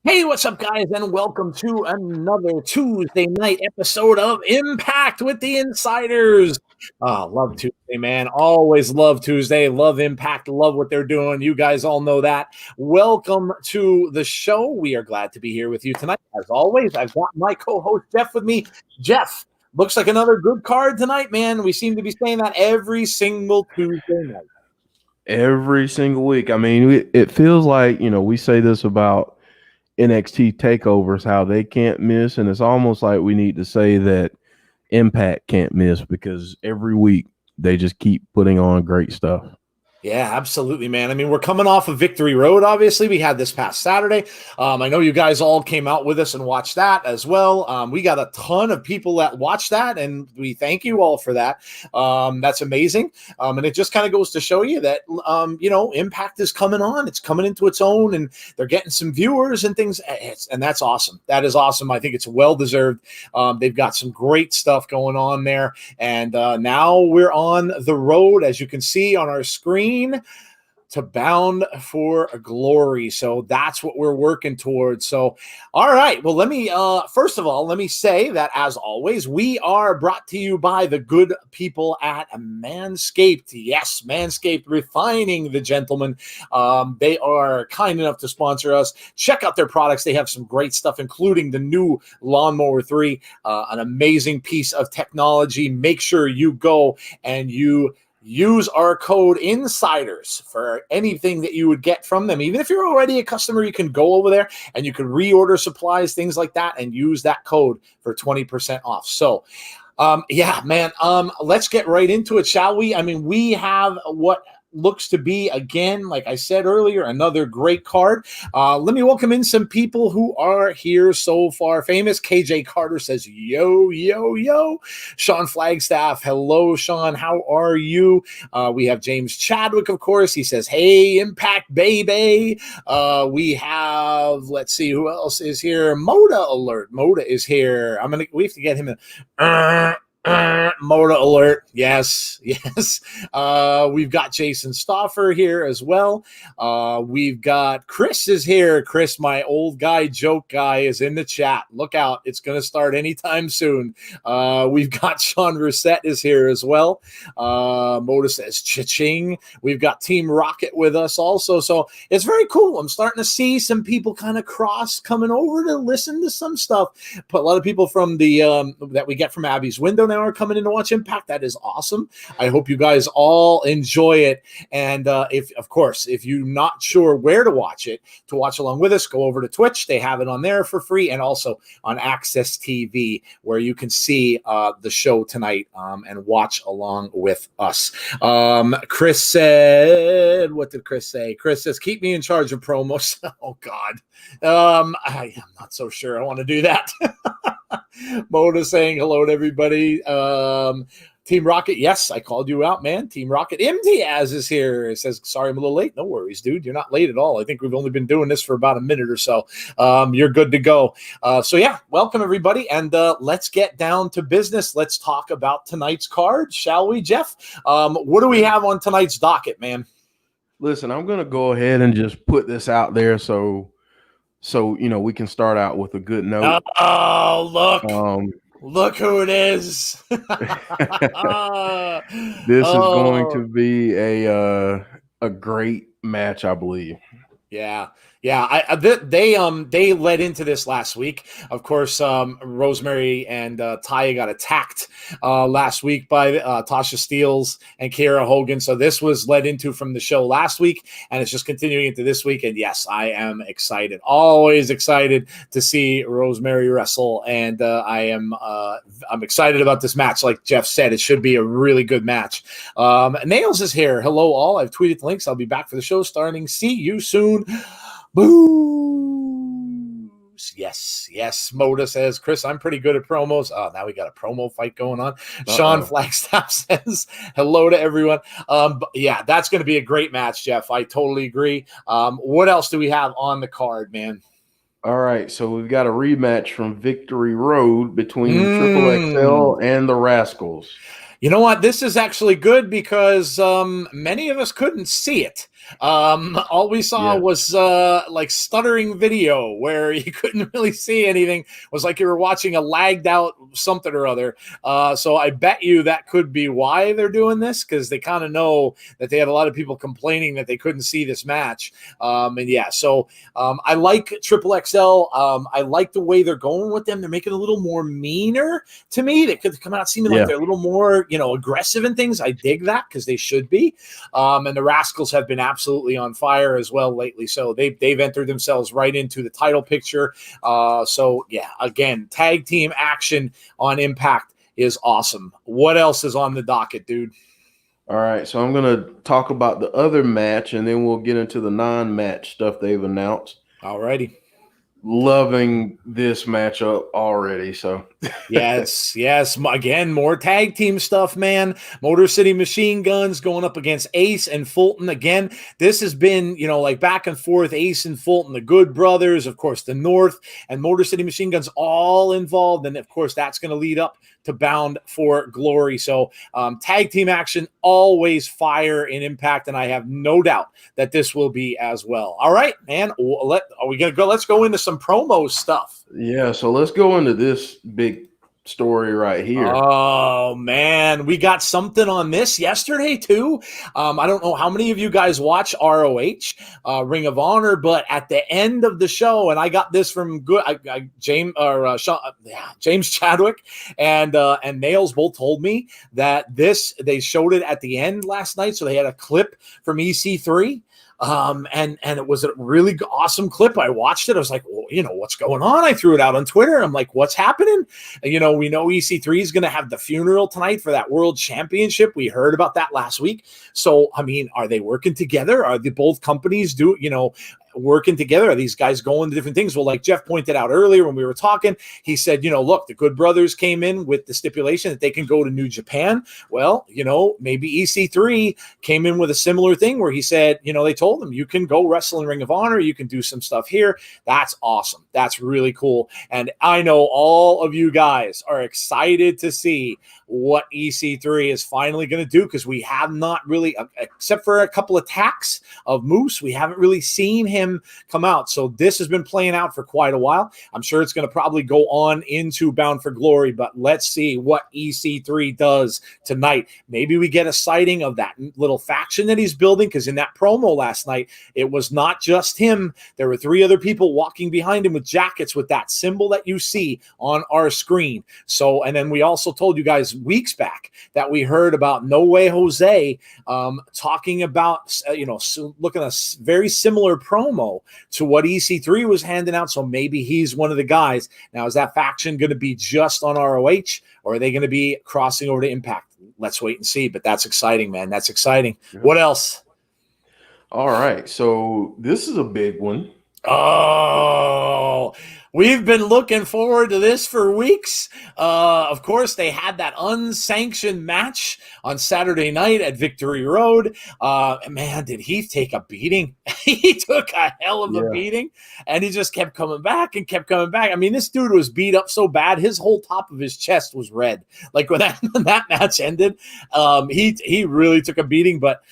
Hey, what's up, guys, and welcome to another Tuesday night episode of Impact with the Insiders. Love Tuesday, man. Always love Tuesday. Love Impact. Love what they're doing. You guys all know that. Welcome to the show. We are glad to be here with you tonight. As always, I've got my co-host Jeff with me. Jeff, looks like another good card tonight, man. We seem to be saying that every single Tuesday night. Every single week. I mean, it feels like, we say this about NXT takeovers, how they can't miss. And it's almost like we need to say that Impact can't miss because every week they just keep putting on great stuff. Yeah, absolutely, man. I mean, we're coming off of Victory Road, obviously. We had this past Saturday. I know you guys all came out with us and watched that as well. We got a ton of people that watched that, and we thank you all for that. That's amazing. And it just kind of goes to show you that, Impact is coming on. It's coming into its own, and they're getting some viewers and things, and that's awesome. That is awesome. I think it's well-deserved. They've got some great stuff going on there, and now we're on the road, as you can see on our screen, to Bound for Glory. So that's what we're working towards. So, all right. Well, let me, first of all, let me say that, as always, we are brought to you by the good people at Manscaped. Yes, Manscaped, refining the gentleman. They are kind enough to sponsor us. Check out their products. They have some great stuff, including the new Lawnmower 3, an amazing piece of technology. Make sure you go and you use our code INSIDERS for anything that you would get from them. Even if you're already a customer, you can go over there and you can reorder supplies, things like that, and use that code for 20% off. So, yeah, man, let's get right into it, shall we? I mean, we have what looks to be, again, like I said earlier, another great card. Let me welcome in some people who are here so far. Famous KJ Carter says, yo, yo, yo. Sean Flagstaff, hello, Sean. How are you? We have James Chadwick, of course. He says, hey, Impact, baby. We have, let's see, who else is here? Moda Alert. Moda is here. We have to get him a Moda Alert. Yes. We've got Jason Stauffer here as well. We've got Chris is here. Chris, my old guy joke guy, is in the chat. Look out. It's going to start anytime soon. We've got Sean Reset is here as well. Moda says cha-ching. We've got Team Rocket with us also. So it's very cool. I'm starting to see some people kind of cross coming over to listen to some stuff. But a lot of people from the that we get from Abby's Window now are coming in to watch Impact. That is awesome. I hope you guys all enjoy it. And if you're not sure where to watch it, to watch along with us, go over to Twitch. They have it on there for free, and also on Access TV, where you can see the show tonight and watch along with us. Chris said, what did Chris say? Chris says, keep me in charge of promos. Oh, God. I'm not so sure I want to do that. Moda saying hello to everybody. Team Rocket, yes, I called you out, man. Team Rocket, Imtiaz is here. It says, sorry, I'm a little late. No worries, dude. You're not late at all. I think we've only been doing this for about a minute or so. You're good to go. So, yeah, welcome, everybody. And let's get down to business. Let's talk about tonight's card, shall we, Jeff? What do we have on tonight's docket, man? Listen, I'm going to go ahead and just put this out there so we can start out with a good note. Oh, look. Look who it is. This is going to be a great match, I believe. Yeah. They led into this last week. Of course, Rosemary and Taya got attacked last week by Tasha Steelz and Kiera Hogan. So this was led into from the show last week, and it's just continuing into this week. And yes, I am excited. Always excited to see Rosemary wrestle, and I'm excited about this match. Like Jeff said, it should be a really good match. Nails is here. Hello, all. I've tweeted the links. I'll be back for the show starting. See you soon. Boo! Yes. Moda says, Chris, I'm pretty good at promos. Oh, now we got a promo fight going on. Sean Flagstaff says, hello to everyone. Yeah, that's going to be a great match, Jeff. I totally agree. What else do we have on the card, man? All right, so we've got a rematch from Victory Road between Triple XL and the Rascals. You know what? This is actually good because many of us couldn't see it. All we saw was like stuttering video where you couldn't really see anything. It was like you were watching a lagged out something or other. So I bet you that could be why they're doing this, because they kind of know that they had a lot of people complaining that they couldn't see this match. I like Triple XL. I like the way they're going with them. They're making it a little more meaner to me. They could come out seeming like they're a little more, aggressive and things. I dig that because they should be. And the Rascals have been absolutely on fire as well lately. So they've entered themselves right into the title picture. Again, tag team action on Impact is awesome. What else is on the docket, dude? All right, so I'm going to talk about the other match, and then we'll get into the non-match stuff they've announced. All righty. Loving this matchup already. So yes. Again, more tag team stuff, man. Motor City Machine Guns going up against Ace and Fulton. Again, this has been, like back and forth. Ace and Fulton, the Good Brothers, of course, the North, and Motor City Machine Guns all involved. And of course, that's going to lead up to Bound for Glory. So tag team action, always fire in Impact, and I have no doubt that this will be as well. All right, man. Are we gonna go? Let's go into some promo stuff. Yeah, so let's go into this big story right here. Oh man, we got something on this yesterday too. I don't know how many of you guys watch ROH, Ring of Honor, but at the end of the show, and I got this from James Chadwick and Nails both told me that they showed it at the end last night, so they had a clip from EC3. And it was a really awesome clip. I watched it. I was like, well, what's going on? I threw it out on Twitter. I'm like, what's happening? We know EC3 is going to have the funeral tonight for that world championship. We heard about that last week. So, I mean, are they working together? Are the both companies working together? Are these guys going to different things? Well, like Jeff pointed out earlier when we were talking, he said, look, the Good Brothers came in with the stipulation that they can go to New Japan. Well, maybe EC3 came in with a similar thing where he said, they told them you can go wrestle in Ring of Honor. You can do some stuff here. That's awesome. That's really cool. And I know all of you guys are excited to see what EC3 is finally going to do, because we have not really, except for a couple attacks of Moose, we haven't really seen him come out. So this has been playing out for quite a while. I'm sure it's going to probably go on into Bound for Glory, but let's see what EC3 does tonight. Maybe we get a sighting of that little faction that he's building, because in that promo last night, it was not just him. There were 3 other people walking behind him with jackets with that symbol that you see on our screen. So, and then we also told you guys weeks back that we heard about No Way Jose talking about, looking at a very similar promo to what EC3 was handing out. So maybe he's one of the guys. Now, is that faction going to be just on ROH, or are they going to be crossing over to Impact? Let's wait and see. But that's exciting, man. That's exciting. Yeah. What else? All right. So this is a big one. Oh, we've been looking forward to this for weeks. Of course, they had that unsanctioned match on Saturday night at Victory Road. Man, did Heath take a beating? He took a hell of a beating, and he just kept coming back and kept coming back. I mean, this dude was beat up so bad, his whole top of his chest was red. Like when that match ended, he really took a beating, but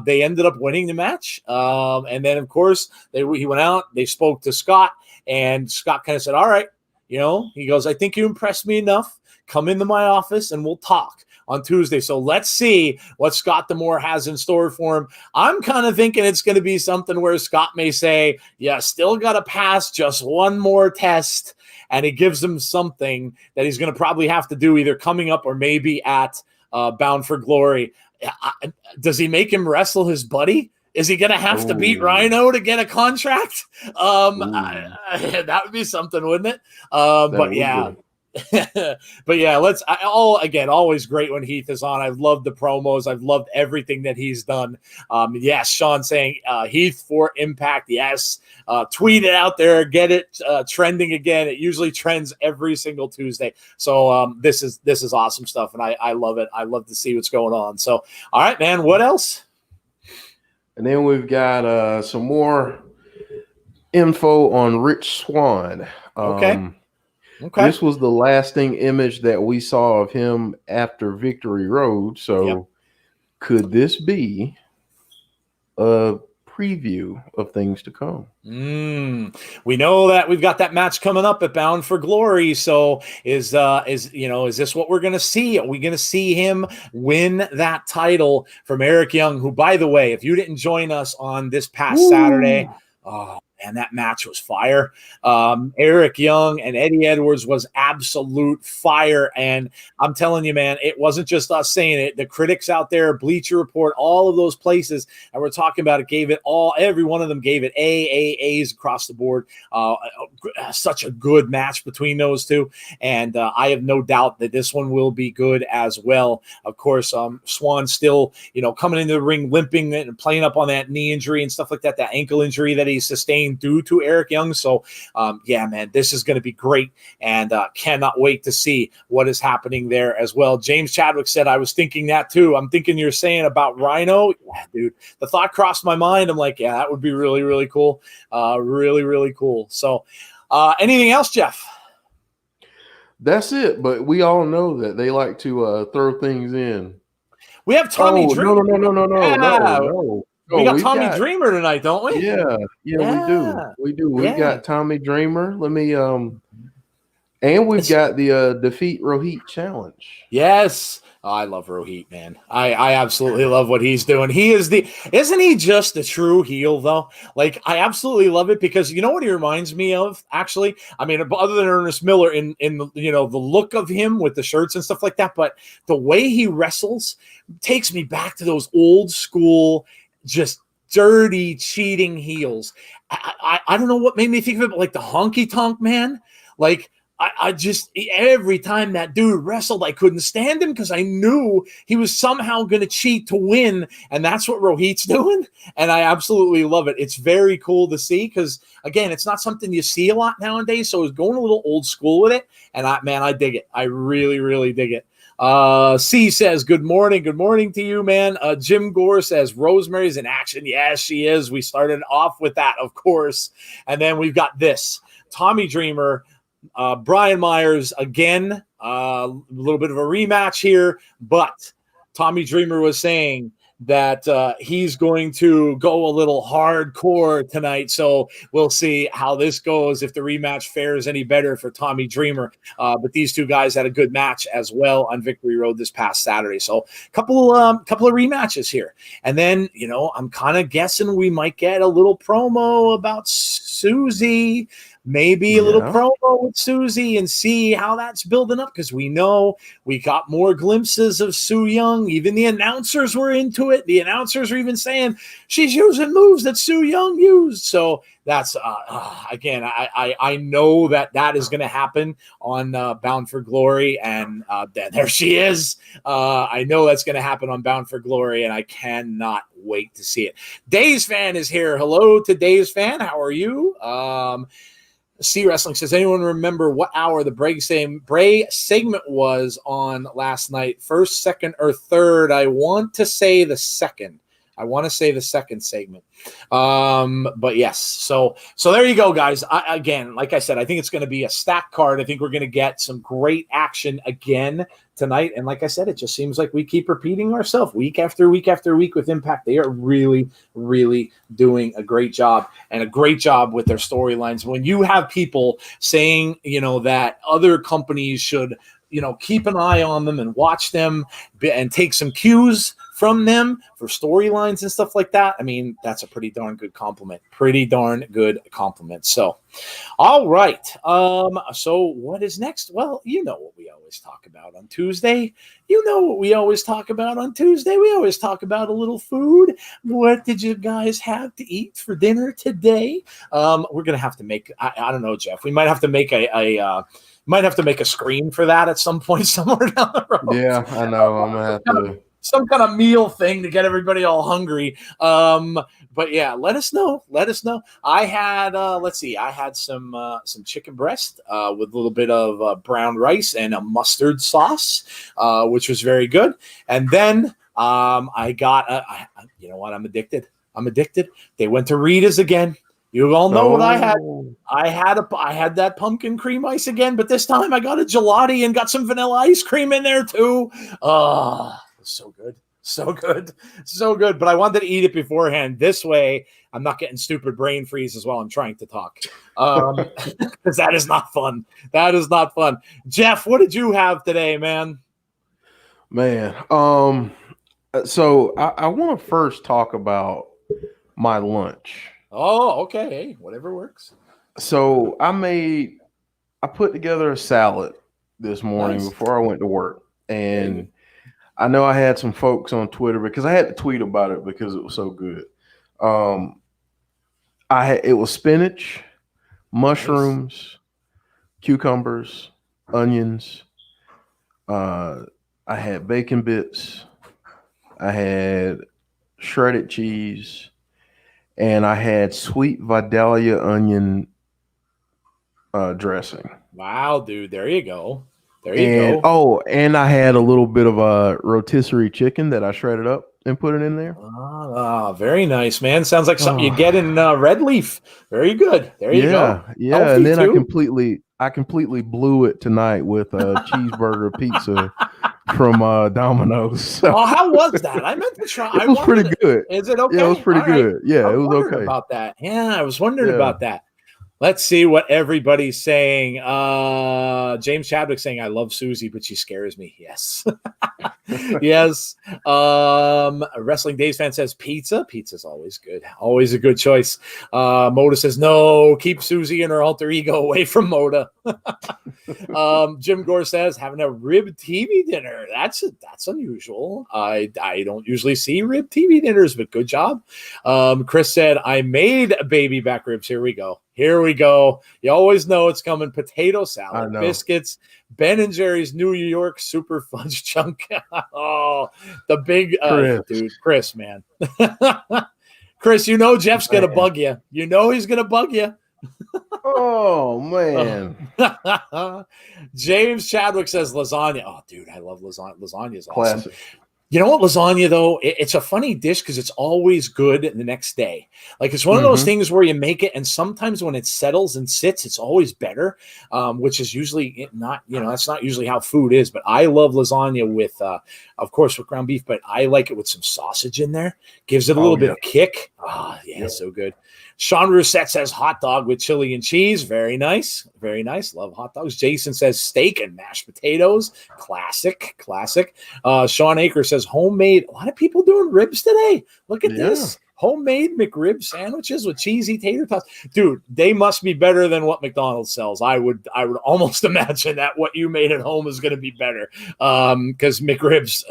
they ended up winning the match. And then, of course, he went out. They spoke to Scott, and Scott kind of said, all right, he goes, I think you impressed me enough. Come into my office and we'll talk on Tuesday. So let's see what Scott D'Amore has in store for him. I'm kind of thinking it's going to be something where Scott may say, yeah, still got to pass just one more test. And it gives him something that he's going to probably have to do either coming up or maybe at Bound for Glory. Does he make him wrestle his buddy? Is he going to have to beat Rhino to get a contract? That would be something, wouldn't it? But yeah. But yeah, always great when Heath is on. I've loved the promos. I've loved everything that he's done. Yes, Sean saying Heath for Impact. Yes. Tweet it out there. Get it trending again. It usually trends every single Tuesday. So this is awesome stuff, and I love it. I love to see what's going on. So, all right, man, what else? And then we've got some more info on Rich Swann. Okay. This was the lasting image that we saw of him after Victory Road. So could this be a preview of things to come. We know that we've got that match coming up at Bound for Glory. So is this what we're going to see? Are we going to see him win that title from Eric Young, who, by the way, if you didn't join us on this past Saturday, oh man, that match was fire. Eric Young and Eddie Edwards was absolute fire. And I'm telling you, man, it wasn't just us saying it. The critics out there, Bleacher Report, all of those places, and we're talking about it, gave it all. Every one of them gave it A's across the board. Such a good match between those two. And I have no doubt that this one will be good as well. Of course, Swan still, coming into the ring limping and playing up on that knee injury and stuff like that, that ankle injury that he sustained due to Eric Young. So, yeah, man, this is going to be great, and cannot wait to see what is happening there as well. James Chadwick said, I was thinking that too. I'm thinking you're saying about Rhino. Yeah, dude, the thought crossed my mind. I'm like, yeah, that would be really, really cool. Really, really cool. So anything else, Jeff? That's it. But we all know that they like to throw things in. We have Tommy Dreamer. No. We got Tommy Dreamer tonight, don't we? Yeah, we do. We got Tommy Dreamer. Let me and we've got the Defeat Rohit challenge. Yes. Oh, I love Rohit, man. I absolutely love what he's doing. Isn't he just a true heel though? Like, I absolutely love it, because you know what he reminds me of, actually? I mean, other than Ernest Miller in the look of him with the shirts and stuff like that, but the way he wrestles takes me back to those old school, just dirty, cheating heels. I don't know what made me think of it, but like the Honky Tonk Man. Like, I just, every time that dude wrestled, I couldn't stand him, because I knew he was somehow going to cheat to win. And that's what Rohit's doing. And I absolutely love it. It's very cool to see, because, again, it's not something you see a lot nowadays. So I was going a little old school with it. And I dig it. I really, really dig it. C says, good morning to you, man. Jim Gore says, Rosemary's in action. Yes, she is. We started off with that, of course. And then we've got this Tommy Dreamer, Brian Myers again, a little bit of a rematch here, but Tommy Dreamer was saying that he's going to go a little hardcore tonight. So we'll see how this goes, if the rematch fares any better for Tommy Dreamer. But these two guys had a good match as well on Victory Road this past Saturday. So couple of rematches here. And then, I'm kind of guessing we might get a little promo about Susie. Maybe a little promo with Susie, and see how that's building up, because we know we got more glimpses of Su Yung. Even the announcers were into it. The announcers were even saying she's using moves that Su Yung used. So that's again, I know that is going to happen on Bound for Glory, and there she is. I know that's going to happen on Bound for Glory, and I cannot wait to see it. Days Fan is here. Hello to Days Fan. How are you? C Wrestling says, anyone remember what hour the Bray segment was on last night? First, second, or third? I want to say the second. Segment. But yes, so there you go, guys. Again, like I said, I think it's going to be a stacked card. I think we're going to get some great action again tonight. And like I said, it just seems like we keep repeating ourselves week after week after week with Impact. They are really, really doing a great job, and a great job with their storylines. When you have people saying, that other companies should, keep an eye on them and watch them and take some cues from them for storylines and stuff like that. I mean, that's a pretty darn good compliment. So, all right. So what is next? Well, you know what we always talk about on Tuesday. We always talk about a little food. What did you guys have to eat for dinner today? We're going to have to make, I don't know, Jeff, we might have to make a screen for that at some point somewhere down the road. Yeah, I know. I'm going to have to. Some kind of meal thing to get everybody all hungry. But yeah, let us know. I had, I had some chicken breast with a little bit of brown rice and a mustard sauce, which was very good. And then I got, you know what? I'm addicted. They went to Rita's again. You all know what I had. I had that pumpkin cream ice again, but this time I got a gelati and got some vanilla ice cream in there too. Oh, it was so good. So good. So good. But I wanted to eat it beforehand. This way, I'm not getting stupid brain freezes while I'm trying to talk. Because that is not fun. That is not fun. Jeff, what did you have today, man? Man, so I want to first talk about my lunch. Oh, okay. Hey, whatever works. So I put together a salad this morning before I went to work. And I know I had some folks on Twitter because I had to tweet about it because it was so good. It was spinach, mushrooms, cucumbers, onions. I had bacon bits. I had shredded cheese, and I had sweet Vidalia onion dressing. Wow, dude. There you go. There you go. Oh, and I had a little bit of a rotisserie chicken that I shredded up and put it in there. Ah, very nice, man. Sounds like something you get in Red Leaf. Very good. There you go. Yeah. Healthy And then too. I completely blew it tonight with a cheeseburger pizza from Domino's. So. Oh, how was that? I meant to try. It was pretty good. Is it okay? Yeah, it was pretty good. Right. Yeah, it was okay. About that. Yeah, I was wondering about that. Let's see what everybody's saying. James Chadwick saying, I love Susie, but she scares me. Yes. Yes. Wrestling Days fan says pizza. Pizza's always good. Always a good choice. Moda says, no, keep Susie and her alter ego away from Moda. Jim Gore says, having a rib TV dinner. That's unusual. I don't usually see rib TV dinners, but good job. Chris said, I made baby back ribs. Here we go. Here we go. You always know it's coming. Potato salad, biscuits, Ben and Jerry's New York Super Fudge Chunk. Oh, the big dude, Chris, man. Chris, you know Jeff's going to bug you. You know he's going to bug you. Oh, man. James Chadwick says lasagna. Oh, dude, I love lasagna. Lasagna is awesome. Classic. You know what, lasagna, though? It's a funny dish because it's always good the next day. Like, it's one of those things where you make it, and sometimes when it settles and sits, it's always better, which is usually not, that's not usually how food is. But I love lasagna with, of course, with ground beef, but I like it with some sausage in there. Gives it a little bit of kick. Oh, yeah, so good. Sean Rousset says hot dog with chili and cheese. Very nice. Very nice. Love hot dogs. Jason says steak and mashed potatoes. Classic. Sean Aker says homemade. A lot of people doing ribs today. Look at this. Homemade McRib sandwiches with cheesy tater tots. Dude, they must be better than what McDonald's sells. I would almost imagine that what you made at home is going to be better. Because McRibs,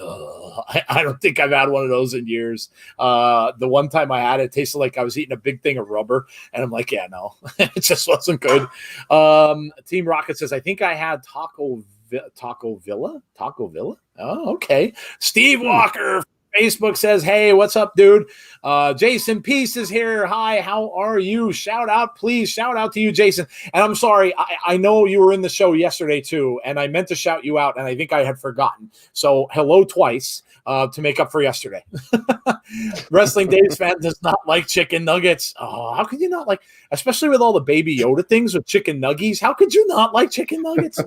I don't think I've had one of those in years. The one time I had it, tasted like I was eating a big thing of rubber. And I'm like, yeah, no, it just wasn't good. Team Rocket says, I think I had Taco Villa. Oh, okay. Steve Walker Facebook says, hey, what's up, dude? Jason Peace is here. Hi, how are you? Shout out to you, Jason. And I'm sorry, I know you were in the show yesterday too, and I meant to shout you out, and I think I had forgotten. So hello twice to make up for yesterday. Wrestling Days fan does not like chicken nuggets. Oh, how could you not like, especially with all the Baby Yoda things with chicken nuggies? How could you not like chicken nuggets?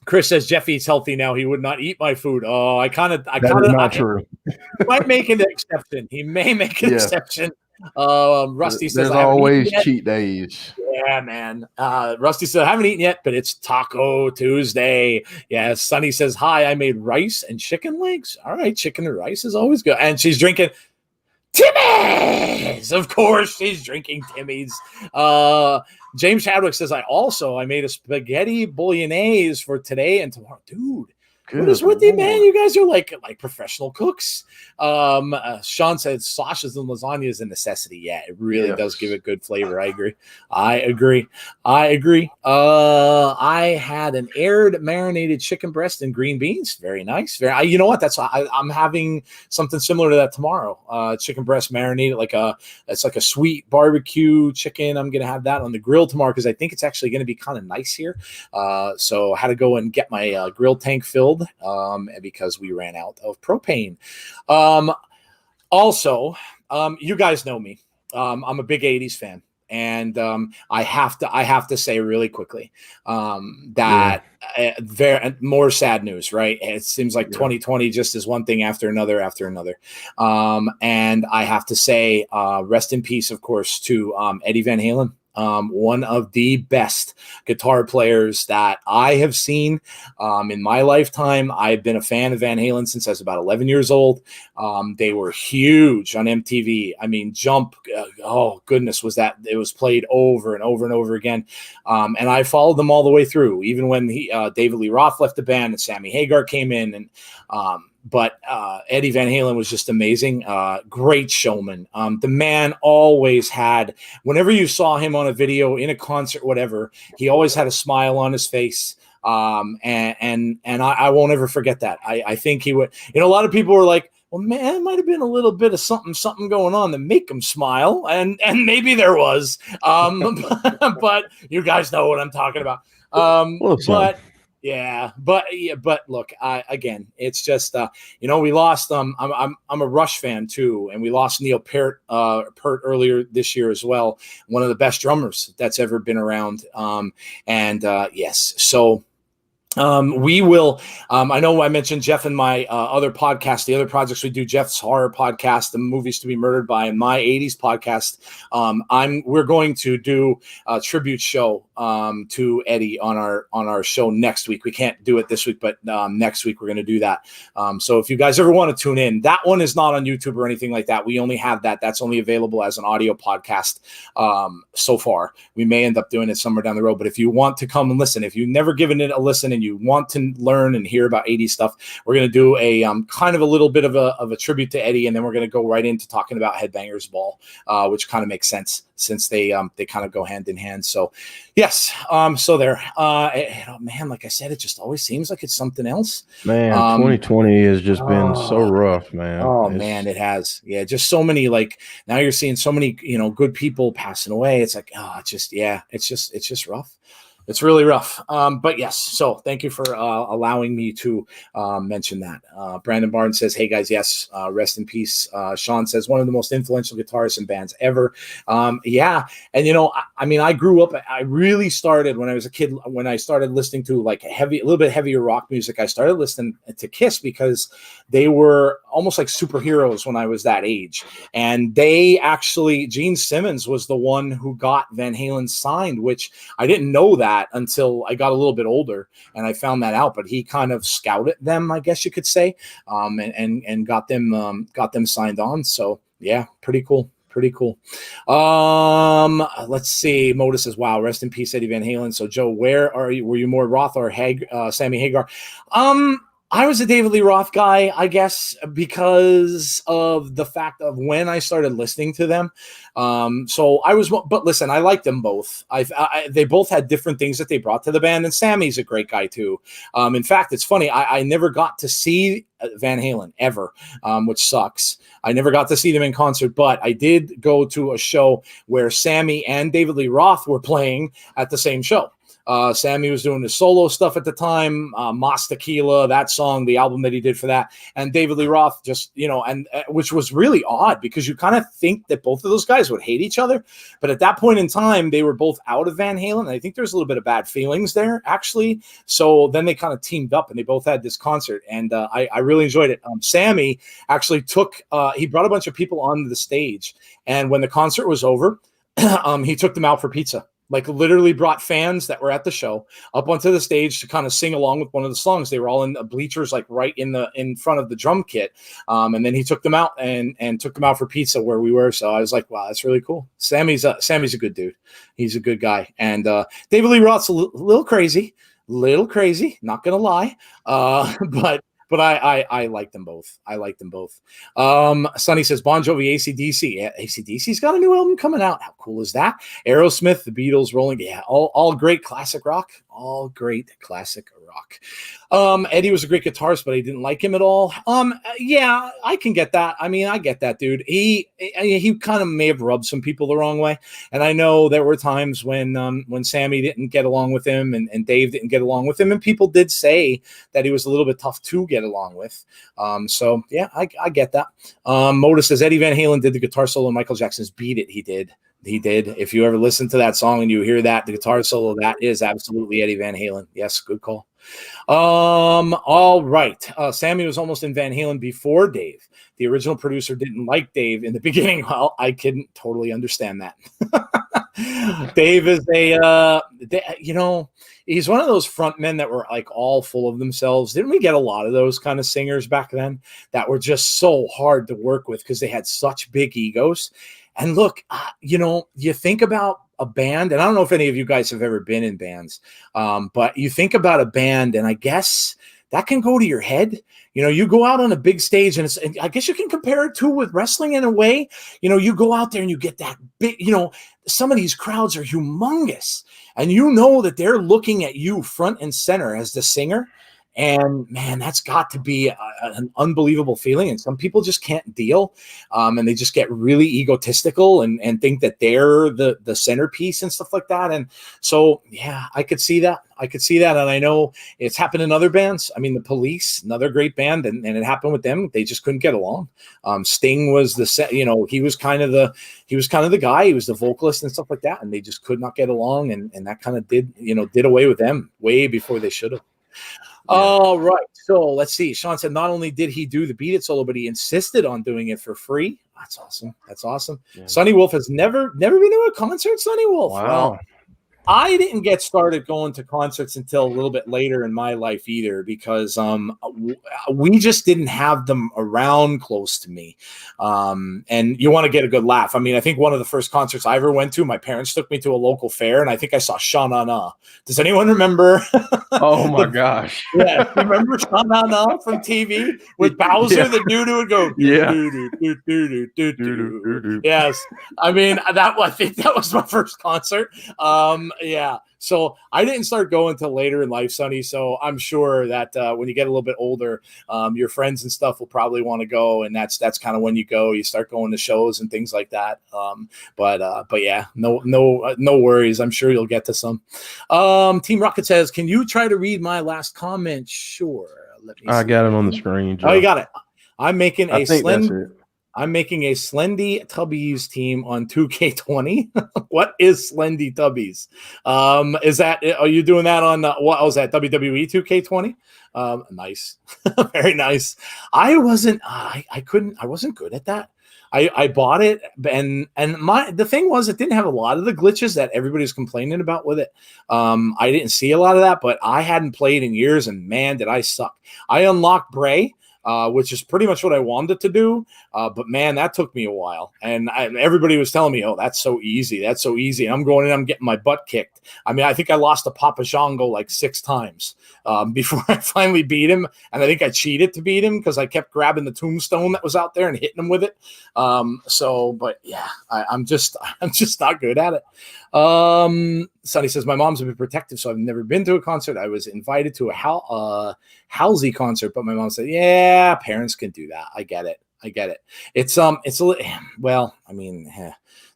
Chris says Jeff eats healthy now. He would not eat my food. Oh, not true. Might make an exception. He may make an exception. Rusty says, there's always cheat days. Yeah, man. Rusty says, I haven't eaten yet, but it's Taco Tuesday. Yeah, Sunny says, hi, I made rice and chicken legs. All right, chicken and rice is always good. And she's drinking Timmy's. Of course, she's drinking Timmy's. James Chadwick says, I made a spaghetti bolognese for today and tomorrow. Dude, what is with you, man? You guys are like professional cooks. Sean said sausages and lasagna is a necessity. Yeah, it really does give it good flavor. I agree. I had an aired marinated chicken breast and green beans. Very nice. You know what? I'm having something similar to that tomorrow. Chicken breast marinated it's like a sweet barbecue chicken. I'm gonna have that on the grill tomorrow because I think it's actually gonna be kind of nice here. So I had to go and get my grill tank filled. Because we ran out of propane. Also, you guys know me. I'm a big 80s fan. And I have to say really quickly that very more sad news, right? It seems like 2020 just is one thing after another. And I have to say, rest in peace, of course, to Eddie Van Halen. One of the best guitar players that I have seen in my lifetime. I've been a fan of Van Halen since I was about 11 years old. They were huge on MTV. I mean, Jump, oh goodness, was that it was played over and over and over again. And I followed them all the way through, even when David Lee Roth left the band and Sammy Hagar came in. And but Eddie Van Halen was just amazing. Great showman. The man always had, whenever you saw him on a video, in a concert, whatever, he always had a smile on his face. And I won't ever forget that. I think he would, a lot of people were like, well, man, it might have been a little bit of something going on to make him smile. And maybe there was, but you guys know what I'm talking about. But look, again, it's just we lost. I'm a Rush fan too, and we lost Neil Peart earlier this year as well. One of the best drummers that's ever been around. Yes, so. We will. I know I mentioned Jeff in my other podcast, the other projects we do, Jeff's horror podcast, the Movies to Be Murdered By, and my 80s podcast. We're going to do a tribute show to Eddie on our show next week. We can't do it this week, but next week we're going to do that. So if you guys ever want to tune in, that one is not on YouTube or anything like that. We only have that. That's only available as an audio podcast so far. We may end up doing it somewhere down the road, but if you want to come and listen, if you've never given it a listen and you want to learn and hear about 80s stuff, we're going to do a kind of a little bit of a tribute to Eddie, and then we're going to go right into talking about Headbangers Ball, which kind of makes sense since they kind of go hand in hand. So yes, so there, man, like I said, it just always seems like it's something else. Man, 2020 has just been so rough, man. Man, it has. Yeah, just so many, like, now you're seeing so many, good people passing away. It's like, it's just rough. It's really rough. But yes, so thank you for allowing me to mention that. Brandon Barnes says, hey guys, yes, rest in peace. Sean says, one of the most influential guitarists and bands ever. Yeah. And I grew up, I really started when I was a kid, when I started listening to like a little bit heavier rock music, I started listening to Kiss because they were almost like superheroes when I was that age. And Gene Simmons was the one who got Van Halen signed, which I didn't know that until I got a little bit older and I found that out, but he kind of scouted them, I guess you could say, and got them signed on. So yeah, pretty cool. Let's see. Moda says, wow, rest in peace, Eddie Van Halen. So Joe, where are you? Were you more Roth or Sammy Hagar? I was a David Lee Roth guy, I guess, because of the fact of when I started listening to them. But listen, I liked them both. They both had different things that they brought to the band, and Sammy's a great guy too. In fact, it's funny. I never got to see Van Halen ever, which sucks. I never got to see them in concert, but I did go to a show where Sammy and David Lee Roth were playing at the same show. Sammy was doing his solo stuff at the time, Mas Tequila, that song, the album that he did for that, and David Lee Roth just, which was really odd because you kind of think that both of those guys would hate each other, but at that point in time, they were both out of Van Halen, and I think there's a little bit of bad feelings there, actually, so then they kind of teamed up, and they both had this concert, and I really enjoyed it. Sammy actually he brought a bunch of people onto the stage, and when the concert was over, he took them out for pizza. Like literally brought fans that were at the show up onto the stage to kind of sing along with one of the songs. They were all in the bleachers, like right in front of the drum kit. And then he took them out and took them out for pizza where we were. So I was like, wow, that's really cool. Sammy's a good dude. He's a good guy. And David Lee Roth's a little crazy, not going to lie. But I like them both. Sonny says Bon Jovi, AC/DC. Yeah, AC/DC's got a new album coming out. How cool is that? Aerosmith, the Beatles, Rolling. Yeah, all great classic rock. Eddie was a great guitarist, but I didn't like him at all. Yeah, I can get that. I mean, I get that, dude. He kind of may have rubbed some people the wrong way. And I know there were times when Sammy didn't get along with him and Dave didn't get along with him. And people did say that he was a little bit tough to get along with. So yeah, I get that. Moda says Eddie Van Halen did the guitar solo in Michael Jackson's Beat It. He did. He did. If you ever listen to that song and you hear that, the guitar solo, that is absolutely Eddie Van Halen. Yes, good call. All right. Sammy was almost in Van Halen before Dave. The original producer didn't like Dave in the beginning. Well, I can totally understand that. Dave is he's one of those front men that were like all full of themselves. Didn't we get a lot of those kind of singers back then that were just so hard to work with because they had such big egos? And look, you think about a band, and I don't know if any of you guys have ever been in bands, but you think about a band, and I guess that can go to your head. You go out on a big stage, and I guess you can compare it to with wrestling in a way. You go out there and you get that big, some of these crowds are humongous, and that they're looking at you front and center as the singer. And man, that's got to be an unbelievable feeling. And some people just can't deal. And they just get really egotistical and think that they're the centerpiece and stuff like that. And so, yeah, I could see that. And I know it's happened in other bands. I mean, the Police, another great band, and it happened with them. They just couldn't get along. Sting was he was kind of the guy. He was the vocalist and stuff like that. And they just could not get along. And that kind of did away with them way before they should have. Yeah. All right. So let's see. Sean said not only did he do the Beat It solo, but he insisted on doing it for free. That's awesome. Yeah. Sonny Wolf has never been to a concert. Sonny Wolf. Wow. Well, I didn't get started going to concerts until a little bit later in my life either, because we just didn't have them around close to me. And you want to get a good laugh. I mean, I think one of the first concerts I ever went to, my parents took me to a local fair, and I think I saw Sha Na Na. Does anyone remember? Oh my gosh. Yeah, remember Sha Na Na from TV with Bowser? The dude who would go, yes. I mean, I think that was my first concert. Yeah. So I didn't start going till later in life, Sonny. So I'm sure that when you get a little bit older, your friends and stuff will probably want to go, and that's kind of when you go. You start going to shows and things like that. But yeah, no worries. I'm sure you'll get to some. Team Rocket says, "Can you try to read my last comment?" Sure. Let me. I got it on the screen, Joe. Oh, you got it. I'm making a Slendy Tubbies team on 2K20. What is Slendy Tubbies? Are you doing that on what was that, WWE 2K20? Nice. Very nice. I wasn't good at that. I bought it, and the thing was, it didn't have a lot of the glitches that everybody's complaining about with it. I didn't see a lot of that, but I hadn't played in years, and man, did I suck. I unlocked Bray, which is pretty much what I wanted to do. But man, that took me a while. And everybody was telling me, oh, that's so easy. That's so easy. And I'm going in, I'm getting my butt kicked. I mean, I think I lost to Papa Shango like 6 times before I finally beat him. And I think I cheated to beat him because I kept grabbing the tombstone that was out there and hitting him with it. But yeah, I'm just not good at it. Sonny says, my mom's a bit protective, so I've never been to a concert. I was invited to a Halsey concert, but my mom said, yeah, parents can do that. I get it. It's well, I mean,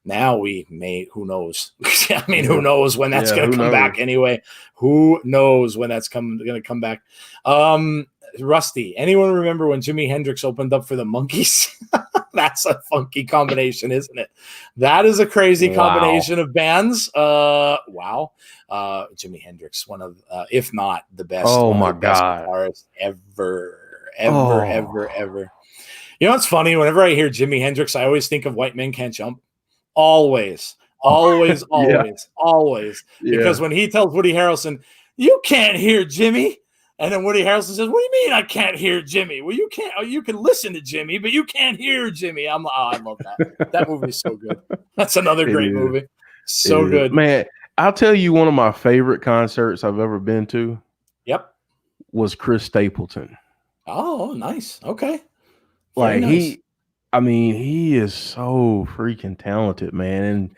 now we may, who knows? I mean, who knows when that's going to come back anyway? Who knows when that's going to come back? Rusty, anyone remember when Jimi Hendrix opened up for the Monkees? That's a funky combination, isn't it? That is a crazy combination of bands. Wow. Jimi Hendrix, one of, if not the best, guitarists ever. You know what's funny? Whenever I hear Jimi Hendrix, I always think of White Men Can't Jump. Always. Because when he tells Woody Harrelson, you can't hear Jimmy. And then Woody Harrelson says, what do you mean I can't hear Jimmy? Well, you can't. You can listen to Jimmy, but you can't hear Jimmy. I love that. That movie is so good. That's another great movie. So good. Man, I'll tell you, one of my favorite concerts I've ever been to was Chris Stapleton. Oh, nice. Okay. Very nice. He is so freaking talented, man.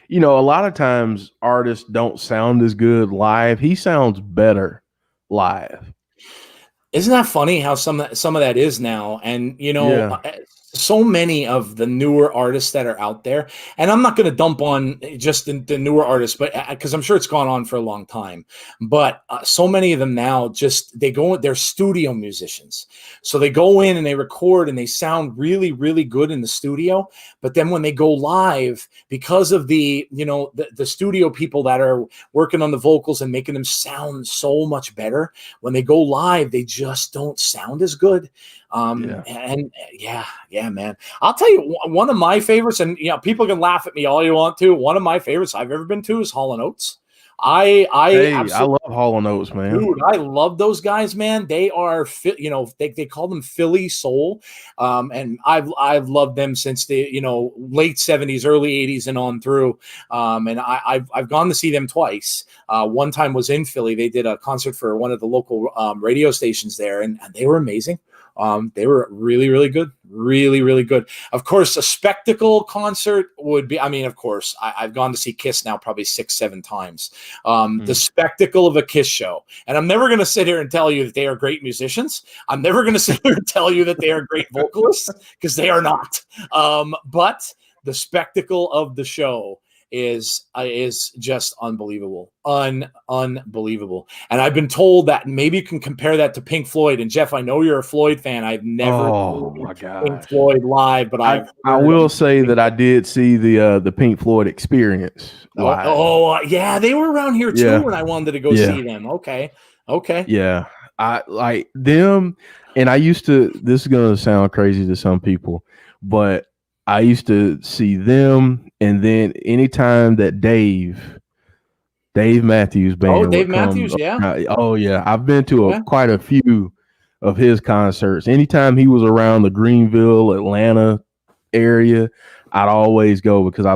And, a lot of times artists don't sound as good live. He sounds better live. Isn't that funny how some of that is now? And, so many of the newer artists that are out there, and I'm not going to dump on just the newer artists, but because I'm sure it's gone on for a long time, but so many of them now they're studio musicians. So they go in and they record and they sound really, really good in the studio. But then when they go live, because of the studio people that are working on the vocals and making them sound so much better, when they go live, they just don't sound as good. And yeah, man. I'll tell you one of my favorites, and people can laugh at me all you want to. One of my favorites I've ever been to is Hall & Oates. I love Hall & Oates, man. Dude, I love those guys, man. They are, they call them Philly soul, and I've loved them since the late '70s, early '80s, and on through. And I've gone to see them twice. One time was in Philly. They did a concert for one of the local radio stations there, and they were amazing. They were really, really good. Really, really good. Of course, a spectacle concert would be, of course, I've gone to see Kiss now probably 6-7 times. The spectacle of a Kiss show. And I'm never going to sit here and tell you that they are great musicians. I'm never going to sit here and tell you that they are great vocalists, because they are not. But the spectacle of the show is just unbelievable. Unbelievable. And I've been told that maybe you can compare that to Pink Floyd. And Jeff, I know you're a Floyd fan. I've never seen Pink Floyd live, but I will say that I did see the Pink Floyd Experience live. Yeah, they were around here too when I wanted to go see them. Okay. Yeah. I like them, and I used to, this is gonna sound crazy to some people, but I used to see them, and then anytime that Dave Matthews Band. Dave Matthews, yeah. I've been to quite a few of his concerts. Anytime he was around the Greenville, Atlanta area, I'd always go because I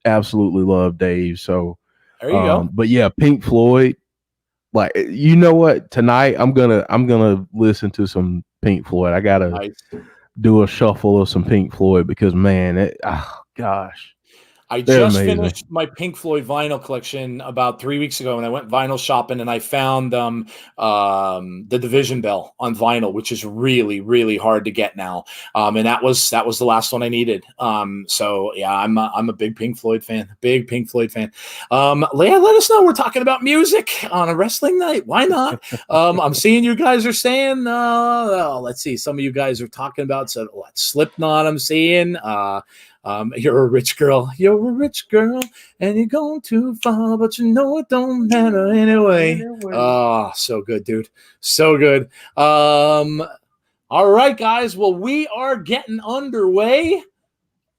absolutely love Dave. So there you go. But yeah, Pink Floyd. Like, you know what? Tonight I'm gonna listen to some Pink Floyd. I gotta do a shuffle of some Pink Floyd because, man, gosh. I just finished my Pink Floyd vinyl collection about 3 weeks ago, and I went vinyl shopping, and I found the Division Bell on vinyl, which is really, really hard to get now. And that was the last one I needed. So yeah, I'm a big Pink Floyd fan. Leah, let us know. We're talking about music on a wrestling night. Why not? I'm seeing you guys are saying, let's see, some of you guys are talking about Slipknot. I'm seeing. You're a rich girl, and you're going too far, but you know it don't matter anyway. Oh, so good, dude. So good. All right, guys. Well, we are getting underway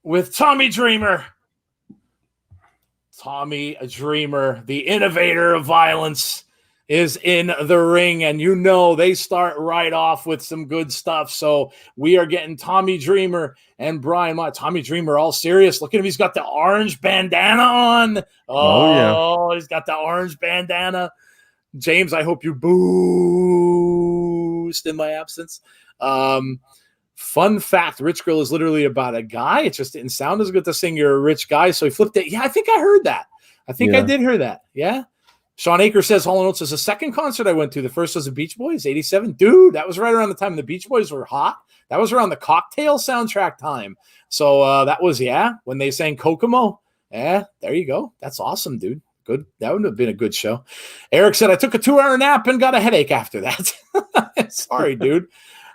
with Tommy Dreamer. Tommy Dreamer, the innovator of violence, is in the ring, and they start right off with some good stuff. So we are getting Tommy Dreamer and Brian Mott. Tommy Dreamer, all serious. Look at him. He's got the orange bandana on. Oh, he's got the orange bandana. James, I hope you boost in my absence. Fun fact, Rich Girl is literally about a guy. It just didn't sound as good to sing You're a Rich Guy, so he flipped it. Yeah, I think I heard that. I did hear that. Yeah. Sean Aker says Hall & Oates is the second concert I went to. The first was the Beach Boys, 87. Dude, that was right around the time the Beach Boys were hot. That was around the Cocktail soundtrack time. So that was, when they sang Kokomo. Yeah, there you go. That's awesome, dude. Good. That would have been a good show. Eric said, I took a 2-hour nap and got a headache after that. Sorry, dude.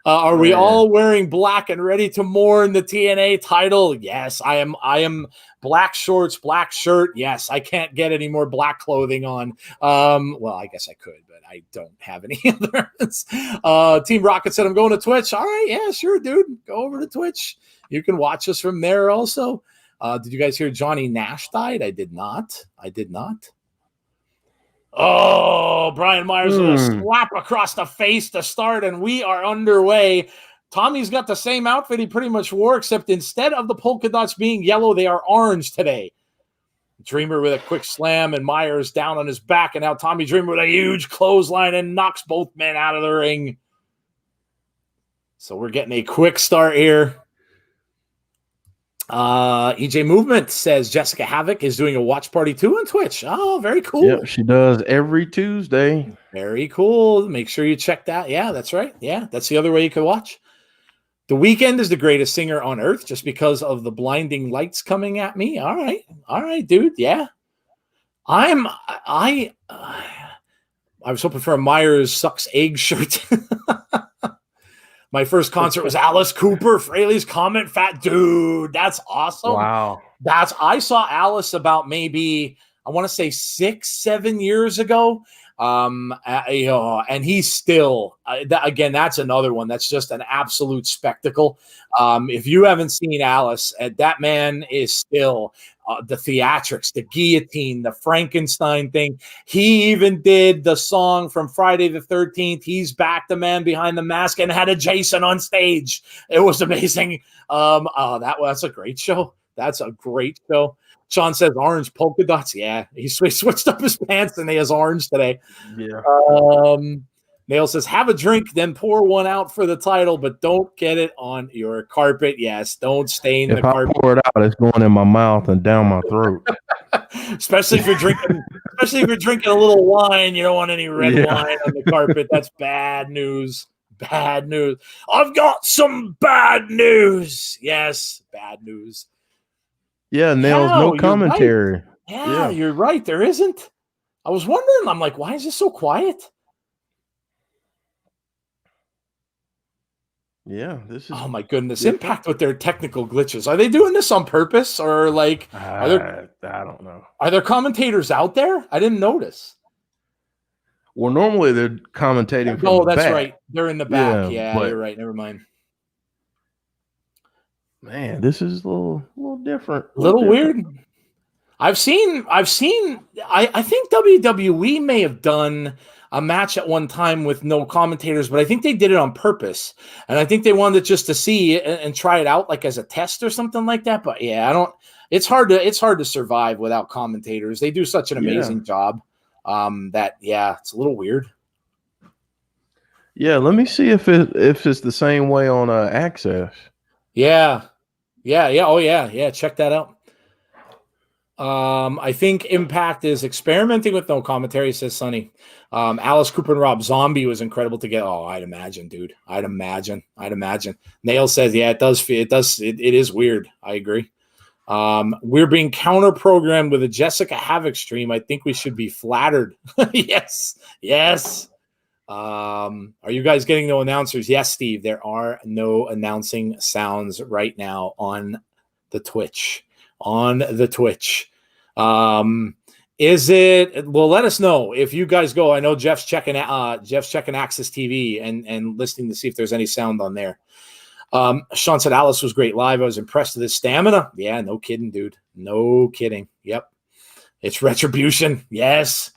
Are we all wearing black and ready to mourn the TNA title? Yes, I am. Black shorts, black shirt. Yes, I can't get any more black clothing on. Well, I guess I could, but I don't have any others. Team Rocket said, I'm going to Twitch. All right, yeah, sure, dude. Go over to Twitch. You can watch us from there also. Did you guys hear Johnny Nash died? I did not. Oh, Brian Myers with a slap across the face to start, and we are underway. Tommy's got the same outfit he pretty much wore, except instead of the polka dots being yellow, they are orange today. Dreamer with a quick slam, and Myers down on his back, and now Tommy Dreamer with a huge clothesline and knocks both men out of the ring. So we're getting a quick start here. EJ Movement says Jessica Havoc is doing a watch party too on Twitch. Oh, very cool. Yeah, she does every Tuesday. Very cool. Make sure you check that. Yeah, that's right. Yeah, that's the other way you could watch. The Weeknd is the greatest singer on earth just because of the blinding lights coming at me. All right, dude. Yeah, I was hoping for a Myers sucks egg shirt. My first concert was Alice Cooper, Fraley's Comet Fat. Dude, that's awesome. Wow. I saw Alice about maybe, I want to say 6-7 years ago. And he's still, again, that's another one that's just an absolute spectacle. If you haven't seen Alice, that man is still the theatrics, the guillotine, the Frankenstein thing. He even did the song from Friday the 13th. He's back, the man behind the mask, and had a Jason on stage. It was amazing. That's a great show. That's a great show. Sean says orange polka dots. Yeah, he switched up his pants and he has orange today. Yeah. Nail says, have a drink, then pour one out for the title, but don't get it on your carpet. Yes, don't stain the carpet. If I pour it out, it's going in my mouth and down my throat. Especially if you're drinking a little wine. You don't want any red wine on the carpet. That's bad news. Bad news. I've got some bad news. Yes, bad news. Yeah, Nails, no commentary. Right. Yeah, you're right. There isn't. I was wondering. I'm like, why is this so quiet? Yeah, this is. Oh my goodness! Different. Impact with their technical glitches. Are they doing this on purpose, or like? I don't know. Are there commentators out there? I didn't notice. Well, normally they're commentating from the back. That's right. They're in the back. Yeah, you're right. Never mind. Man, this is a little different. A little weird. I think WWE may have done a match at one time with no commentators, but I think they did it on purpose. And I think they wanted just to see and try it out like as a test or something like that. But yeah, it's hard to survive without commentators. They do such an amazing job. It's a little weird. Yeah, let me see if it's the same way on Access. Yeah. Oh yeah. Check that out. I think Impact is experimenting with no commentary, says Sonny. Alice Cooper and Rob Zombie was incredible to get. Oh, I'd imagine, dude. I'd imagine. Nail says, yeah, it does. It is weird. I agree. We're being counter-programmed with a Jessica Havoc stream. I think we should be flattered. Yes. Are you guys getting no announcers? Yes, Steve. There are no announcing sounds right now on the Twitch. Is it? Well, let us know if you guys go. I know Jeff's checking Access TV and listening to see if there's any sound on there. Sean said Alice was great live. I was impressed with his stamina. Yeah, no kidding, dude. No kidding. Yep. It's Retribution. Yes.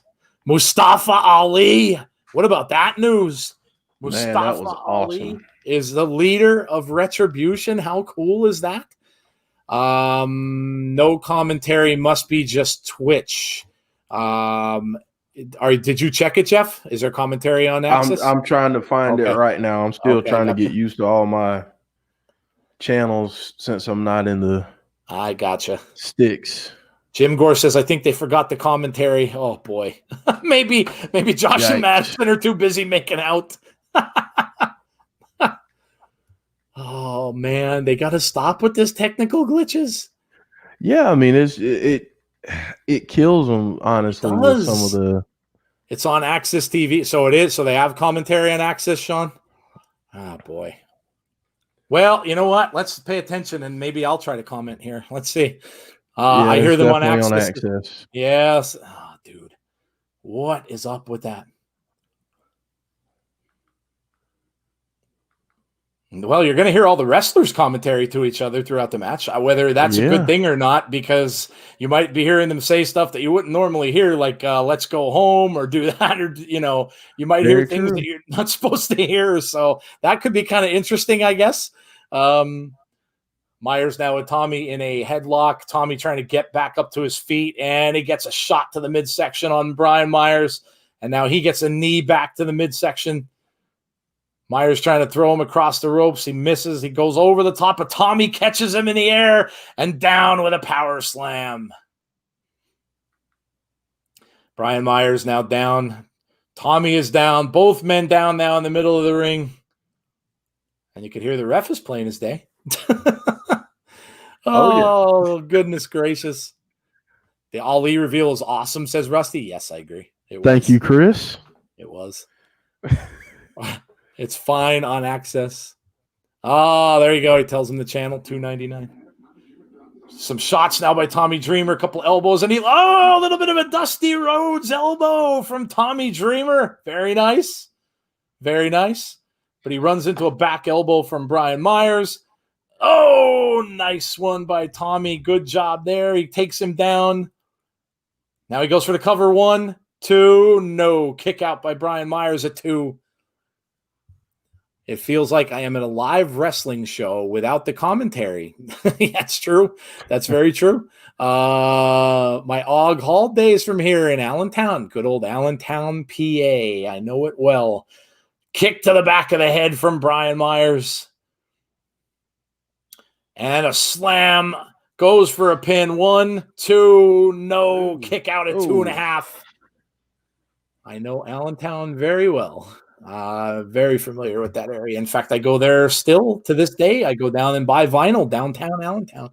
Mustafa Ali. What about that news? Mustafa that was Ali awesome. is the leader of Retribution. How cool is that? No commentary, must be just Twitch. Did you check it, Jeff? Is there commentary on Access? I'm trying to find it right now. I'm still trying to get used to all my channels since I'm not in the I gotcha. sticks. Jim Gore says, I think they forgot the commentary. Oh boy. maybe Josh and Madison are too busy making out. Oh man, they got to stop with this technical glitches. Yeah, I mean it kills them honestly with some of the. It's on Access TV, so it is. So they have commentary on Access, Sean. Oh boy. Well, you know what? Let's pay attention, and maybe I'll try to comment here. Let's see. I hear them on Access. Yes. Oh, dude, what is up with that? Well, you're going to hear all the wrestlers commentary to each other throughout the match, whether that's a good thing or not, because you might be hearing them say stuff that you wouldn't normally hear, like let's go home or do that, or, you might hear things that you're not supposed to hear. So that could be kind of interesting, I guess. Myers now with Tommy in a headlock. Tommy trying to get back up to his feet, and he gets a shot to the midsection on Brian Myers. And now he gets a knee back to the midsection. Myers trying to throw him across the ropes. He misses. He goes over the top, but Tommy catches him in the air and down with a power slam. Brian Myers now down. Tommy is down. Both men down now in the middle of the ring. And you could hear the ref is playing his day. Oh, yeah. Goodness gracious. The Ali reveal is awesome, says Rusty. Yes, I agree. Thank you, Chris. It was. It's fine on access. Oh, there you go. He tells him the channel, $2.99. Some shots now by Tommy Dreamer, a couple elbows, and a little bit of a Dusty Rhodes elbow from Tommy Dreamer. Very nice. Very nice. But he runs into a back elbow from Brian Myers. Oh, nice one by Tommy. Good job there. He takes him down. Now he goes for the cover. 1, 2. No. Kick out by Brian Myers at 2. It feels like I am at a live wrestling show without the commentary. That's true. That's very true. My Og Hall days from here in Allentown. Good old Allentown, PA. I know it well. Kick to the back of the head from Brian Myers. And a slam. Goes for a pin. 1, 2. No. Kick out at 2.5. I know Allentown very well. Very familiar with that area. In fact, I go there still to this day. I go down and buy vinyl downtown Allentown.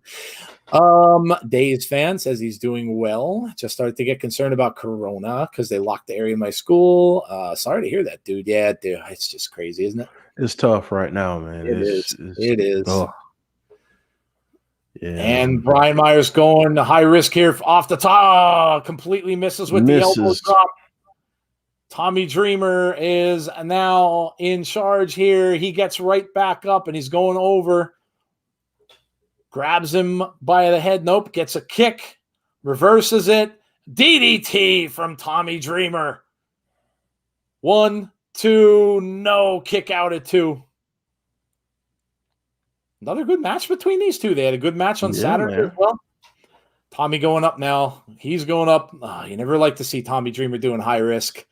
Dave's fan says he's doing well. Just started to get concerned about Corona because they locked the area of my school. Sorry to hear that, dude. Yeah, dude, it's just crazy, isn't it? It's tough right now, man. It is. Oh. Yeah. And Brian Myers going high risk here off the top. Completely misses with the elbow drop. Tommy Dreamer is now in charge here. He gets right back up and he's going over. Grabs him by the head. Nope. Gets a kick. Reverses it. DDT from Tommy Dreamer. 1, 2. No. Kick out at 2. Another good match between these two. They had a good match on Saturday as well. Tommy going up now. He's going up. You never like to see Tommy Dreamer doing high risk.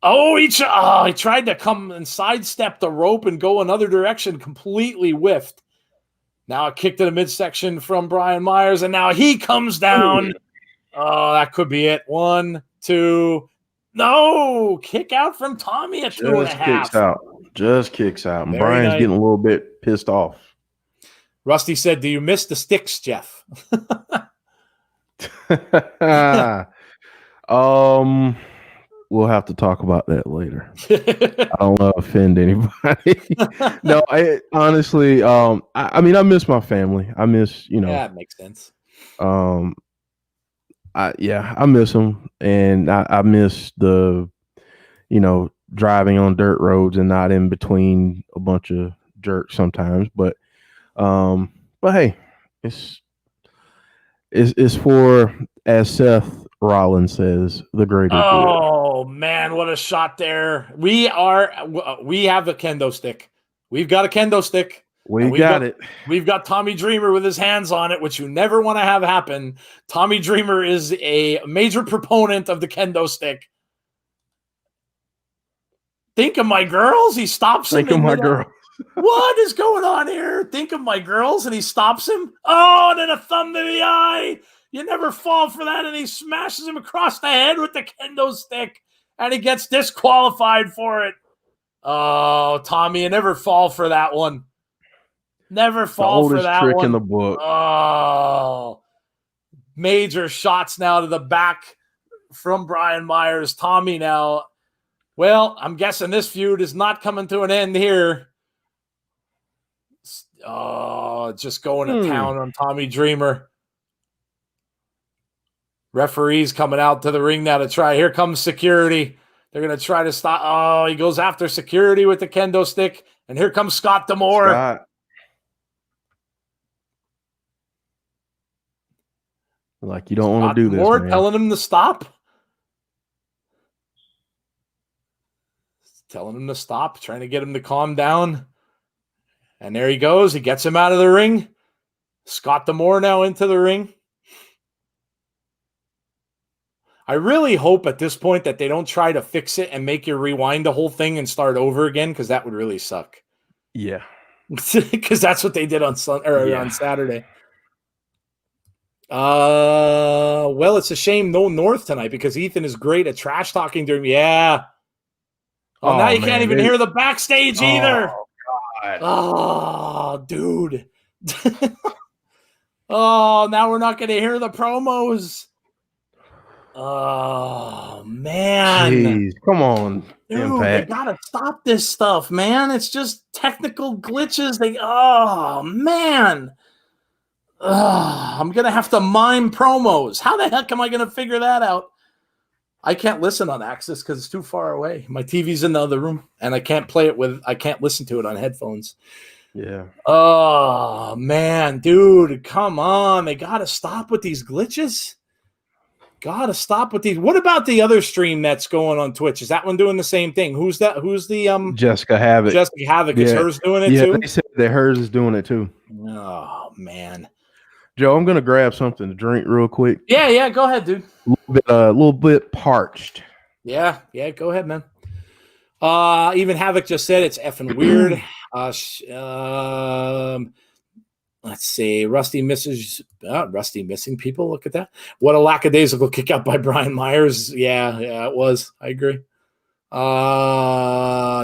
He tried to come and sidestep the rope and go another direction. Completely whiffed. Now a kick to the midsection from Brian Myers, and now he comes down. Oh, that could be it. 1, 2. No! Kick out from Tommy at 2.5. Just kicks out. And Brian's getting a little bit pissed off. Rusty said, do you miss the sticks, Jeff? We'll have to talk about that later. I don't want to offend anybody. No, honestly, I mean, I miss my family. I miss, Yeah, it makes sense. I miss them, and I miss the, driving on dirt roads and not in between a bunch of jerks sometimes. But hey, it's for, as Seth Rollins says, the greater good. Oh man, what a shot there! We have a kendo stick. We've got a kendo stick. We've got it. We've got Tommy Dreamer with his hands on it, which you never want to have happen. Tommy Dreamer is a major proponent of the kendo stick. Think of my girls. He stops him. Think of my girl. What is going on here? Think of my girls, and he stops him. Oh, and then a thumb to the eye. You never fall for that, and he smashes him across the head with the kendo stick, and he gets disqualified for it. Oh, Tommy, you never fall for that one. Never fall for that one. Trick in the book. Oh, major shots now to the back from Brian Myers. Tommy now. Well, I'm guessing this feud is not coming to an end here. Oh, just going to town on Tommy Dreamer. Referees coming out to the ring now to try. Here comes security. They're going to try to stop. Oh, he goes after security with the kendo stick. And here comes Scott D'Amore. Scott. Like, you don't want to do this, man. Telling him to stop. Telling him to stop. Trying to get him to calm down. And there he goes. He gets him out of the ring. Scott D'Amore now into the ring. I really hope at this point that they don't try to fix it and make you rewind the whole thing and start over again, because that would really suck. Yeah. Because that's what they did on Saturday. Well, it's a shame no North tonight, because Ethan is great at trash talking during. Yeah. Oh, now you can't even hear the backstage either. God. God. Oh, dude. Oh, now we're not going to hear the promos. Oh, man. Jeez, come on, Dude, they Impact. got to stop this stuff, man. It's just technical glitches. Oh, man. I'm going to have to mime promos. How the heck am I going to figure that out? I can't listen on Access because it's too far away. My TV's in the other room, and I can't listen to it on headphones. Yeah. Oh, man, dude, come on. They got to stop with these glitches. Got to stop with these. What about the other stream that's going on Twitch? Is that one doing the same thing? Who's that? Who's the Jessica Havoc? Jessica Havoc. Is hers doing it too? They said that hers is doing it too. Oh, man. Joe, I'm gonna grab something to drink real quick. Yeah, go ahead, dude. A little bit parched. Yeah, go ahead, man. Even Havoc just said it's effing weird. Let's see. Rusty missing people. Look at that. What a lackadaisical kick out by Brian Myers. Yeah, it was. I agree.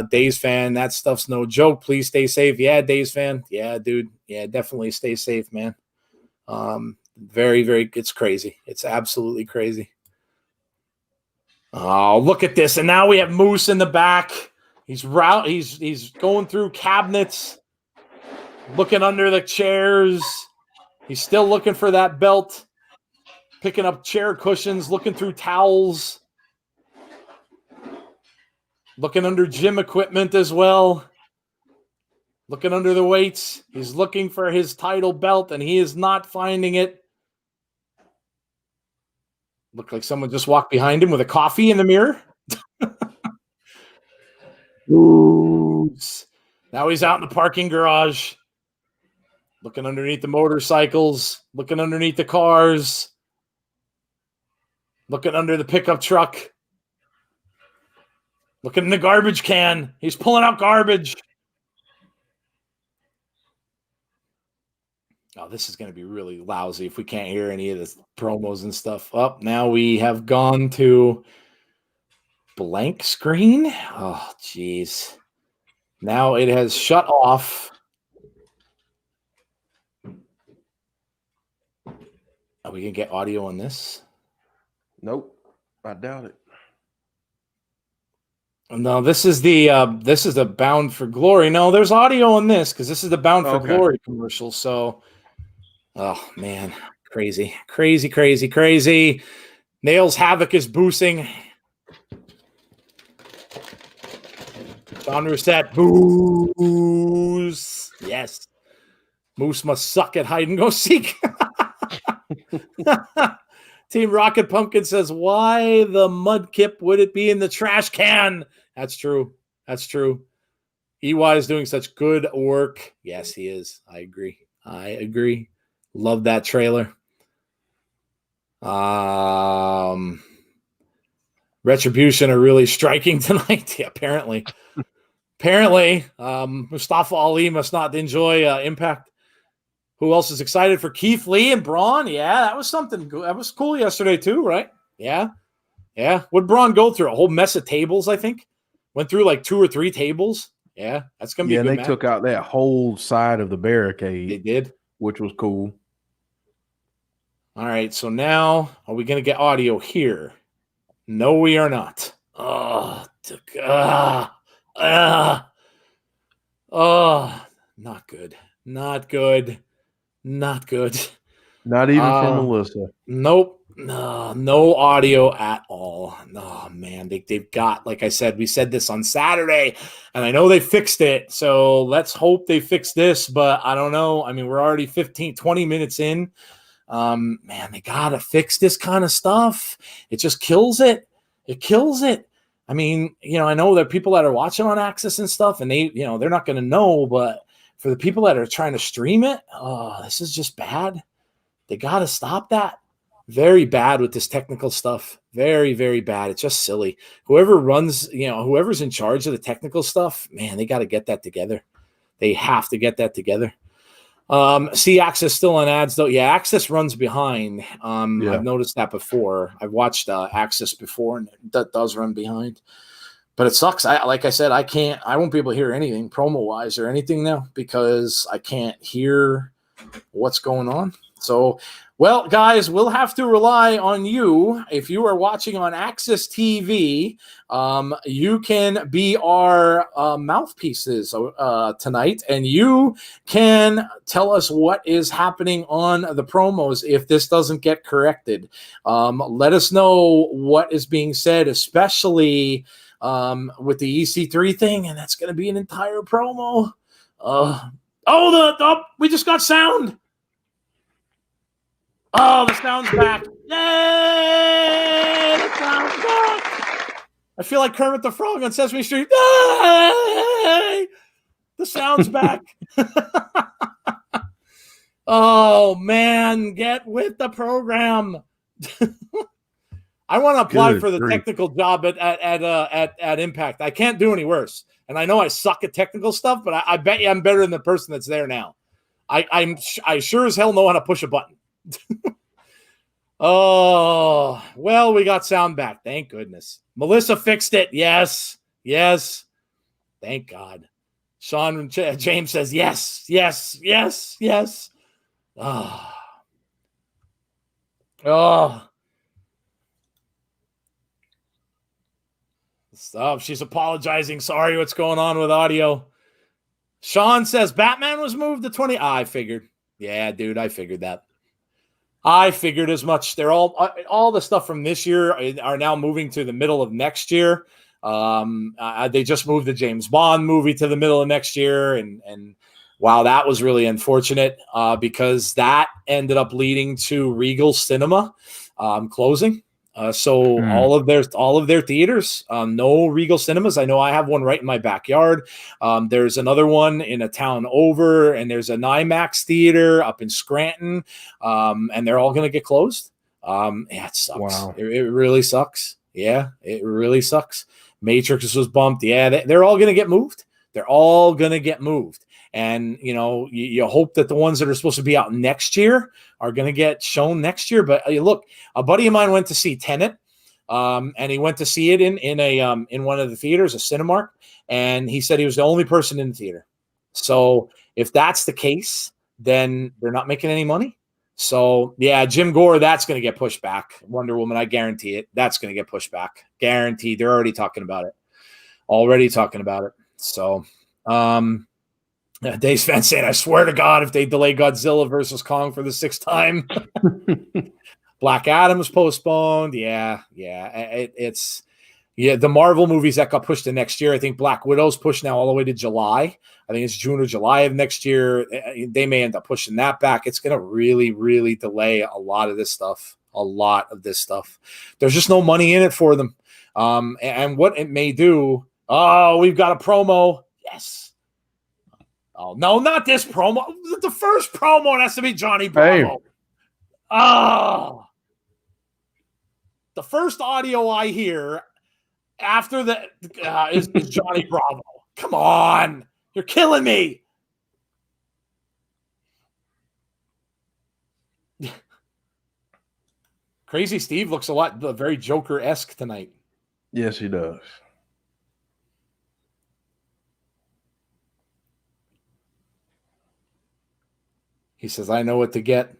Days fan, that stuff's no joke. Please stay safe. Yeah, Days fan. Yeah, dude. Yeah, definitely stay safe, man. Very, very, it's crazy. It's absolutely crazy. Oh, look at this. And now we have Moose in the back. He's going through cabinets, looking under the chairs. He's still looking for that belt, picking up chair cushions, looking through towels, looking under gym equipment as well, looking under the weights. He's looking for his title belt, and he is not finding it. Looked like someone just walked behind him with a coffee in the mirror. Ooh. Now he's out in the parking garage, looking underneath the motorcycles, looking underneath the cars, looking under the pickup truck, looking in the garbage can. He's pulling out garbage. Oh, this is going to be really lousy if we can't hear any of the promos and stuff. Oh, now we have gone to blank screen. Oh, geez. Now it has shut off. Are we going to get audio on this? Nope. I doubt it. No, this is the Bound for Glory. No, there's audio on this because this is the Bound for Glory commercial. So, oh man, crazy. Nails Havoc is boosting. John Rousset, booze. Yes. Moose must suck at hide and go seek. Team Rocket Pumpkin says, why the Mudkip would it be in the trash can? That's true. EY is doing such good work. Yes, he is. I agree. Love that trailer. Retribution are really striking tonight. Yeah, apparently. Mustafa Ali must not enjoy Impact. Who else is excited for Keith Lee and Braun? Yeah, that was something. That was cool yesterday too, right? Yeah. What'd Braun go through? A whole mess of tables, I think. Went through like 2 or 3 tables. Yeah, that's going to be a good match. Took out that whole side of the barricade. They did. Which was cool. All right, so now are we going to get audio here? No, we are not. Oh, not good. Not good. Not even from Melissa. Nope. No audio at all. Oh, man. They've got, like I said, we said this on Saturday, and I know they fixed it. So let's hope they fix this, but I don't know. I mean, we're already 15-20 minutes in. Man, they got to fix this kind of stuff. It just kills it. I mean, I know there are people that are watching on Access and stuff, and they're not going to know, but for the people that are trying to stream it, this is just bad. They got to stop that. Very bad with this technical stuff. Very, very bad. It's just silly. Whoever's in charge of the technical stuff, man, they got to get that together. They have to get that together. See Access still on ads though. Yeah, Access runs behind. I've noticed that before. I've watched Access before, and that does run behind. But it sucks. Like I said, I won't be able to hear anything promo wise or anything now because I can't hear what's going on. So, well, guys, we'll have to rely on you. If you are watching on Access TV, you can be our mouthpieces tonight, and you can tell us what is happening on the promos if this doesn't get corrected. Let us know what is being said, especially with the EC3 thing, and that's going to be an entire promo. We just got sound. Oh, the sound's back. Yay! The sound's back. I feel like Kermit the Frog on Sesame Street. Yay! The sound's back. Oh, man. Get with the program. I want to apply for the technical job at Impact. I can't do any worse. And I know I suck at technical stuff, but I bet you I'm better than the person that's there now. I sure as hell know how to push a button. Oh, well, we got sound back. Thank goodness. Melissa fixed it. Yes. Thank God. Sean James says yes. Oh. Stop. She's apologizing. Sorry, what's going on with audio? Sean says Batman was moved to 20. I figured. Yeah, dude, I figured that. I figured as much. They're all the stuff from this year are now moving to the middle of next year. They just moved the James Bond movie to the middle of next year, and wow, that was really unfortunate because that ended up leading to Regal Cinema closing. So all of their theaters, no Regal Cinemas. I know I have one right in my backyard. There's another one in a town over, and there's an IMAX theater up in Scranton, and they're all going to get closed. Yeah, it sucks. Wow. It really sucks. Yeah, it really sucks. Matrix was bumped. Yeah, they're all going to get moved. They're all going to get moved. And, you hope that the ones that are supposed to be out next year are going to get shown next year. But look, a buddy of mine went to see Tenet, and he went to see it in one of the theaters, a Cinemark, and he said he was the only person in the theater. So if that's the case, then they're not making any money. So, yeah, Jim Gore, that's going to get pushed back. Wonder Woman, I guarantee it. That's going to get pushed back. Guaranteed. They're already talking about it. So, Dave's fan saying, I swear to God, if they delay Godzilla versus Kong for the 6th time. Black Adam was postponed. Yeah. It's the Marvel movies that got pushed to next year. I think Black Widow's pushed now all the way to July. I think it's June or July of next year. They may end up pushing that back. It's going to really, really delay a lot of this stuff. There's just no money in it for them. And what it may do. Oh, we've got a promo. Yes. Oh, no, not this promo. The first promo has to be Johnny Bravo. Hey. Oh. The first audio I hear after the is Johnny Bravo. Come on. You're killing me. Crazy Steve looks very Joker-esque tonight. Yes, he does. He says, I know what to get.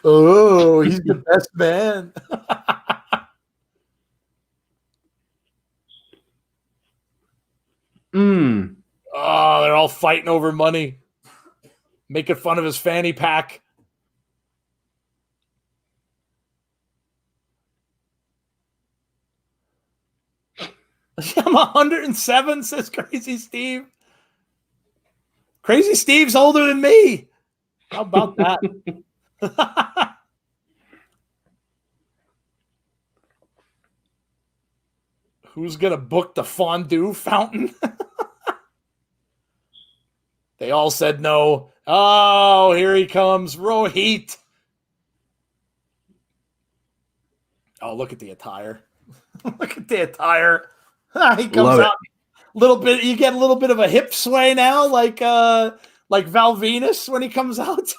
Oh, he's the best man. Oh, they're all fighting over money. Making fun of his fanny pack. I'm 107, says Crazy Steve. Crazy Steve's older than me. How about that? Who's going to book the fondue fountain? They all said no. Oh, here he comes. Rohit. Oh, look at the attire. Look at the attire. He comes out a little bit. You get a little bit of a hip sway now, like Val Venus when he comes out.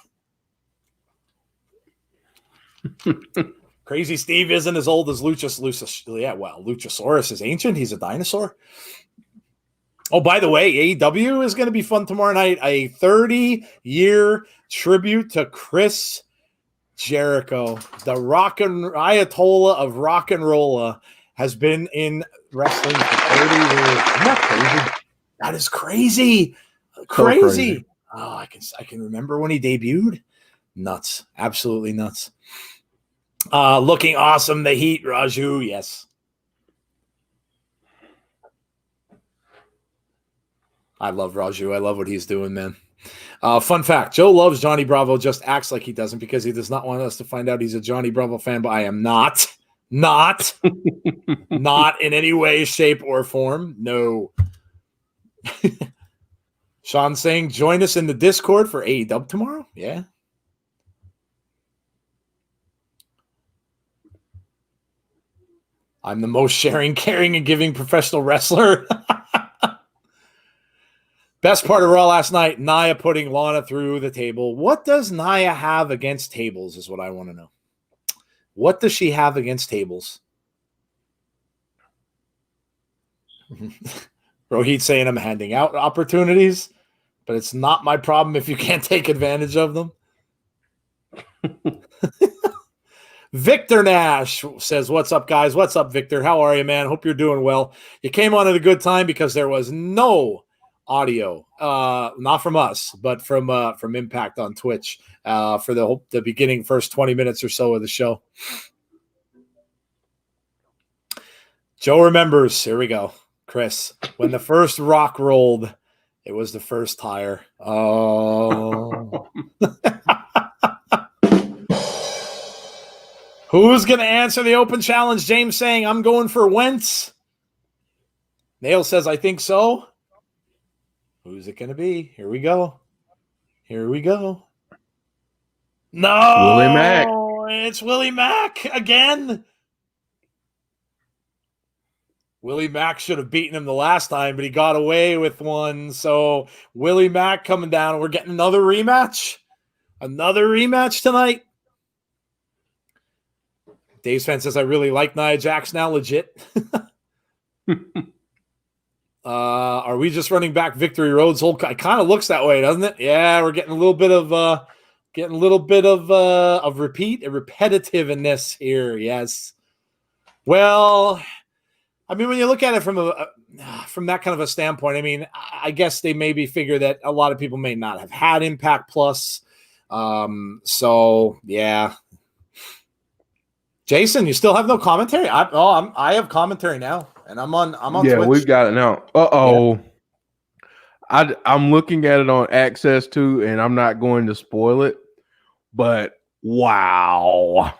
Crazy Steve isn't as old as Luchasaurus is ancient. He's a dinosaur. Oh, by the way, AEW is going to be fun tomorrow night. A 30-year tribute to Chris Jericho, the Ayatollah of rock and roll, has been in wrestling for 30 years. Isn't that crazy? That is crazy. Crazy. Oh, I can remember when he debuted. Nuts. Absolutely nuts. Looking awesome. The Heat, Raju. Yes. I love Raju. I love what he's doing, man. Fun fact, Joe loves Johnny Bravo, just acts like he doesn't because he does not want us to find out he's a Johnny Bravo fan, but I am not in any way, shape, or form. No. Sean saying, join us in the Discord for AEW tomorrow. Yeah. I'm the most sharing, caring, and giving professional wrestler. Best part of Raw last night, Nia putting Lana through the table. What does Nia have against tables is what I want to know. What does she have against tables? Rohit saying I'm handing out opportunities, but it's not my problem if you can't take advantage of them. Victor Nash says, what's up, guys? What's up, Victor? How are you, man? Hope you're doing well. You came on at a good time because there was no audio, not from us, but from Impact on Twitch for the beginning first 20 minutes or so of the show. Joe remembers. Here we go. Chris, when the first rock rolled, it was the first tire. Oh. Who's going to answer the open challenge? James saying, I'm going for Wentz. Nail says, I think so. Who's it going to be? Here we go. No. Willie Mack. It's Willie Mack again. Willie Mack should have beaten him the last time, but he got away with one. So Willie Mack coming down. We're getting another rematch. Another rematch tonight. Dave Sven says, I really like Nia Jax now. Legit. Are we just running back Victory Road's whole? It kind of looks that way, doesn't it? Yeah, we're getting a little bit of repetitiveness here. Yes. Well, I mean, when you look at it from that kind of a standpoint, I mean, I guess they maybe figure that a lot of people may not have had Impact Plus. So yeah. Jason, you still have no commentary? I have commentary now, and I'm on Yeah, Twitch. we've got it now. Yeah. I'm looking at it on Access too, and I'm not going to spoil it. But wow,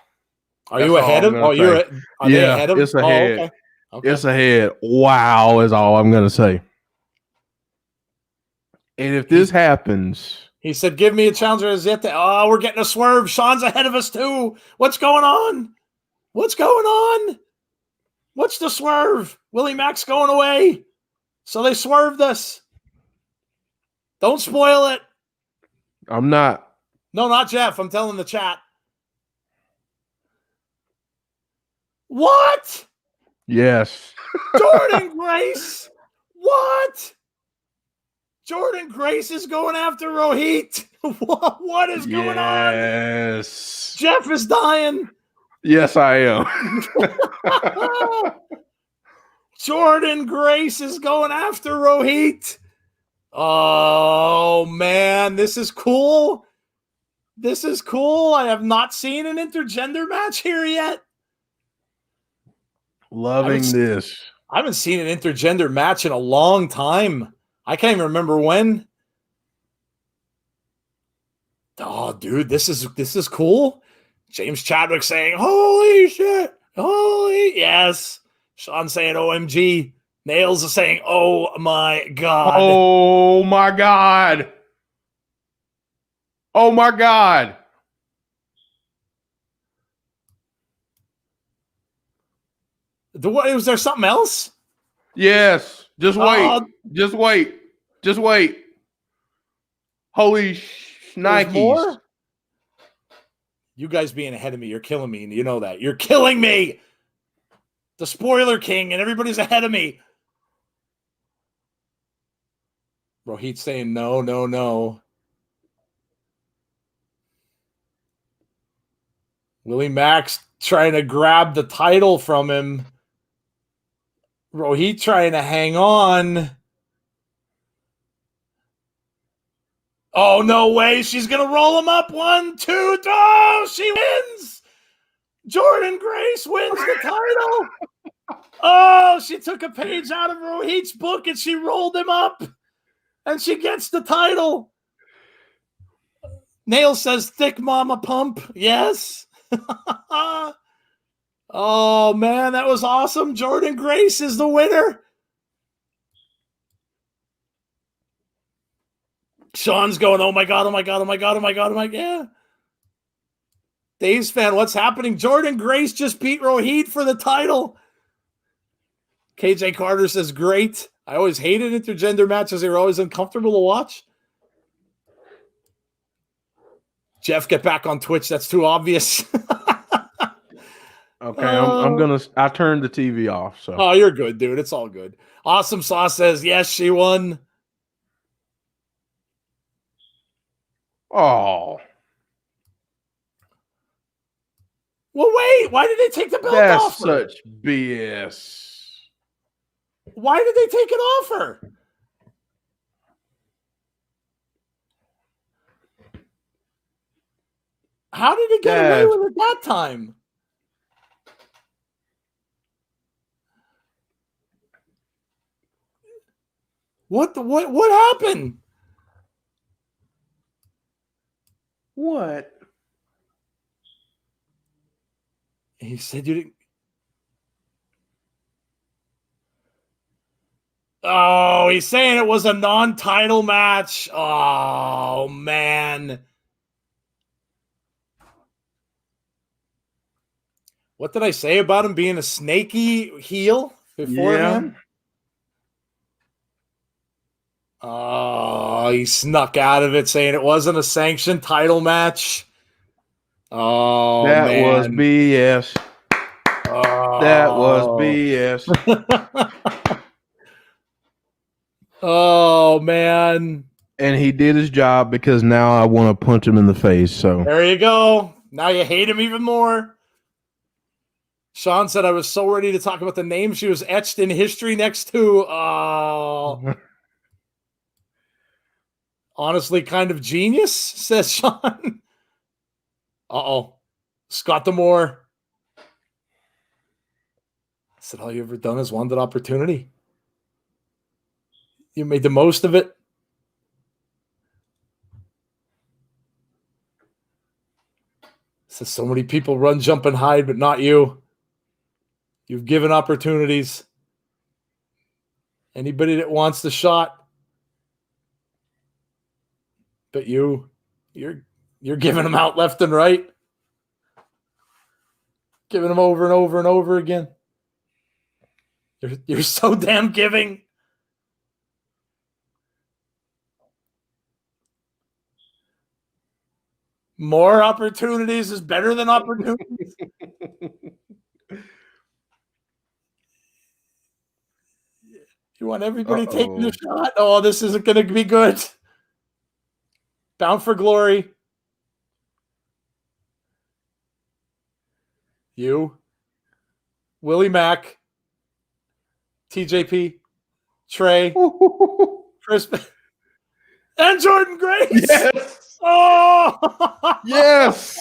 are you ahead of? Oh, you're. Are they ahead of? It's ahead. Oh, okay. It's ahead. Wow is all I'm going to say. And if this happens, he said, "Give me a challenge." Oh, we're getting a swerve. Sean's ahead of us too. What's going on? What's the swerve? Willie Mack's going away. So they swerved us. Don't spoil it. I'm not. No, not Jeff. I'm telling the chat. What? Yes. Jordan Grace. What? Jordan Grace is going after Rohit. What is going on? Yes. Jeff is dying. Yes, I am. Jordan Grace is going after Rohit. Oh, man. This is cool. I have not seen an intergender match here yet. Loving this. I haven't seen an intergender match in a long time. I can't even remember when. Oh, dude, this is cool. James Chadwick saying, holy shit. Yes. Sean saying, OMG. Nails is saying, oh my God. Oh my God. Oh my God. Was there something else? Yes. Just wait. Just wait. Holy Nikes. You guys being ahead of me, you're killing me, and you know that. You're killing me! The spoiler king, and everybody's ahead of me. Rohit saying no, no, no. Willie Max trying to grab the title from him. Rohit trying to hang on. Oh, no way. She's going to roll him up. 1, 2, 3. Oh, she wins. Jordan Grace wins the title. Oh, she took a page out of Rohit's book and she rolled him up. And she gets the title. Nail says, thick mama pump. Yes. Oh, man, that was awesome. Jordan Grace is the winner. Sean's going, oh, my God, oh, my God, oh, my God, oh, my God, oh, my God. Yeah. Dave's fan, what's happening? Jordan Grace just beat Rohit for the title. KJ Carter says, great. I always hated intergender matches. They were always uncomfortable to watch. Jeff, get back on Twitch. That's too obvious. Okay, I turned the TV off. So. Oh, you're good, dude. It's all good. Awesome Sauce says, yes, she won. Oh. Well, wait. Why did they take the belt off her? That's such BS. Why did they take it off her? How did it get away with it that time? What happened? What? He said you didn't. Oh, he's saying it was a non-title match. Oh, man. What did I say about him being a snaky heel beforehand? Oh, he snuck out of it saying it wasn't a sanctioned title match. Oh, that man. was BS. Oh. That was BS. Oh, man. And he did his job because now I want to punch him in the face. So there you go. Now you hate him even more. Sean said, I was so ready to talk about the name she was etched in history next to. Oh. Honestly, kind of genius, says Sean. Uh-oh. Scott D'Amore. I said, all you ever done is wanted opportunity. You made the most of it. Says so many people run, jump, and hide, but not you. You've given opportunities. Anybody that wants the shot. But you're giving them out left and right. Giving them over and over and over again. You're so damn giving. More opportunities is better than opportunities. You want everybody taking a shot? Oh, this isn't going to be good. Bound for Glory. You. Willie Mack. TJP. Trey. Chris. And Jordan Grace. Yes. Oh. Yes.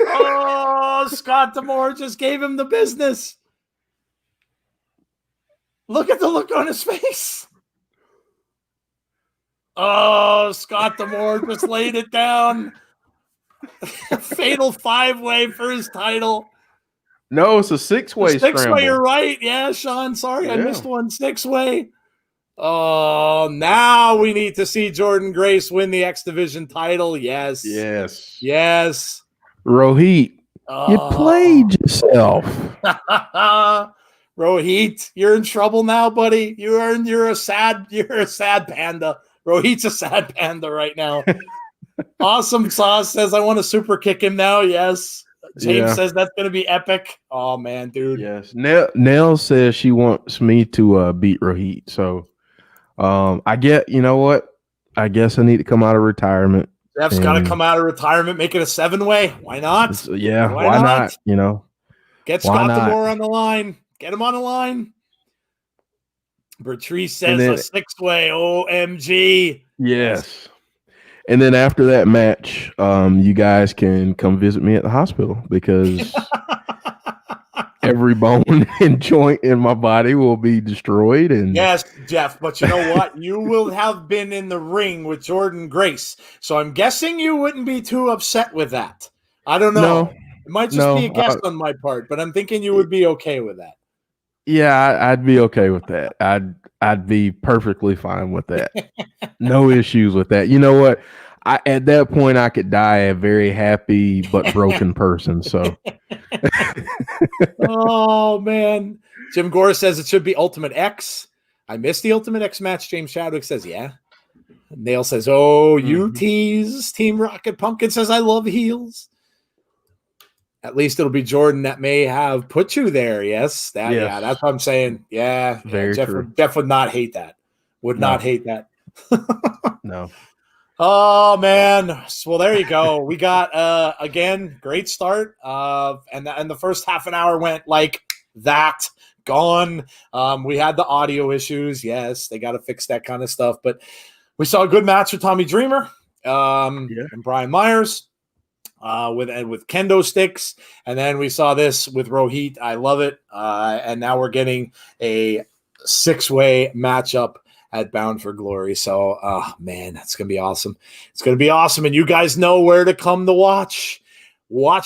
Oh, Scott D'Amore just gave him the business. Look at the look on his face. Oh, Scott D'Amore just laid it down. Fatal 5-way for his title. No, it's a 6-way scramble. 6-way, you're right. Yeah, Sean, sorry, I missed one. 6-way. Oh, now we need to see Jordan Grace win the X Division title. Yes. Yes. Yes. Rohit, you played yourself. Rohit, you're in trouble now, buddy. You're a sad panda. Rohit's a sad panda right now. Awesome Sauce says, I want to super kick him now. Yes. James Yeah. says that's going to be epic. Oh, man, dude. Yes. Nell says she wants me to beat Rohit. So you know what? I guess I need to come out of retirement. Jeff's got to come out of retirement, make it a 7-way. Why not? Yeah. Why not? You know, get Scott Demore on the line. Get him on the line. Bertrice says a 6-way. OMG. Yes. And then after that match, you guys can come visit me at the hospital because every bone and joint in my body will be destroyed. And yes, Jeff, but you know what? You will have been in the ring with Jordan Grace. So I'm guessing you wouldn't be too upset with that. I don't know. No, it might just be a guess on my part, but I'm thinking you would be okay with that. Yeah, I'd be okay with that. I'd be perfectly fine with that. No issues with that. You know what? At that point, I could die a very happy but broken person. So, oh man, Jim Gore says it should be Ultimate X. I missed the Ultimate X match. James Chadwick says, yeah. Nail says, oh, you tease. Team Rocket Pumpkin says, I love heels. At least it'll be Jordan that may have put you there. Yes. Yeah, that's what I'm saying. Yeah. Jeff would not hate that. Not hate that. No. Oh man. Well, there you go. We got again, great start. And the first half an hour went like that. Gone. We had the audio issues. Yes, they got to fix that kind of stuff. But we saw a good match with Tommy Dreamer and Brian Myers. With kendo sticks, and then we saw this with Rohit. I love it, and now we're getting a 6-way matchup at Bound for Glory. So, man, that's gonna be awesome. It's gonna be awesome, and you guys know where to come to watch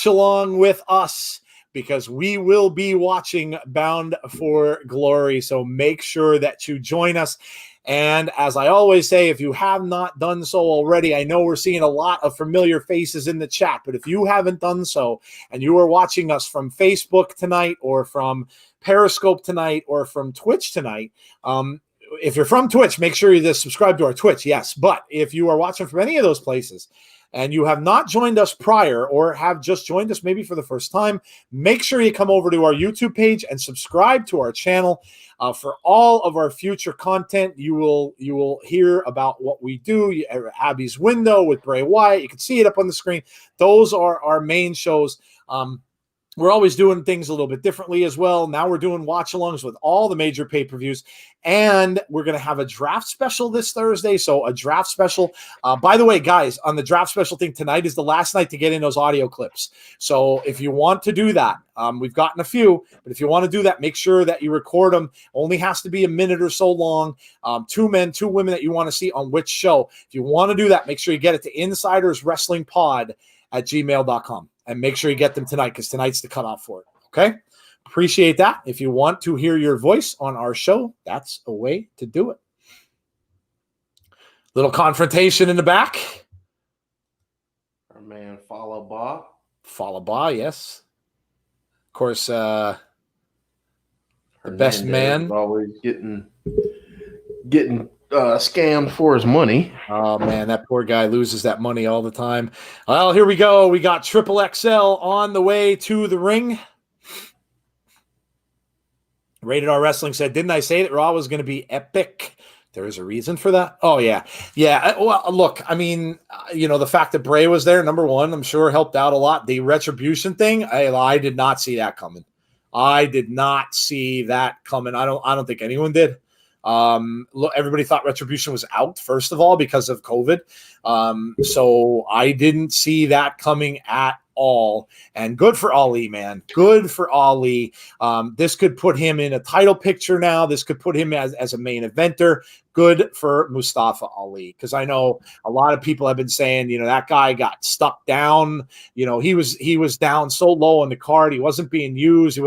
along with us because we will be watching Bound for Glory. So make sure that you join us. And as I always say, if you have not done so already, I know we're seeing a lot of familiar faces in the chat, but if you haven't done so and you are watching us from Facebook tonight or from Periscope tonight or from Twitch tonight, if you're from Twitch, make sure you just subscribe to our Twitch. Yes. But if you are watching from any of those places and you have not joined us prior or have just joined us maybe for the first time, make sure you come over to our YouTube page and subscribe to our channel. For all of our future content, you will hear about what we do. Abby's Window with Bray Wyatt. You can see it up on the screen. Those are our main shows. We're always doing things a little bit differently as well. Now we're doing watch-alongs with all the major pay-per-views, and we're going to have a draft special this Thursday. So a draft special. By the way, guys, on the draft special thing, tonight is the last night to get in those audio clips. So if you want to do that, we've gotten a few, but if you want to do that, make sure that you record them. Only has to be a minute or so long. 2 men, 2 women that you want to see on which show. If you want to do that, make sure you get it to insiderswrestlingpod@gmail.com. And make sure you get them tonight because tonight's the cutoff for it. Okay? Appreciate that. If you want to hear your voice on our show, that's a way to do it. Little confrontation in the back. Our man, Falaba. Falaba, yes. Of course, the best man. Always getting scammed for his money. Oh, man, that poor guy loses that money all the time. Well, here we go. We got Triple XL on the way to the ring. Rated R Wrestling said, didn't I say that Raw was going to be epic? There is a reason for that. Oh, yeah. Yeah. Well, look, I mean, the fact that Bray was there, number one, I'm sure helped out a lot. The Retribution thing, I did not see that coming. I did not see that coming. I don't think anyone did. Look, everybody thought Retribution was out, first of all, because of COVID. So I didn't see that coming at all. And good for Ali, man. Good for Ali. This could put him in a title picture now. This could put him as a main eventer. Good for Mustafa Ali. Because I know a lot of people have been saying, that guy got stuck down. He was down so low on the card. He wasn't being used.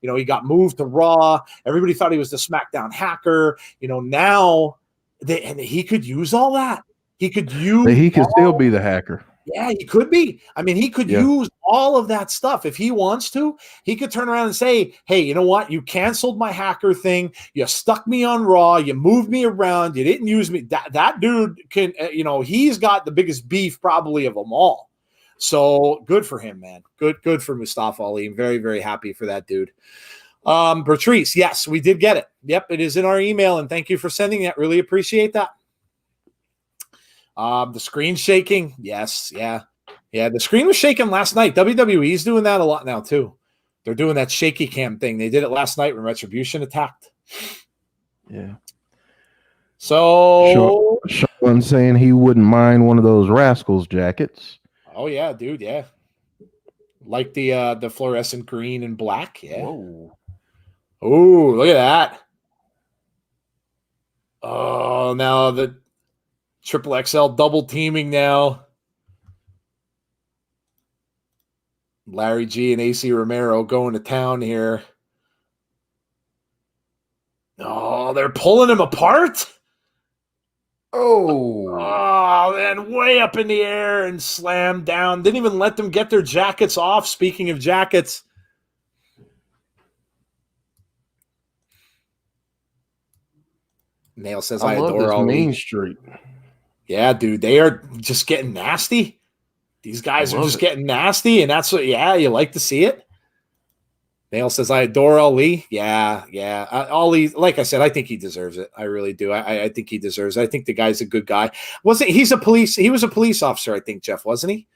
He got moved to Raw. Everybody thought he was the SmackDown hacker. Now and he could use all that. He could still be the hacker. Yeah, he could be. I mean, he could use all of that stuff. If he wants to, he could turn around and say, hey, you know what? You canceled my hacker thing. You stuck me on Raw. You moved me around. You didn't use me. That dude can, he's got the biggest beef probably of them all. So good for him, man. Good for Mustafa Ali. I'm very, very happy for that dude. Bertrice, yes, we did get it. Yep, it is in our email, and thank you for sending that. Really appreciate that. The screen shaking. Yes. Yeah. The screen was shaking last night. WWE's doing that a lot now too. They're doing that shaky cam thing. They did it last night when Retribution attacked. Yeah. So Sean saying he wouldn't mind one of those Rascals jackets. Oh yeah, dude. Yeah. Like the fluorescent green and black. Yeah. Whoa. Oh, look at that. Oh, now the Triple XL double teaming now. Larry G and AC Romero going to town here. Oh, they're pulling him apart. Oh, man, way up in the air and slammed down. Didn't even let them get their jackets off. Speaking of jackets. Nail says, I adore this Ali. Main Street. Yeah, dude, they are just getting nasty. These guys are just getting nasty, and that's what, you like to see it. Nail says, I adore Ali. Yeah. Ali, like I said, I think he deserves it. I really do. I think he deserves it. I think the guy's a good guy. He was a police officer, I think, Jeff, wasn't he?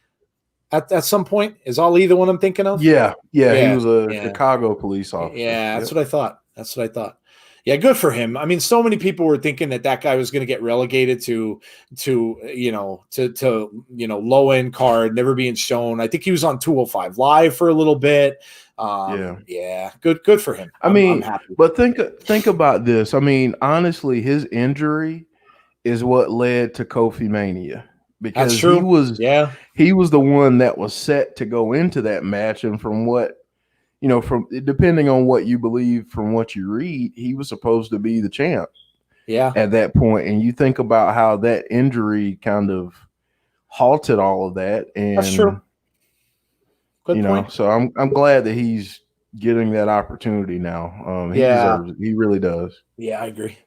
At some point? Is Ali the one I'm thinking of? Yeah. He was a Chicago police officer. Yeah, that's what I thought. Yeah, good for him. I mean, so many people were thinking that guy was going to get relegated to low end card, never being shown. I think he was on 205 Live for a little bit. Good for him. I'm happy. But think about this. I mean, honestly, his injury is what led to Kofi Mania, because that's true. he was the one that was set to go into that match, and from what from depending on what you believe, from what you read, he was supposed to be the champ. Yeah. At that point, and you think about how that injury kind of halted all of that, and that's true. Good point. So I'm glad that he's getting that opportunity now. He deserves it. He really does. Yeah, I agree.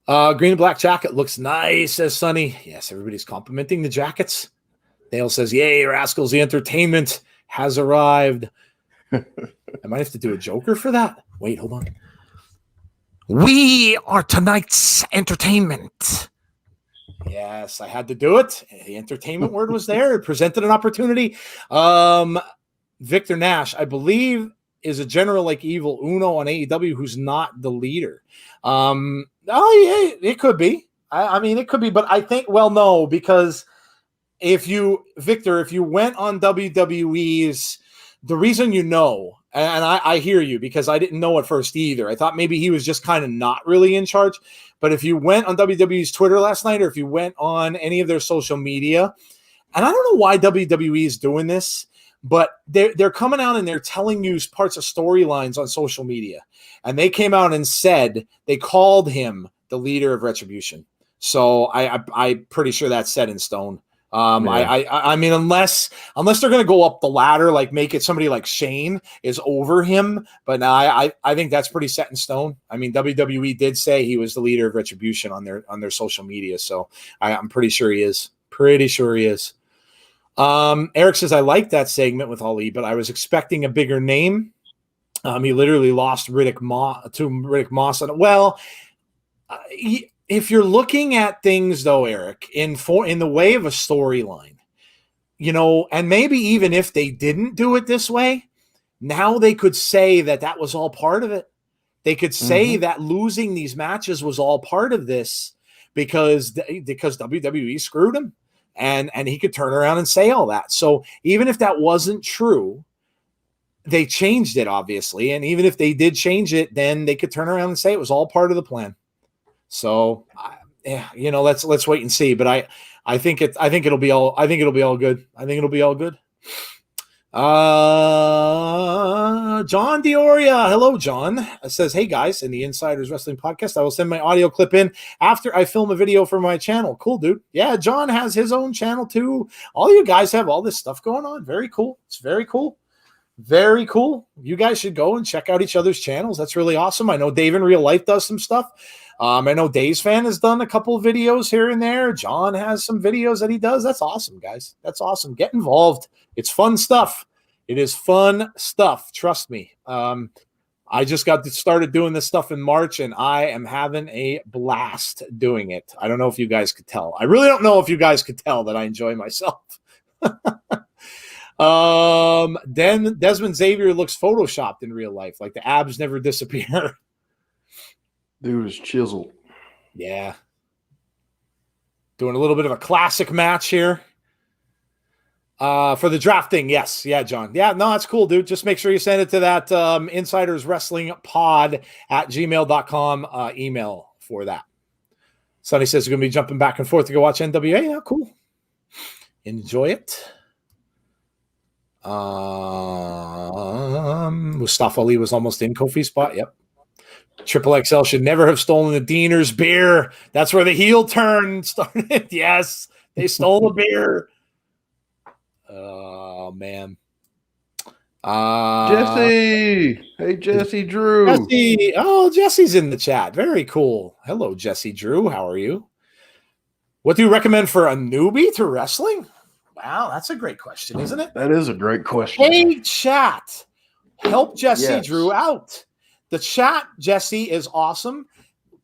Green and black jacket looks nice, says Sonny. Yes, everybody's complimenting the jackets. Nail says, yay, Rascals, the entertainment has arrived. I might have to do a Joker for that. Wait, hold on. We are tonight's entertainment. Yes, I had to do it. The entertainment word was there. It presented an opportunity. Victor Nash, I believe, is a general like Evil Uno on AEW who's not the leader. It could be. I mean, it could be, but I think, no, because if you went on WWE's, the reason and I hear you, because I didn't know at first either. I thought maybe he was just kind of not really in charge. But if you went on WWE's Twitter last night, or if you went on any of their social media, and I don't know why WWE is doing this, but they're coming out and they're telling you parts of storylines on social media. And they came out and said they called him the leader of Retribution. So I'm pretty sure that's set in stone. I mean, unless they're going to go up the ladder, like make it somebody like Shane is over him. But no, I think that's pretty set in stone. I mean, WWE did say he was the leader of Retribution on their social media. So I'm pretty sure he is. Eric says, I like that segment with Ali, but I was expecting a bigger name. He literally lost to Riddick Moss. Well, if you're looking at things though, Eric, in the way of a storyline, and maybe even if they didn't do it this way, now they could say that was all part of it. They could say that losing these matches was all part of this because WWE screwed him, and he could turn around and say all that. So even if that wasn't true, they changed it, obviously. And even if they did change it, then they could turn around and say it was all part of the plan. So, let's wait and see. But I think it'll be all good. John Dioria. Hello, John. Says, hey guys, in the Insiders Wrestling Podcast, I will send my audio clip in after I film a video for my channel. Cool, dude. Yeah, John has his own channel too. All you guys have all this stuff going on. Very cool. It's very cool. Very cool. You guys should go and check out each other's channels. That's really awesome. I know Dave in real life does some stuff. I know Dave's Fan has done a couple of videos here and there. John has some videos that he does. That's awesome, guys. That's awesome. Get involved. It's fun stuff. It is fun stuff. Trust me. I just got started doing this stuff in March, and I am having a blast doing it. I don't know if you guys could tell. I really don't know if you guys could tell that I enjoy myself. Desmond Xavier looks photoshopped in real life. Like the abs never disappear. Dude is chiseled. Yeah. Doing a little bit of a classic match here. For the drafting, yes. Yeah, John. Yeah, no, that's cool, dude. Just make sure you send it to that Insiders Wrestling Pod at gmail.com email for that. Sonny says we're going to be jumping back and forth to go watch NWA. Yeah, cool. Enjoy it. Mustafa Ali was almost in Kofi's spot. Yep. Triple XL should never have stolen the Diener's beer. That's where the heel turn started. Yes, they stole the beer. Oh, man. Jesse. Hey, Jesse Drew. Jesse. Oh, Jesse's in the chat. Very cool. Hello, Jesse Drew. How are you? What do you recommend for a newbie to wrestling? Wow, that's a great question, isn't it? That is a great question. Hey, chat. Help Jesse Yes. Drew out. The chat, Jesse, is awesome.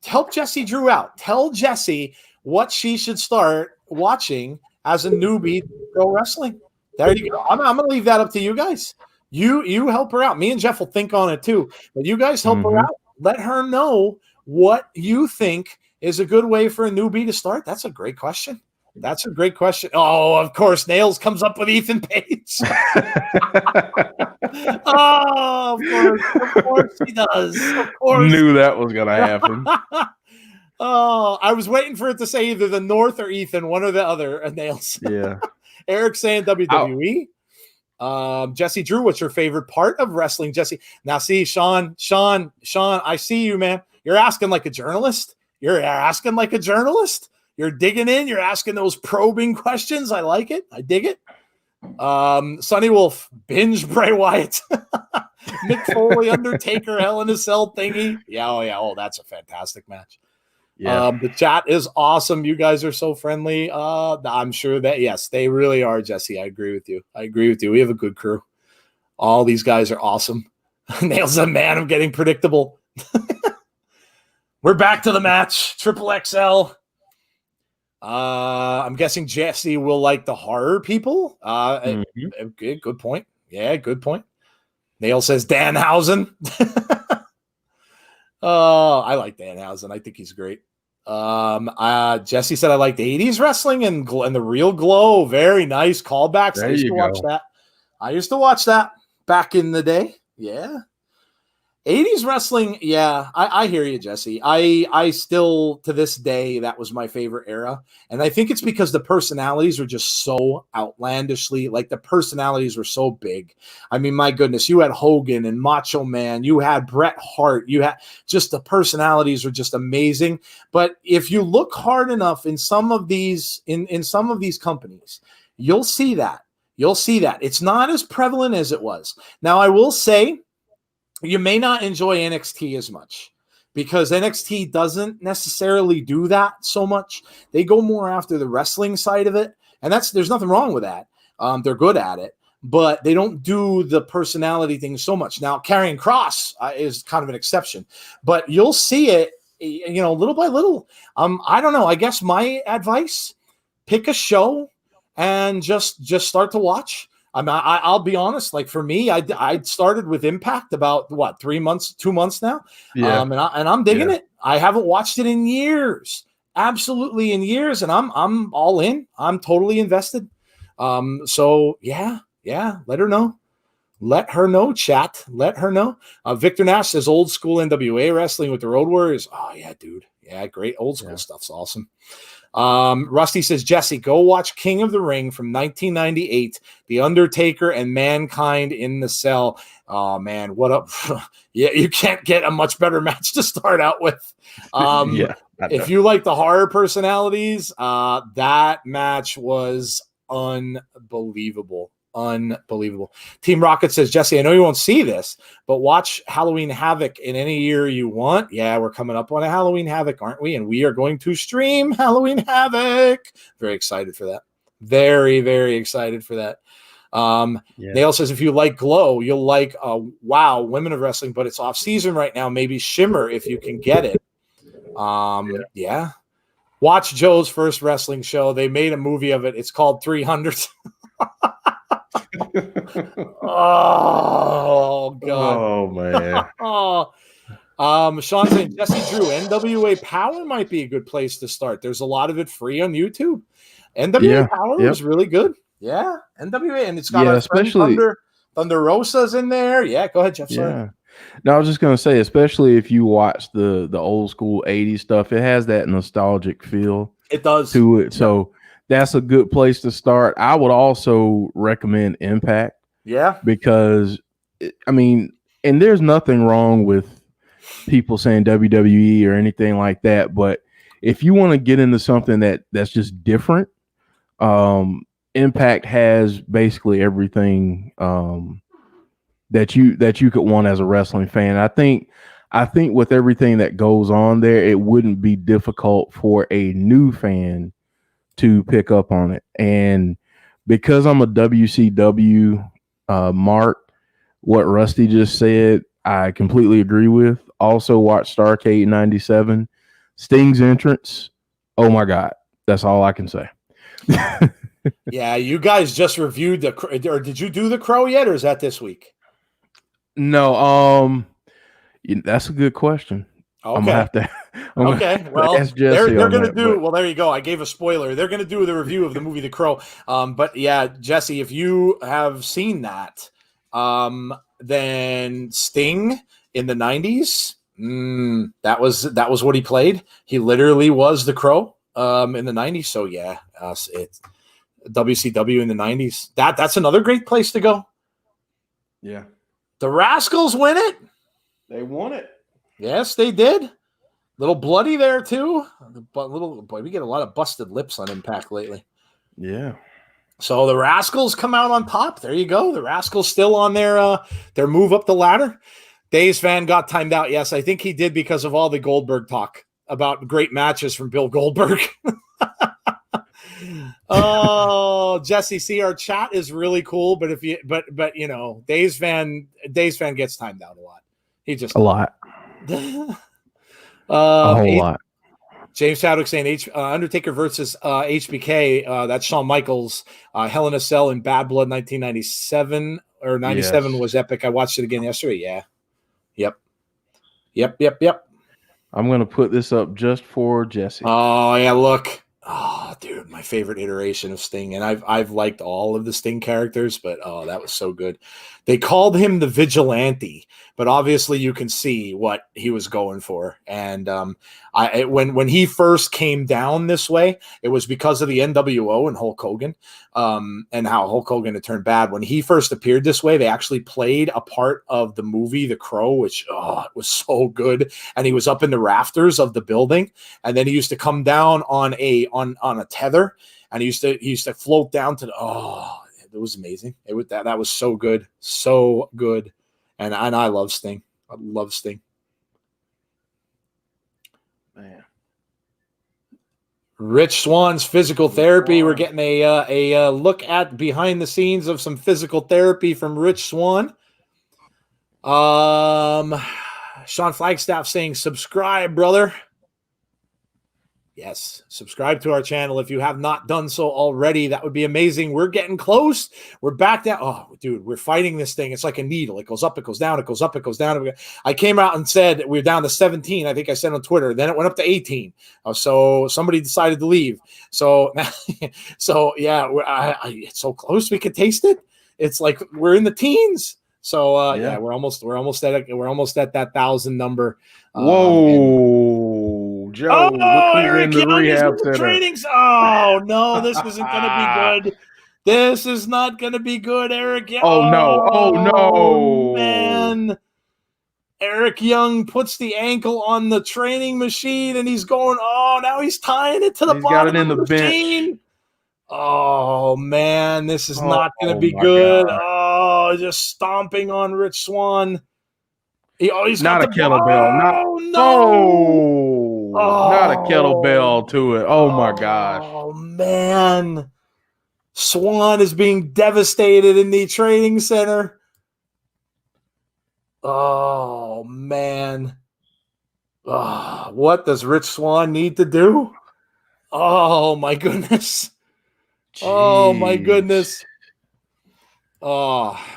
Help Jesse Drew out. Tell Jesse what she should start watching as a newbie to pro wrestling. There you go. I'm going to leave that up to you guys. You help her out. Me and Jeff will think on it too. But you guys help her out. Let her know what you think is a good way for a newbie to start. That's a great question. That's a great question. Oh, of course, Nails comes up with Ethan Page. Oh, of course he does. Of course. Knew that was going to happen. Oh, I was waiting for it to say either the North or Ethan, one or the other. Nails. Yeah. Eric saying WWE. Jesse Drew, what's your favorite part of wrestling, Jesse? Now, see, Sean, I see you, man. You're asking like a journalist. You're asking like a journalist. You're digging in. You're asking those probing questions. I like it. I dig it. Sonny Wolf, binge Bray Wyatt. Mick Foley, Undertaker, Hell in a Cell thingy. Yeah, oh, that's a fantastic match. Yeah. The chat is awesome. You guys are so friendly. I'm sure that, yes, they really are, Jesse. I agree with you. We have a good crew. All these guys are awesome. Nails a man. I'm getting predictable. We're back to the match. Triple XL. I'm guessing Jesse will like the horror people. Good point. Yeah, good point. Nail says Danhausen. Oh, I like Danhausen. I think he's great. Jesse said I liked 80s wrestling and the Real Glow. Very nice callbacks. I used to watch that. I used to watch that back in the day. Yeah. 80s wrestling, yeah, I hear you, Jesse. I still, to this day, that was my favorite era. And I think it's because the personalities were just so outlandishly, like the personalities were so big. I mean, my goodness, you had Hogan and Macho Man, you had Bret Hart, you had just the personalities were just amazing. But if you look hard enough in some of these, in some of these companies, you'll see that. It's not as prevalent as it was. Now, I will say, you may not enjoy NXT as much because NXT doesn't necessarily do that so much. They go more after the wrestling side of it, and there's nothing wrong with that. They're good at it, but they don't do the personality thing so much. Now, Karrion Kross is kind of an exception, but you'll see it, little by little. I don't know. I guess my advice: pick a show and just start to watch. I'll be honest. Like for me, I started with Impact about 2 months now. Yeah. And I'm digging it. I haven't watched it in years, absolutely in years, and I'm all in. I'm totally invested. So yeah. Let her know. Let her know, chat. Let her know. Victor Nash says old school NWA wrestling with the Road Warriors. Oh, yeah, dude. Yeah, great. Old school stuff's awesome. Rusty says, Jesse, go watch King of the Ring from 1998, The Undertaker and Mankind in the Cell. Oh, man, what up? Yeah, you can't get a much better match to start out with. If you like the horror personalities, that match was unbelievable. Unbelievable. Team Rocket says, Jesse, I know you won't see this, but watch Halloween Havoc in any year you want. Yeah, we're coming up on a Halloween Havoc, aren't we? And we are going to stream Halloween Havoc. Very excited for that. Very, very excited for that. Nail says, if you like Glow, you'll like Wow, Women of Wrestling, but it's off season right now. Maybe Shimmer if you can get it. Yeah. Watch Joe's first wrestling show. They made a movie of it. It's called 300. Oh God! Oh man! Sean saying Jesse Drew, NWA Power might be a good place to start. There's a lot of it free on YouTube. NWA Power is really good. Yeah, NWA, and it's got our especially Thunder Rosa's in there. Yeah, go ahead, Jeff. Sorry. No, I was just gonna say, especially if you watch the old school '80s stuff, it has that nostalgic feel. It does to it. So that's a good place to start. I would also recommend Impact. Yeah. Because, I mean, and there's nothing wrong with people saying WWE or anything like that. But if you want to get into something that's just different, Impact has basically everything that you could want as a wrestling fan. I think with everything that goes on there, it wouldn't be difficult for a new fan to pick up on it. And because I'm a WCW mark, what Rusty just said, I completely agree with. Also watch Starrcade 97. Sting's entrance. Oh my God. That's all I can say. Yeah, you guys just reviewed or did you do the Crow yet, or is that this week? No, that's a good question. Okay. I'm gonna have to. Well, they're going to do. Well, there you go. I gave a spoiler. They're going to do the review of the movie The Crow. But yeah, Jesse, if you have seen that, then Sting in the 90s, that was what he played. He literally was the Crow in the 90s. So yeah, it's WCW in the 90s. That's another great place to go. Yeah. The Rascals win it. They won it. Yes, they did. Little bloody there too. Boy, we get a lot of busted lips on Impact lately. Yeah. So the Rascals come out on top. There you go. The Rascals still on their move up the ladder. Days Van got timed out. Yes, I think he did because of all the Goldberg talk about great matches from Bill Goldberg. Oh, Jesse, see, our chat is really cool, but you know, Days Van gets timed out a lot. He just a lot. A whole lot. James Chadwick saying Undertaker versus HBK. That's Shawn Michaels. Hell in a Cell in Bad Blood 1997 or 97 was epic. I watched it again yesterday. Yeah. Yep. I'm going to put this up just for Jesse. Oh, yeah, look. Oh, dude, my favorite iteration of Sting. And I've liked all of the Sting characters, but oh, that was so good. They called him the Vigilante, but obviously you can see what he was going for. And when he first came down this way, it was because of the NWO and Hulk Hogan, and how Hulk Hogan had turned bad. When he first appeared this way, they actually played a part of the movie The Crow, which it was so good. And he was up in the rafters of the building, and then he used to come down on a tether, and he used to float down to the it was amazing. That was so good. And I love Sting. I love Sting. Man. Rich Swan's physical therapy. We're getting a look at behind the scenes of some physical therapy from Rich Swan. Sean Flagstaff saying, subscribe, brother. Yes, subscribe to our channel if you have not done so already. That would be amazing. We're getting close. We're back down. Oh, dude, we're fighting this thing. It's like a needle. It goes up, it goes down, it goes up, it goes down. I came out and said we're down to 17. I think I said on Twitter. Then it went up to 18. So somebody decided to leave. So yeah, it's so close we could taste it. It's like we're in the teens. So we're almost at that 1,000 number. Whoa, Joe! Look who's Eric in the Young is rehab with the center. trainings. Oh no, this isn't going to be good. This is not going to be good, Eric. Oh no! Oh no! Man. Eric Young puts the ankle on the training machine and he's going, now he's tying it to the bottom of the machine. Bench. Oh, man, this is not going to be good. God. Oh, just stomping on Rich Swann. He's not got a kettlebell. Not a kettlebell to it. Oh, my gosh. Oh, man. Swann is being devastated in the training center. Oh, man. What does Rich Swann need to do? Oh, my goodness. Jeez. Oh, my goodness.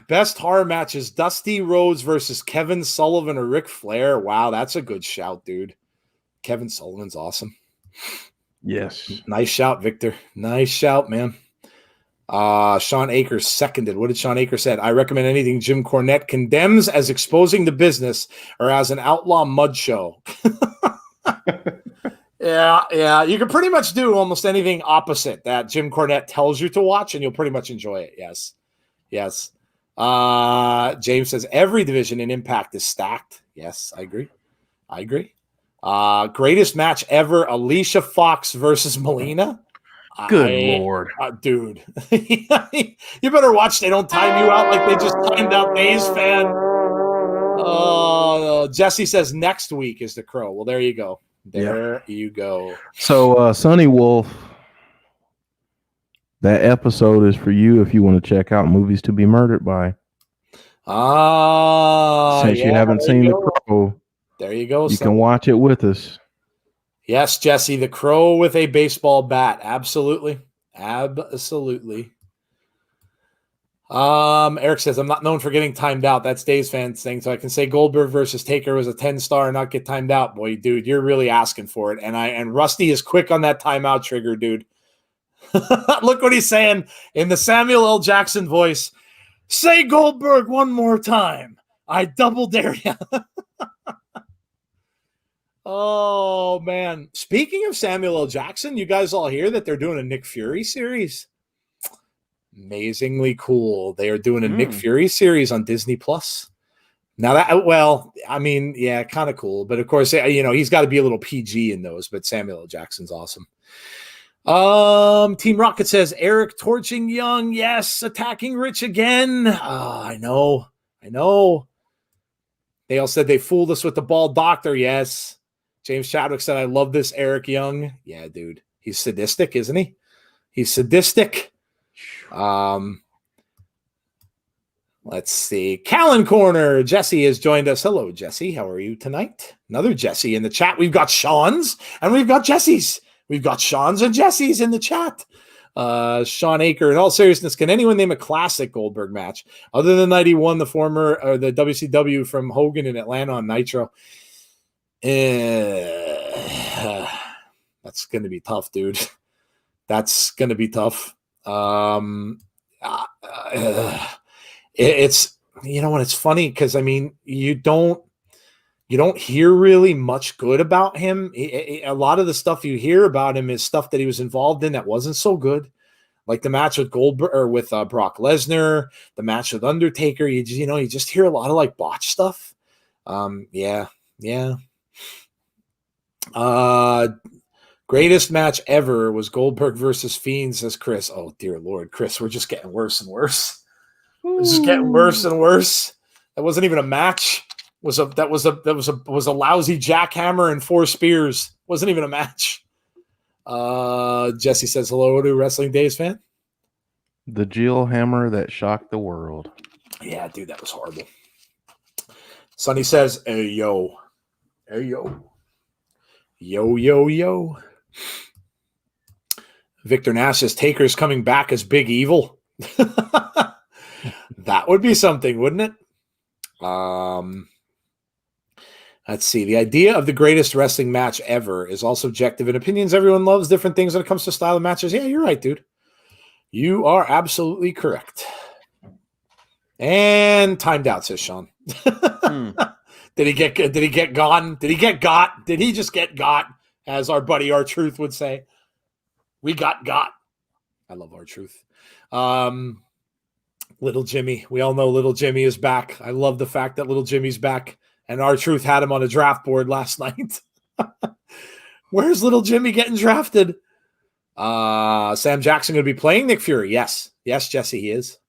Best horror matches, Dusty Rhodes versus Kevin Sullivan or Ric Flair. Wow, that's a good shout, dude. Kevin Sullivan's awesome. Yes. Nice shout, Victor. Nice shout, man. Sean Akers seconded. What did Sean Akers said? I recommend anything Jim Cornette condemns as exposing the business or as an outlaw mud show. Yeah. You can pretty much do almost anything opposite that Jim Cornette tells you to watch, and you'll pretty much enjoy it. Yes. James says every division in Impact is stacked. Yes, I agree. Greatest match ever: Alicia Fox versus Melina. Good Lord. Dude. You better watch. They don't time you out like they just timed out Days Fan. Jesse says next week is the Crow. Well, there you go. You go. So, Sonny Wolf, that episode is for you if you want to check out Movies to be Murdered by. Since you haven't seen the Crow. There you go. You can watch it with us. Yes, Jesse, the Crow with a baseball bat. Absolutely. Eric says, I'm not known for getting timed out. That's Dave's fans thing. So I can say Goldberg versus Taker was a 10-star and not get timed out. Boy, dude, you're really asking for it. And Rusty is quick on that timeout trigger, dude. Look what he's saying in the Samuel L. Jackson voice. Say Goldberg one more time. I double dare you. Oh, man. Speaking of Samuel L. Jackson, you guys all hear that they're doing a Nick Fury series? Amazingly cool. They are doing a Nick Fury series on Disney Plus. Now kind of cool. But of course, he's got to be a little PG in those, but Samuel L. Jackson's awesome. Team Rocket says Eric torching Young. Yes. Attacking Rich again. I know. They all said they fooled us with the bald doctor. Yes. James Chadwick said, I love this Eric Young. Yeah, dude. He's sadistic, isn't he? He's sadistic. Let's see. Callan Corner. Jesse has joined us. Hello, Jesse. How are you tonight? Another Jesse in the chat. We've got Sean's and we've got Jesse's. We've got Sean's and Jesse's in the chat. Sean Aker, in all seriousness, can anyone name a classic Goldberg match other than 91, the WCW from Hogan in Atlanta on Nitro? That's going to be tough, dude. That's going to be tough. It's it's funny because you don't hear really much good about him. A lot of the stuff you hear about him is stuff that he was involved in that wasn't so good, like the match with Goldberg or with Brock Lesnar, the match with Undertaker. You just hear a lot of like botch stuff. Yeah. Greatest match ever was Goldberg versus Fiend, says Chris. Oh dear Lord, Chris, we're just getting worse and worse. We're just getting worse and worse. That wasn't even a match. That was a lousy jackhammer and 4 spears. Wasn't even a match. Jesse says hello to Wrestling Days fan. The Jill Hammer that shocked the world. Yeah, dude, that was horrible. Sonny says, hey yo. Yo. Victor Nash says Taker's coming back as Big Evil. That would be something, wouldn't it? Let's see. The idea of the greatest wrestling match ever is all subjective in opinions. Everyone loves different things when it comes to style of matches. Yeah, you're right, dude. You are absolutely correct. And timed out, says Sean. Did he get gone? Did he get got? Did he just get got? As our buddy R-Truth would say. We got. I love R-Truth. Little Jimmy. We all know Little Jimmy is back. I love the fact that Little Jimmy's back. And R-Truth had him on a draft board last night. Where's Little Jimmy getting drafted? Sam Jackson going to be playing Nick Fury. Yes, Jesse, he is.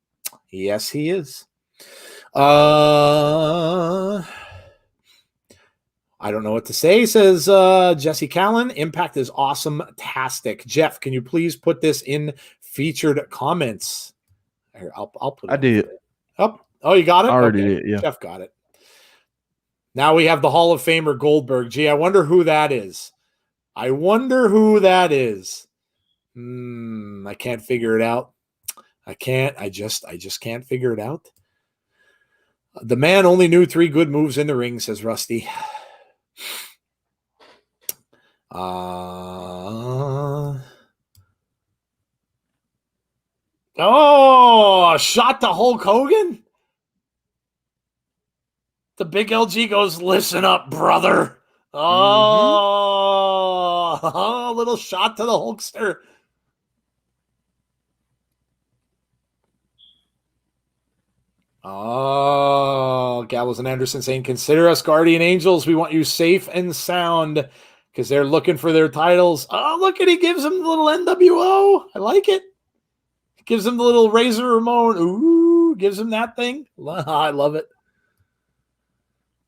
Yes, he is. I don't know what to say, says Jesse Callan. Impact is awesome-tastic. Jeff, can you please put this in featured comments? Here, I'll put it. I did. Oh, you got it? I already did, yeah. Jeff got it. Now we have the Hall of Famer Goldberg. Gee, I wonder who that is. I can't figure it out. I just can't figure it out. The man only knew 3 good moves in the ring, says Rusty. A shot to Hulk Hogan? The big LG goes, listen up, brother. A little shot to the Hulkster. Gallows and Anderson saying, consider us guardian angels. We want you safe and sound because they're looking for their titles. Oh, look at he gives him the little NWO. I like it. He gives him the little Razor Ramon. Ooh, gives him that thing. I love it.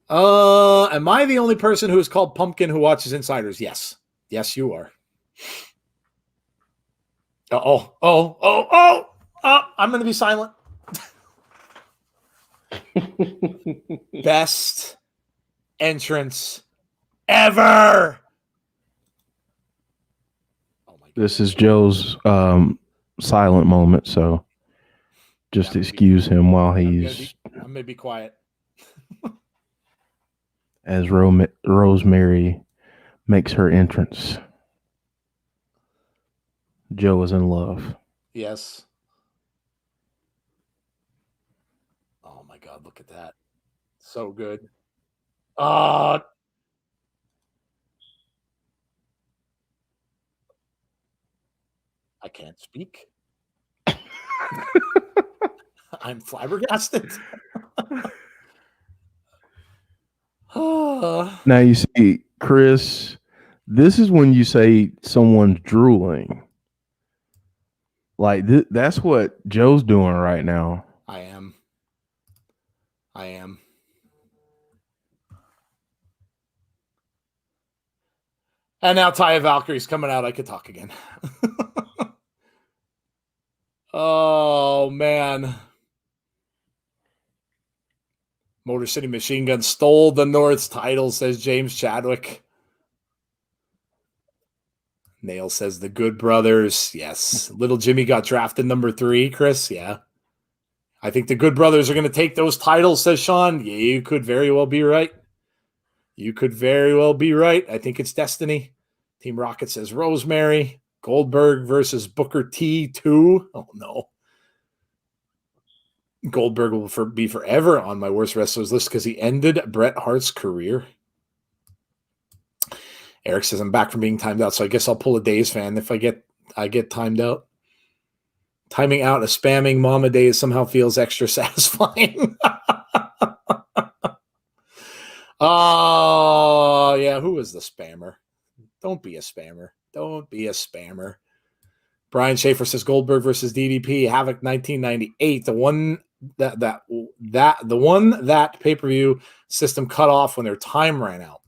Am I the only person who is called Pumpkin who watches Insiders? Yes. Yes, you are. I'm going to be silent. Best entrance ever. Oh my God. This is Joe's silent moment, so just excuse him while he's. I'm going to be quiet. As Rosemary makes her entrance. Joe is in love. Yes. Oh my God, look at that. So good. I can't speak. I'm flabbergasted. Now you see, Chris, this is when you say someone's drooling. Like that's what Joe's doing right now. I am. And now Taya Valkyrie's coming out. I could talk again. Oh, man. Motor City Machine Gun stole the North's title, says James Chadwick. Nail says the Good Brothers. Yes. Little Jimmy got drafted number 3, Chris. Yeah. I think the Good Brothers are going to take those titles, says Sean. Yeah, you could very well be right. I think it's destiny. Team Rocket says Rosemary. Goldberg versus Booker T2. Oh, no. Goldberg will be forever on my worst wrestlers list because he ended Bret Hart's career. Eric says I'm back from being timed out, so I guess I'll pull a Days fan if I get timed out. Timing out a spamming Mama Days somehow feels extra satisfying. Oh, yeah. Who is the spammer? Don't be a spammer. Brian Schaefer says Goldberg versus DDP, Havoc 1998. The one that pay-per-view system cut off when their time ran out.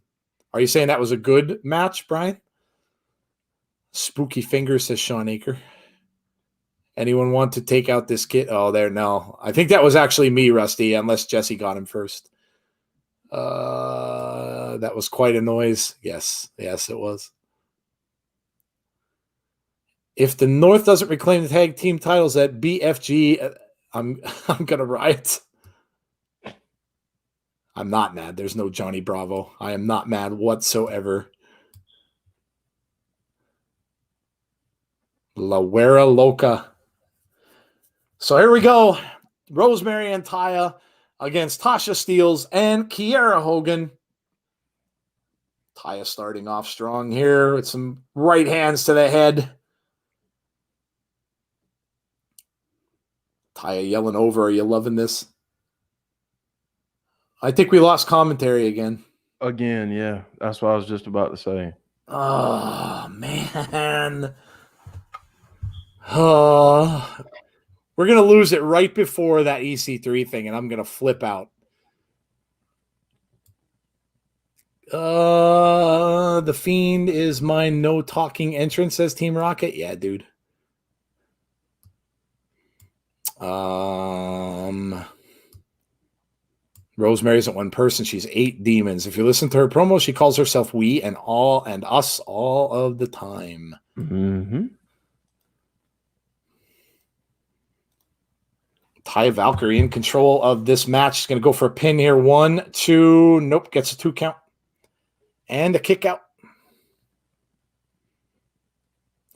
Are you saying that was a good match, Brian? Spooky fingers, says Sean Aker. Anyone want to take out this kid? Oh, there, no. I think that was actually me, Rusty, unless Jesse got him first. That was quite a noise. Yes, it was. If the North doesn't reclaim the tag team titles at BFG, I'm gonna riot. I'm not mad. There's no Johnny Bravo. I am not mad whatsoever. La Huera Loca. So here we go. Rosemary and Taya against Tasha Steelz and Kiera Hogan. Taya starting off strong here with some right hands to the head. Taya yelling over, "Are you loving this?" I think we lost commentary again. Again, yeah. That's what I was just about to say. Oh, man. Oh, we're going to lose it right before that EC3 thing, and I'm going to flip out. The Fiend is my no talking entrance, says Team Rocket. Yeah, dude. Rosemary isn't one person. She's 8 demons. If you listen to her promo, she calls herself we and all and us all of the time. Mm-hmm. Taya Valkyrie in control of this match. She's going to go for a pin here. 1, 2. Nope. Gets a 2 count. And a kick out.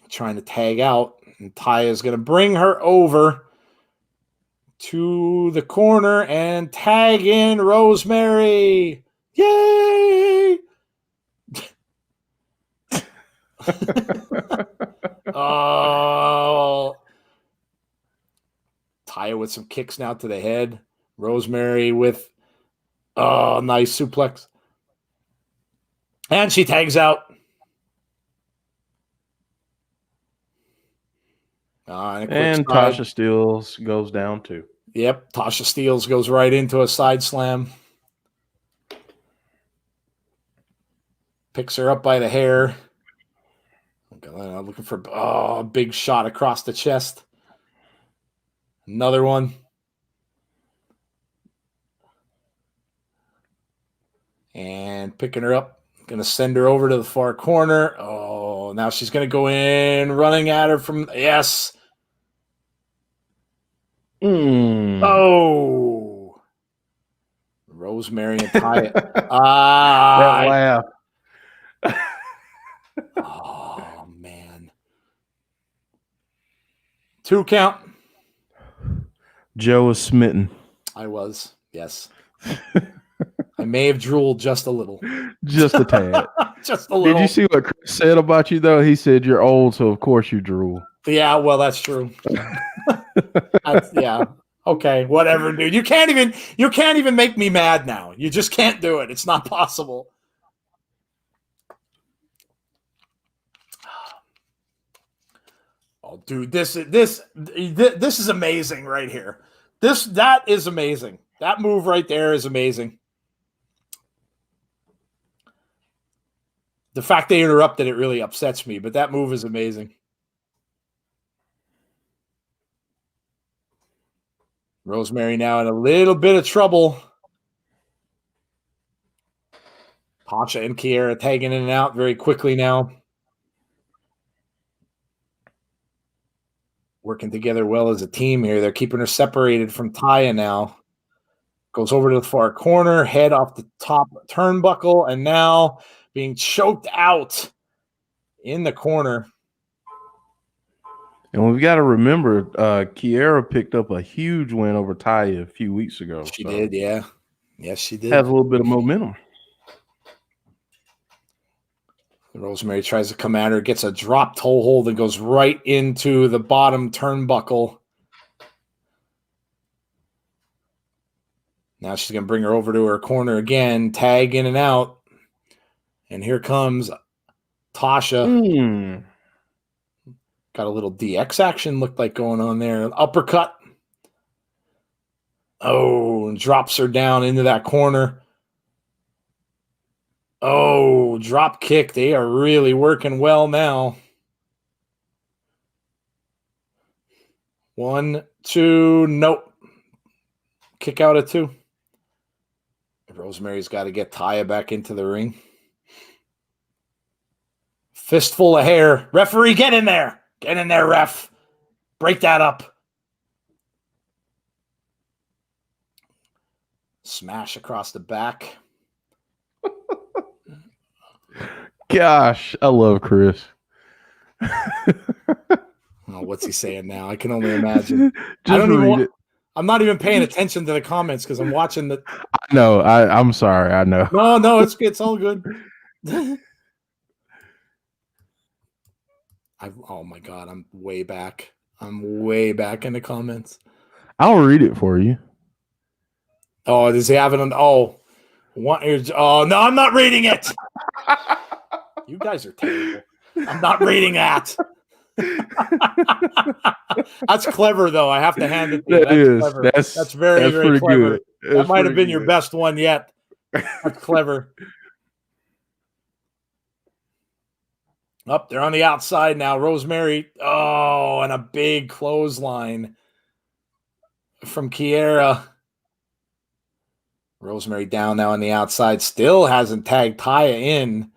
Trying to tag out. And Taya is going to bring her over to the corner and tag in Rosemary. Yay! Oh. Taya with some kicks now to the head. Rosemary with nice suplex. And she tags out. And Tasha Steelz goes down too. Yep, Tasha Steelz goes right into a side slam. Picks her up by the hair. Looking for a big shot across the chest. Another one. And picking her up. Going to send her over to the far corner. Oh, now she's going to go in, running at her from... Yes. Oh. Rosemary and Taya. That laugh. Oh, man. 2 count. Joe was smitten. I was, yes. I may have drooled just a little. Just a tad. Just a little. Did you see what Chris said about you, though? He said you're old, so of course you drool. Yeah, well, that's true. Yeah. Okay, whatever, dude. You can't even make me mad now. You just can't do it. It's not possible. Oh, dude, this is amazing right here. That is amazing. That move right there is amazing. The fact they interrupted it really upsets me, but that move is amazing. Rosemary now in a little bit of trouble. Tasha and Kiera tagging in and out very quickly now. Working together well as a team here. They're keeping her separated from Taya now. Goes over to the far corner, head off the top turnbuckle, and now being choked out in the corner. And we've got to remember, Kiera picked up a huge win over Taya a few weeks ago. She did, yeah. Yes, she did. Has a little bit of momentum. Rosemary tries to come at her, gets a drop toe hold and goes right into the bottom turnbuckle. Now she's going to bring her over to her corner again, tag in and out. And here comes Tasha. Got a little DX action looked like going on there. An uppercut. Oh, and drops her down into that corner. Oh, drop kick. They are really working well now. 1, 2, nope. Kick out at 2. Rosemary's got to get Taya back into the ring. Fistful of hair. Referee, get in there. Get in there, ref. Break that up. Smash across the back. Gosh, I love Chris. Oh, what's he saying now? I can only imagine. Just read it. I'm not even paying attention to the comments because I'm watching the. No, I'm sorry. I know. No, it's all good. Oh my god, I'm way back. I'm way back in the comments. I'll read it for you. Oh, does he have it on? Oh, oh no, I'm not reading it. You guys are terrible. I'm not reading that. That's clever, though. I have to hand it to you. That's clever. That's very, very clever. That might have been your best one yet. That's clever. Up, they're on the outside now. Rosemary. Oh, and a big clothesline from Kiera. Rosemary down now on the outside. Still hasn't tagged Taya in.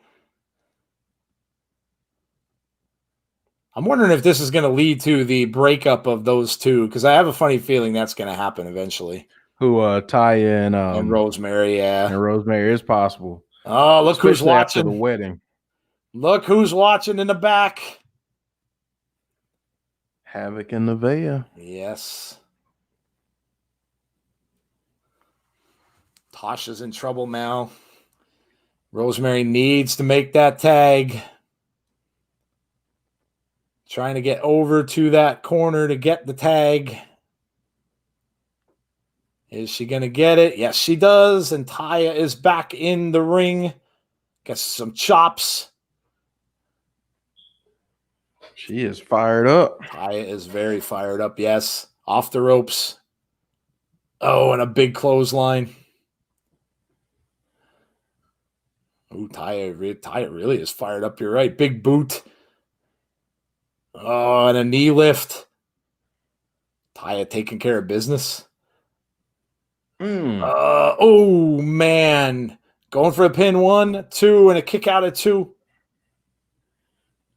I'm wondering if this is going to lead to the breakup of those two, because I have a funny feeling that's going to happen eventually. Who, Taya and Rosemary, yeah. And Rosemary is possible. Oh, look who's watching. After the wedding. Look who's watching in the back. Havoc and Nevaeh. Yes. Tasha's in trouble now. Rosemary needs to make that tag. Trying to get over to that corner to get the tag. Is she going to get it? Yes, she does. And Taya is back in the ring. Gets some chops. She is fired up. Taya is very fired up, yes. Off the ropes. Oh, and a big clothesline. Ooh, Taya really is fired up. You're right. Big boot. Oh, and a knee lift. Taya taking care of business. Oh, man. Going for a pin 1, 2, and a kick out at 2.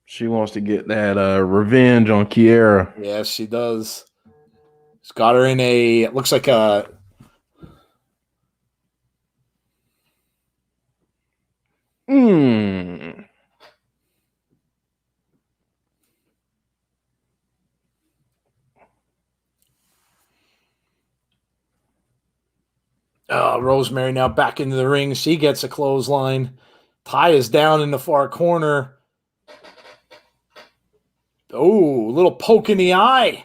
She wants to get that revenge on Kiera. Yes, she does. She's got her in a, it looks like a, Rosemary now back into the ring. She gets a clothesline. Ty is down in the far corner. Oh, little poke in the eye.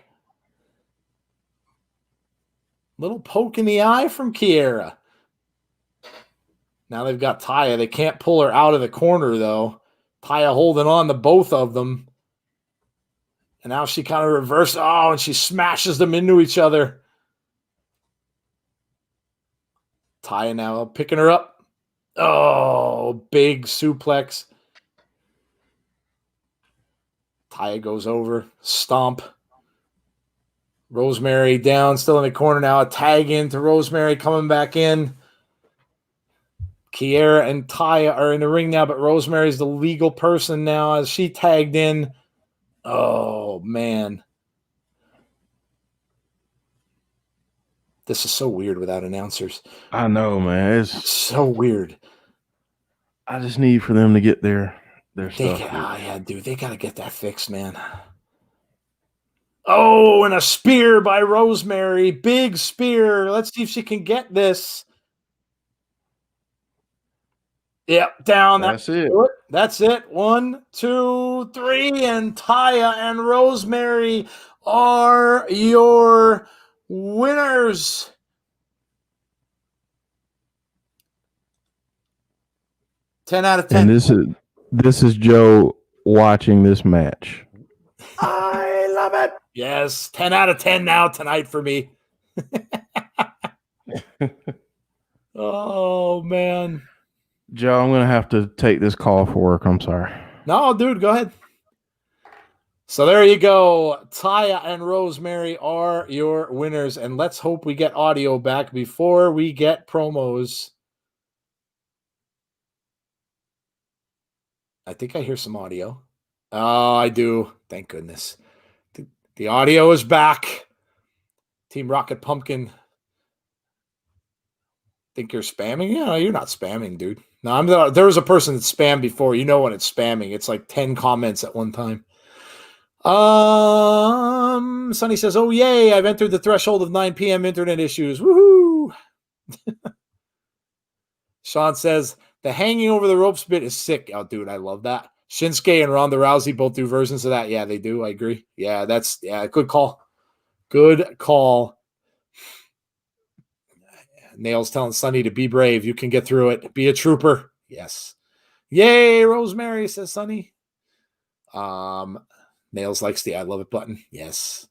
Little poke in the eye from Kiera. Now they've got Taya. They can't pull her out of the corner, though. Taya holding on to both of them. And now she kind of reverses. Oh, and she smashes them into each other. Taya now picking her up. Oh, big suplex. Taya goes over. Stomp. Rosemary down, still in the corner now. A tag into Rosemary coming back in. Kiera and Taya are in the ring now, but Rosemary's the legal person now as she tagged in. Oh, man. This is so weird without announcers. I know, man. It's so weird. I just need for them to get their stuff. Yeah, dude. They got to get that fixed, man. Oh, and a spear by Rosemary. Big spear. Let's see if she can get this. Yep, down. That's it. That's it. 1, 2, 3. And Taya and Rosemary are your winners. Ten out of 10. And this is Joe watching this match. I love it. Yes, 10 out of 10 now tonight for me. Oh, man. Joe, I'm going to have to take this call for work. I'm sorry. No, dude, go ahead. So there you go. Taya and Rosemary are your winners. And let's hope we get audio back before we get promos. I think I hear some audio. Oh, I do. Thank goodness. The audio is back. Team Rocket Pumpkin. Think you're spamming? Yeah, you're not spamming, dude. No, there was a person that spammed before. You know when it's spamming. It's like 10 comments at one time. Sonny says, "Oh yay! I've entered the threshold of 9 p.m. internet issues. Woohoo!" Sean says, "The hanging over the ropes bit is sick." Oh, dude, I love that. Shinsuke and Ronda Rousey both do versions of that. Yeah, they do. I agree. Yeah, good call. Good call. Nails telling Sonny to be brave. You can get through it. Be a trooper. Yes. Yay, Rosemary, says Sonny. Nails likes the I love it button. Yes.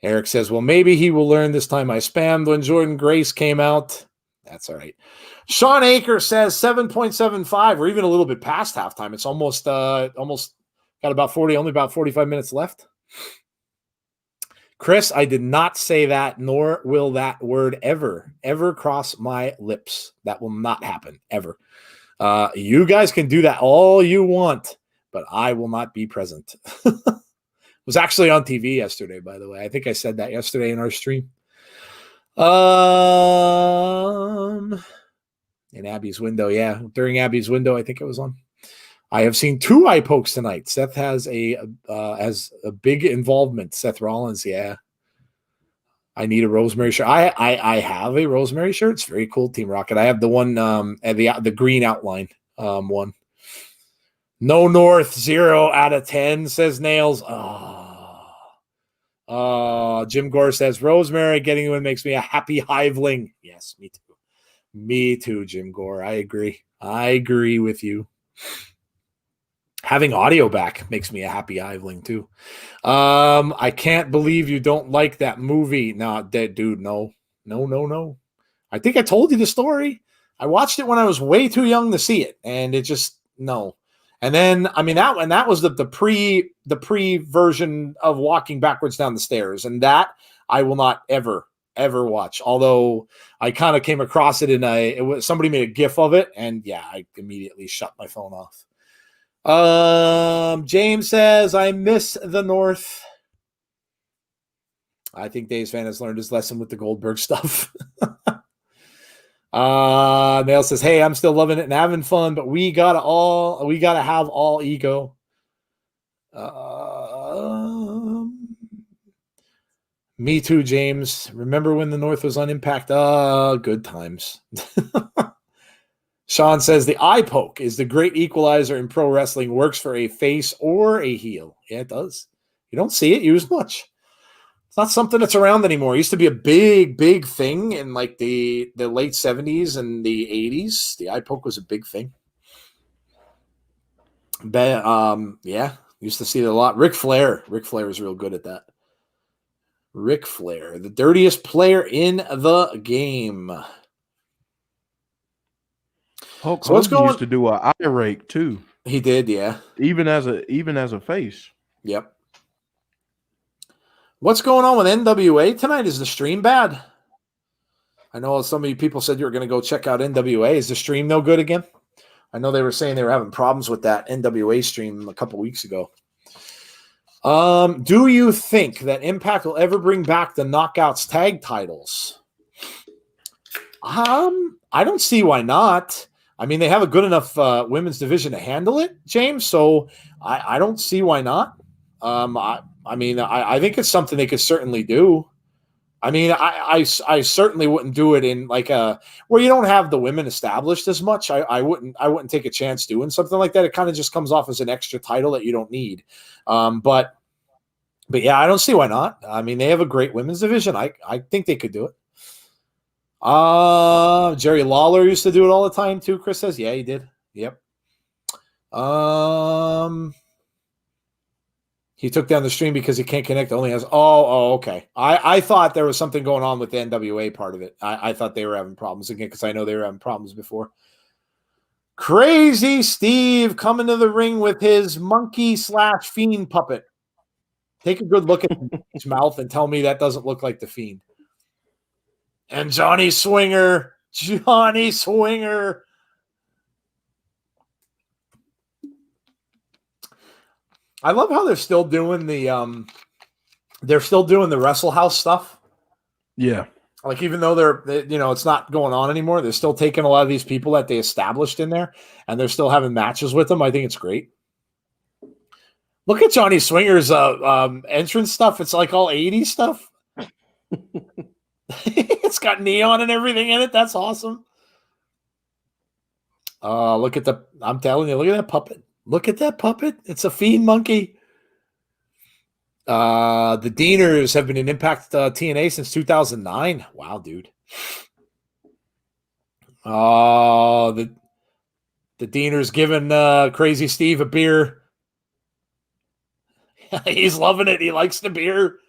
Eric says, well, maybe he will learn this time I spammed when Jordan Grace came out. That's all right. Sean Aker says 7.75. We're even a little bit past halftime. It's almost got about 40, only about 45 minutes left. Chris, I did not say that, nor will that word ever cross my lips. That will not happen, ever. You guys can do that all you want, but I will not be present. It was actually on TV yesterday, by the way. I think I said that yesterday in our stream. In Abby's window, yeah. During Abby's window, I think it was on. I have seen 2 eye pokes tonight. Seth has a big involvement. Seth Rollins, yeah. I need a Rosemary shirt. I have a Rosemary shirt. It's very cool, Team Rocket. I have the one the green outline one. No North, 0 out of 10, says Nails. Jim Gore says Rosemary getting the win makes me a happy hiveling. Yes, me too. Me too, Jim Gore. I agree. I agree with you. Having audio back makes me a happy hiveling too. I can't believe you don't like that movie. No, dude, no. I think I told you the story. I watched it when I was way too young to see it, and it just no. And then that was the pre version of Walking Backwards Down the Stairs, and that I will not ever watch. Although I kind of came across it somebody made a GIF of it, and yeah, I immediately shut my phone off. James says, I miss the North. I think Dave's fan has learned his lesson with the Goldberg stuff. Nail says, hey, I'm still loving it and having fun, but we gotta have all ego. Me too, James. Remember when the North was on Impact? Good times. Sean says the eye poke is the great equalizer in pro wrestling. Works for a face or a heel. Yeah, it does. You don't see it used much. It's not something that's around anymore. It used to be a big thing in like the late 70s and the 80s. The eye poke was a big thing. Yeah, used to see it a lot. Ric Flair was real good at that. Ric Flair, the dirtiest player in the game. Hulk Hogan used to do an eye rake too. He did, yeah. Even as a face. Yep. What's going on with NWA tonight? Is the stream bad? I know some of you people said you were going to go check out NWA. Is the stream no good again? I know they were saying they were having problems with that NWA stream a couple weeks ago. Do you think that Impact will ever bring back the Knockouts tag titles? I don't see why not. I mean, they have a good enough women's division to handle it, James. So I don't see why not. I think it's something they could certainly do. I mean, I certainly wouldn't do it in like where you don't have the women established as much. I wouldn't take a chance doing something like that. It kind of just comes off as an extra title that you don't need. But yeah, I don't see why not. I mean, they have a great women's division. I think they could do it. Jerry Lawler used to do it all the time too. Chris says, yeah, he did. Yep. He took down the stream because he can't connect. Only has. Oh, okay. I thought there was something going on with the NWA part of it. I thought they were having problems again because I know they were having problems before. Crazy Steve coming to the ring with his monkey/fiend puppet. Take a good look at his mouth and tell me that doesn't look like the Fiend. And Johnny Swinger. I love how they're still doing the Wrestle House stuff. Yeah. Like even though it's not going on anymore, they're still taking a lot of these people that they established in there and they're still having matches with them. I think it's great. Look at Johnny Swinger's entrance stuff. It's like all 80s stuff. It's got neon and everything in it. That's awesome. Look at I'm telling you, look at that puppet. Look at that puppet. It's a fiend monkey. The Deaners have been in Impact TNA since 2009. Wow, dude. The Deaners giving Crazy Steve a beer. He's loving it. He likes the beer.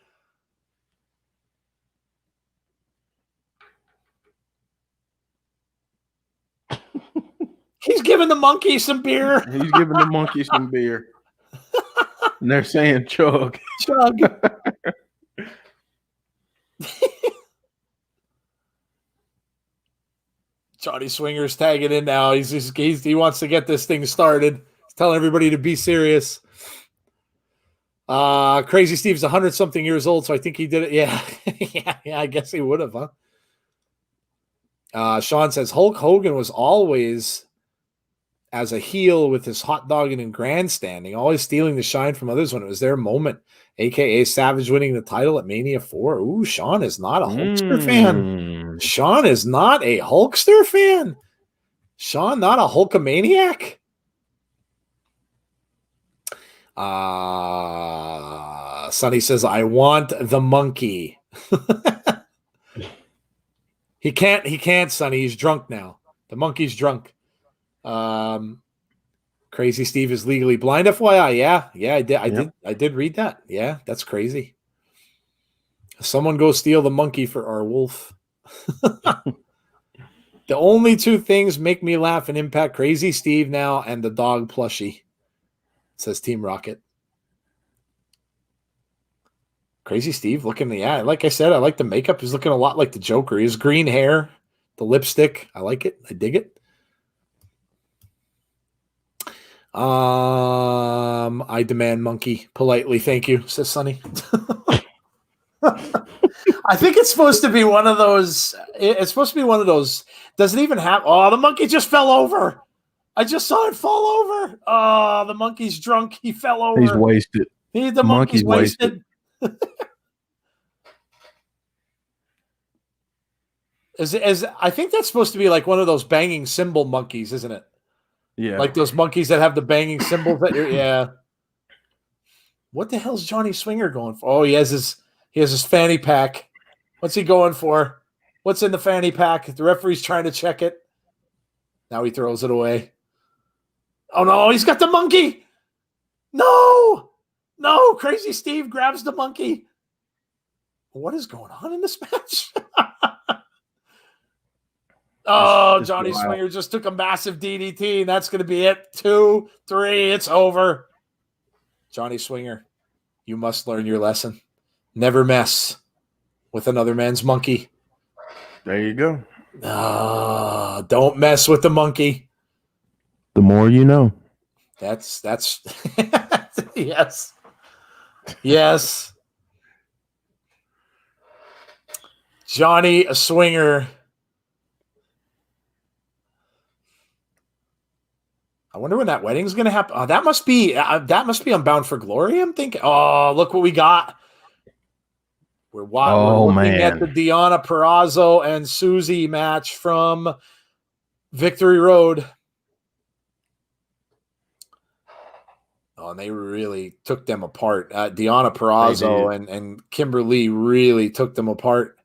He's giving the monkey some beer. He's giving the monkey some beer. And they're saying chug. Chug. Johnny Swinger's tagging in now. He wants to get this thing started. He's telling everybody to be serious. Crazy Steve's 100-something years old, so I think he did it. Yeah. Yeah, I guess he would have, huh? Sean says Hulk Hogan was always as a heel with his hot dogging and grandstanding, always stealing the shine from others when it was their moment, a.k.a. Savage winning the title at Mania 4. Ooh, Sean is not a Hulkster fan. Sean is not a Hulkster fan. Sean, not a Hulkamaniac. Sonny says, I want the monkey. He can't, Sonny. He's drunk now. The monkey's drunk. Crazy Steve is legally blind. FYI, yeah, I did read that. Yeah, that's crazy. Someone go steal the monkey for our wolf. The only two things make me laugh in Impact: Crazy Steve now and the dog plushie. Says Team Rocket. Crazy Steve looking, like I said, I like the makeup. He's looking a lot like the Joker. His green hair, the lipstick. I like it. I dig it. I demand monkey politely. Thank you, says Sonny. I think it's supposed to be one of those. It's supposed to be one of those. Does it even have? Oh, the monkey just fell over. I just saw it fall over. Oh, the monkey's drunk. He fell over. He's wasted. The monkey's wasted. I think that's supposed to be like one of those banging cymbal monkeys, isn't it? Yeah. Like those monkeys that have the banging cymbals. Yeah. What the hell's Johnny Swinger going for? Oh, he has his fanny pack. What's he going for? What's in the fanny pack? The referee's trying to check it. Now he throws it away. Oh, no, he's got the monkey. No, Crazy Steve grabs the monkey. What is going on in this match? Oh, Johnny Swinger just took a massive DDT, and that's going to be it. 2, 3, it's over. Johnny Swinger, you must learn your lesson. Never mess with another man's monkey. There you go. Don't mess with the monkey. The more you know. That's yes. Yes. Johnny Swinger. I wonder when that wedding's going to happen. Oh, that must be Unbound for Glory. I'm thinking. Oh, look what we got. We're looking at the Deonna Purrazzo and Susie match from Victory Road. Oh, and they really took them apart. Deonna Purrazzo and Kimberly really took them apart.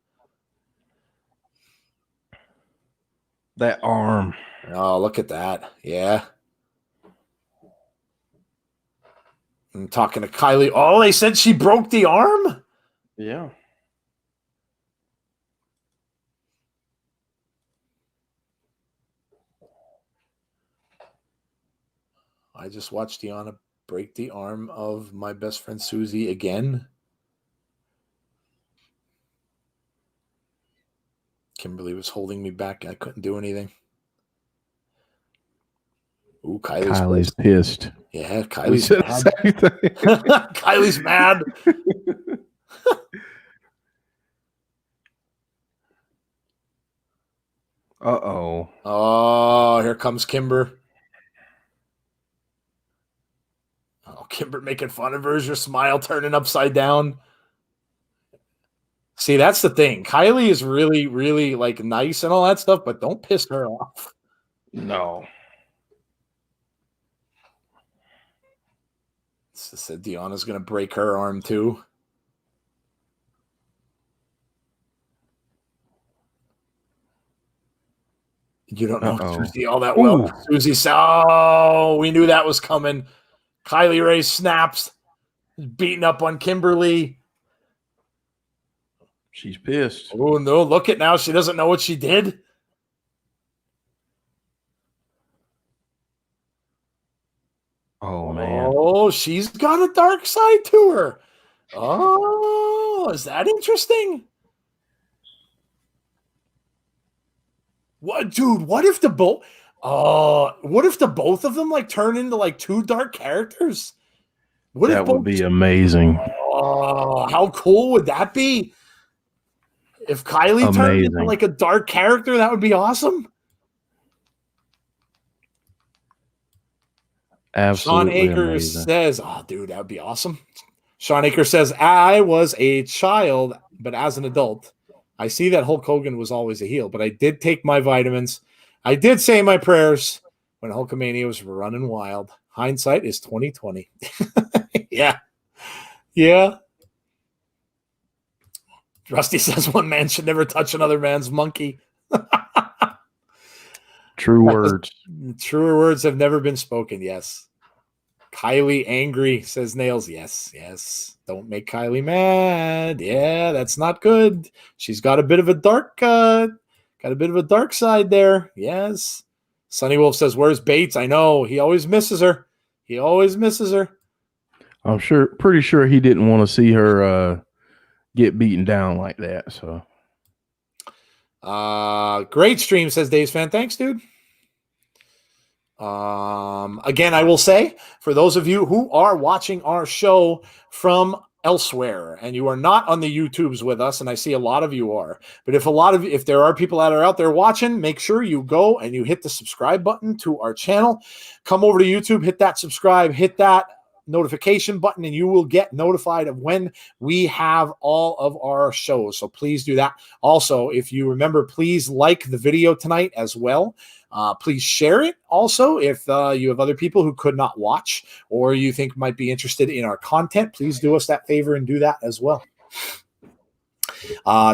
That arm. Oh, look at that. Yeah. I'm talking to Kylie. Oh, they said she broke the arm? Yeah. I just watched Deonna break the arm of my best friend Susie again. Kimberly was holding me back. I couldn't do anything. Ooh, Kylie's pissed. Yeah, Kylie's mad. Kylie's mad. Uh-oh. Oh, here comes Kimber. Oh, Kimber making fun of her. Is your smile turning upside down? See, that's the thing. Kylie is really, really like nice and all that stuff, but don't piss her off. No. Said Deanna's going to break her arm too. You don't know Susie all that well. Susie said, we knew that was coming. Kylie Ray snaps, beating up on Kimberly. She's pissed. Oh, no, look at now. She doesn't know what she did. Oh, man. Oh, she's got a dark side to her. Oh, is that interesting? What, dude? What if the both of them like turn into like two dark characters? That would be amazing. Oh, how cool would that be? If Kylie turned into like a dark character, that would be awesome. Absolutely. Sean Akers says, dude, that would be awesome. Sean Akers says, I was a child, but as an adult, I see that Hulk Hogan was always a heel, but I did take my vitamins. I did say my prayers when Hulkamania was running wild. Hindsight is 2020. Yeah. Yeah. Rusty says one man should never touch another man's monkey. True words. Truer words have never been spoken. Yes. Kylie angry, says Nails. Yes, yes. Don't make Kylie mad. Yeah, that's not good. She's got a bit of a dark side there. Yes. Sunny Wolf says, where's Bates? I know. He always misses her. I'm pretty sure he didn't want to see her get beaten down like that. So great stream, says Dave's fan. Thanks, dude. Again, I will say, for those of you who are watching our show from elsewhere and you are not on the YouTubes with us, and I see a lot of you are, but if there are people that are out there watching, make sure you go and you hit the subscribe button to our channel. Come over to YouTube, hit that subscribe, hit that notification button, and you will get notified of when we have all of our shows. So please do that. Also, if you remember, please like the video tonight as well. Please share it also if you have other people who could not watch or you think might be interested in our content. Please do us that favor and do that as well.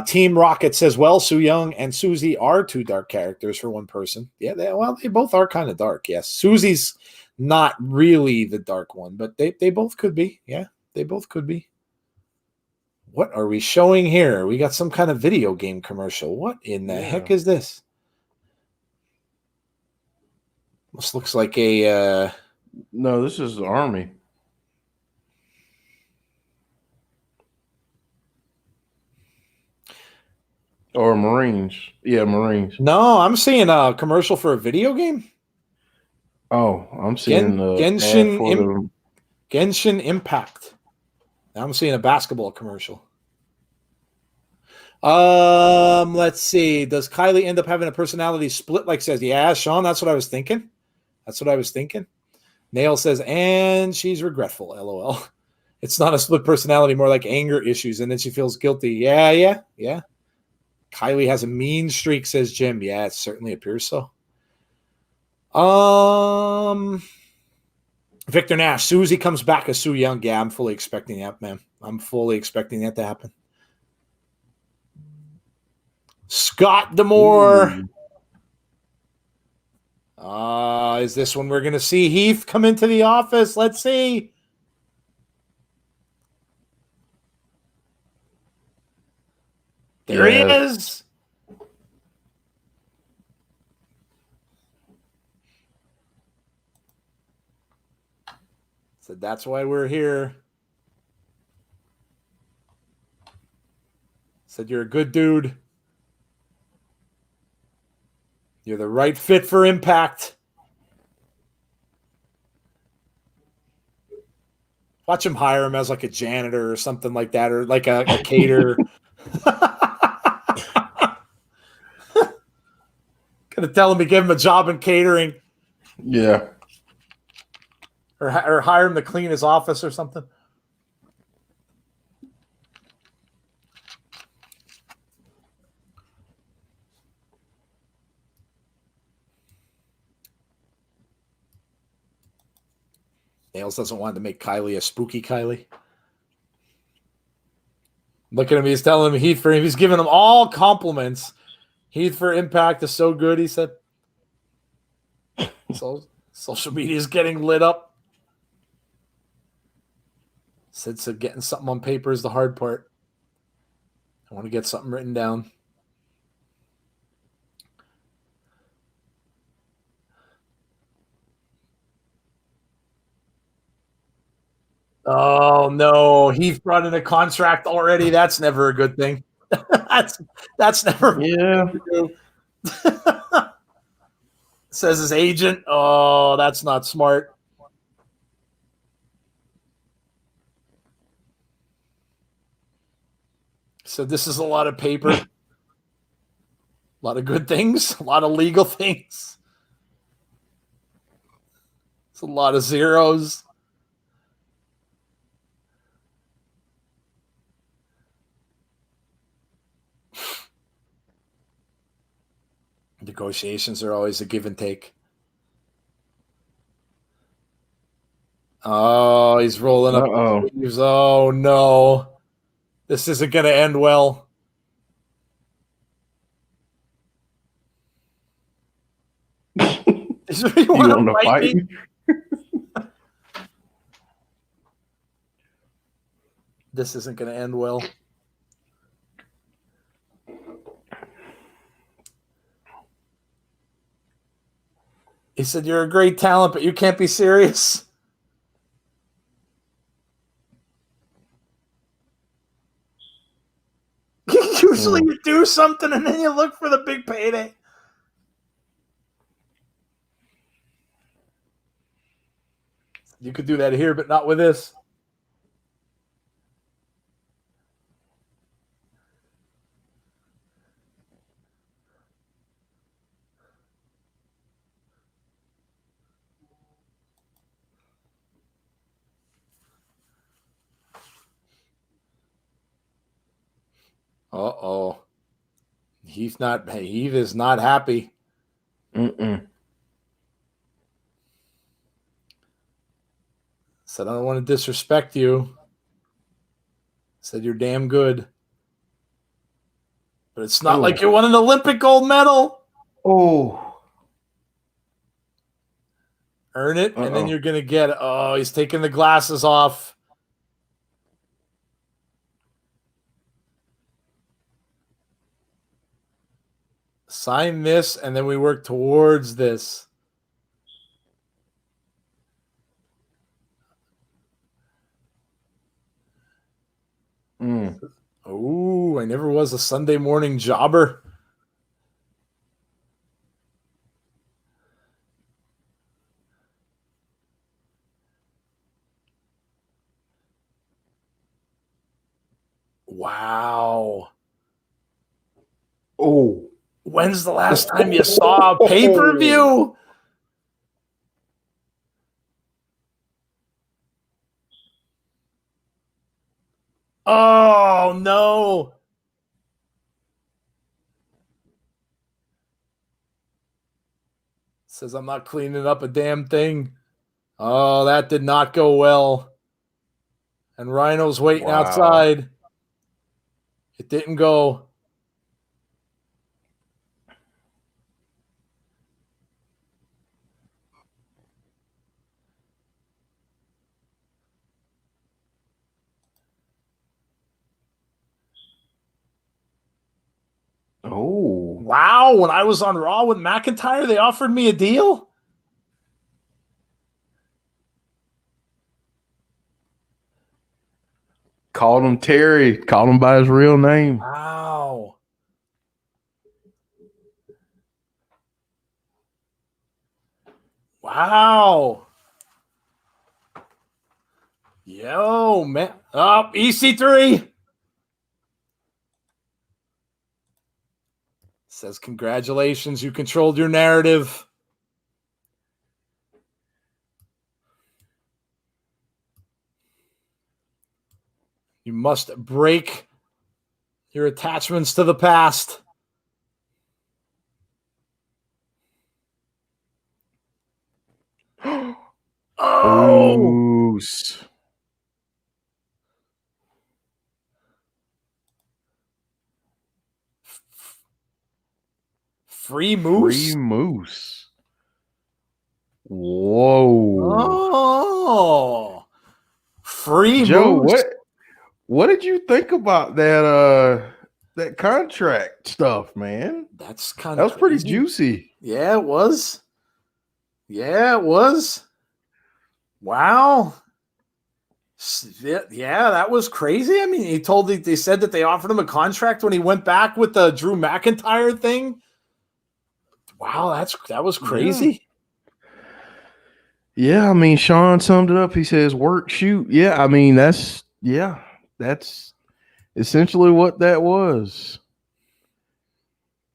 Team Rocket says, well, Su Yung and Susie are two dark characters for one person. Yeah, they both are kind of dark. Yes. Susie's not really the dark one, but they both could be. Yeah, they both could be. What are we showing here? We got some kind of video game commercial. What in the heck is this? This looks like a... No, this is the Army. Or Marines. Yeah, Marines. No, I'm seeing a commercial for a video game. Oh, I'm seeing Genshin Impact. Now I'm seeing a basketball commercial. Let's see. Does Kylie end up having a personality split? Like says, yeah, Sean, that's what I was thinking. Nail says, and she's regretful. LOL. It's not a split personality, more like anger issues, and then she feels guilty. Yeah. Kylie has a mean streak, says Jim. Yeah, it certainly appears so. Victor Nash, Susie comes back as Su Yung. Yeah, I'm fully expecting that, man. I'm fully expecting that to happen. Scott Demore. Is this when we're going to see Heath come into the office? Let's see. There he is. So that's why we're here. Said you're a good dude. You're the right fit for Impact. Watch him hire him as like a janitor or something like that, or like a caterer. Gonna tell him to give him a job in catering. Yeah. or hire him to clean his office or something. Nails doesn't want to make Kylie a spooky Kylie. Look at him. He's telling him Heath for him. He's giving him all compliments. Heath for Impact is so good, he said. So social media is getting lit up. Sid said getting something on paper is the hard part. I want to get something written down. Oh no, Heath brought in a contract already. That's never a good thing. that's never Says his agent. Oh, that's not smart. So this is a lot of paper, a lot of good things, a lot of legal things. It's a lot of zeros. Negotiations are always a give and take. Oh, he's rolling up his sleeves. Oh, no. This isn't going to end well. Is there you want to fight me? This isn't going to end well. He said, you're a great talent, but you can't be serious. Usually you do something and then you look for the big payday. You could do that here, but not with this. Uh-oh. Heath is not happy. Said, I don't want to disrespect you. Said, you're damn good. But it's not like you won an Olympic gold medal. Oh. Earn it, and then you're going to get it. Oh, he's taking the glasses off. Sign this, and then we work towards this. Oh, I never was a Sunday morning jobber. Wow. Oh. When's the last time you saw a pay-per-view? Oh, no. Says, I'm not cleaning up a damn thing. Oh, that did not go well. And Rhino's waiting outside. It didn't go. Oh. Wow. When I was on Raw with McIntyre, they offered me a deal? Called him Terry. Called him by his real name. Wow. Wow. Yo, man. Oh, EC3. Says, congratulations. You controlled your narrative. You must break your attachments to the past. Oh! Moose. Free Moose? Free Moose. Whoa. Oh. Free Joe, Moose. what did you think about that contract stuff, man? That's kind That of was pretty juicy. Yeah, it was. Yeah, it was. Wow. Yeah, that was crazy. I mean, they said that they offered him a contract when he went back with the Drew McIntyre thing. Wow, that was crazy. Yeah, I mean, Sean summed it up. He says, "Work, shoot." Yeah, I mean, that's essentially what that was.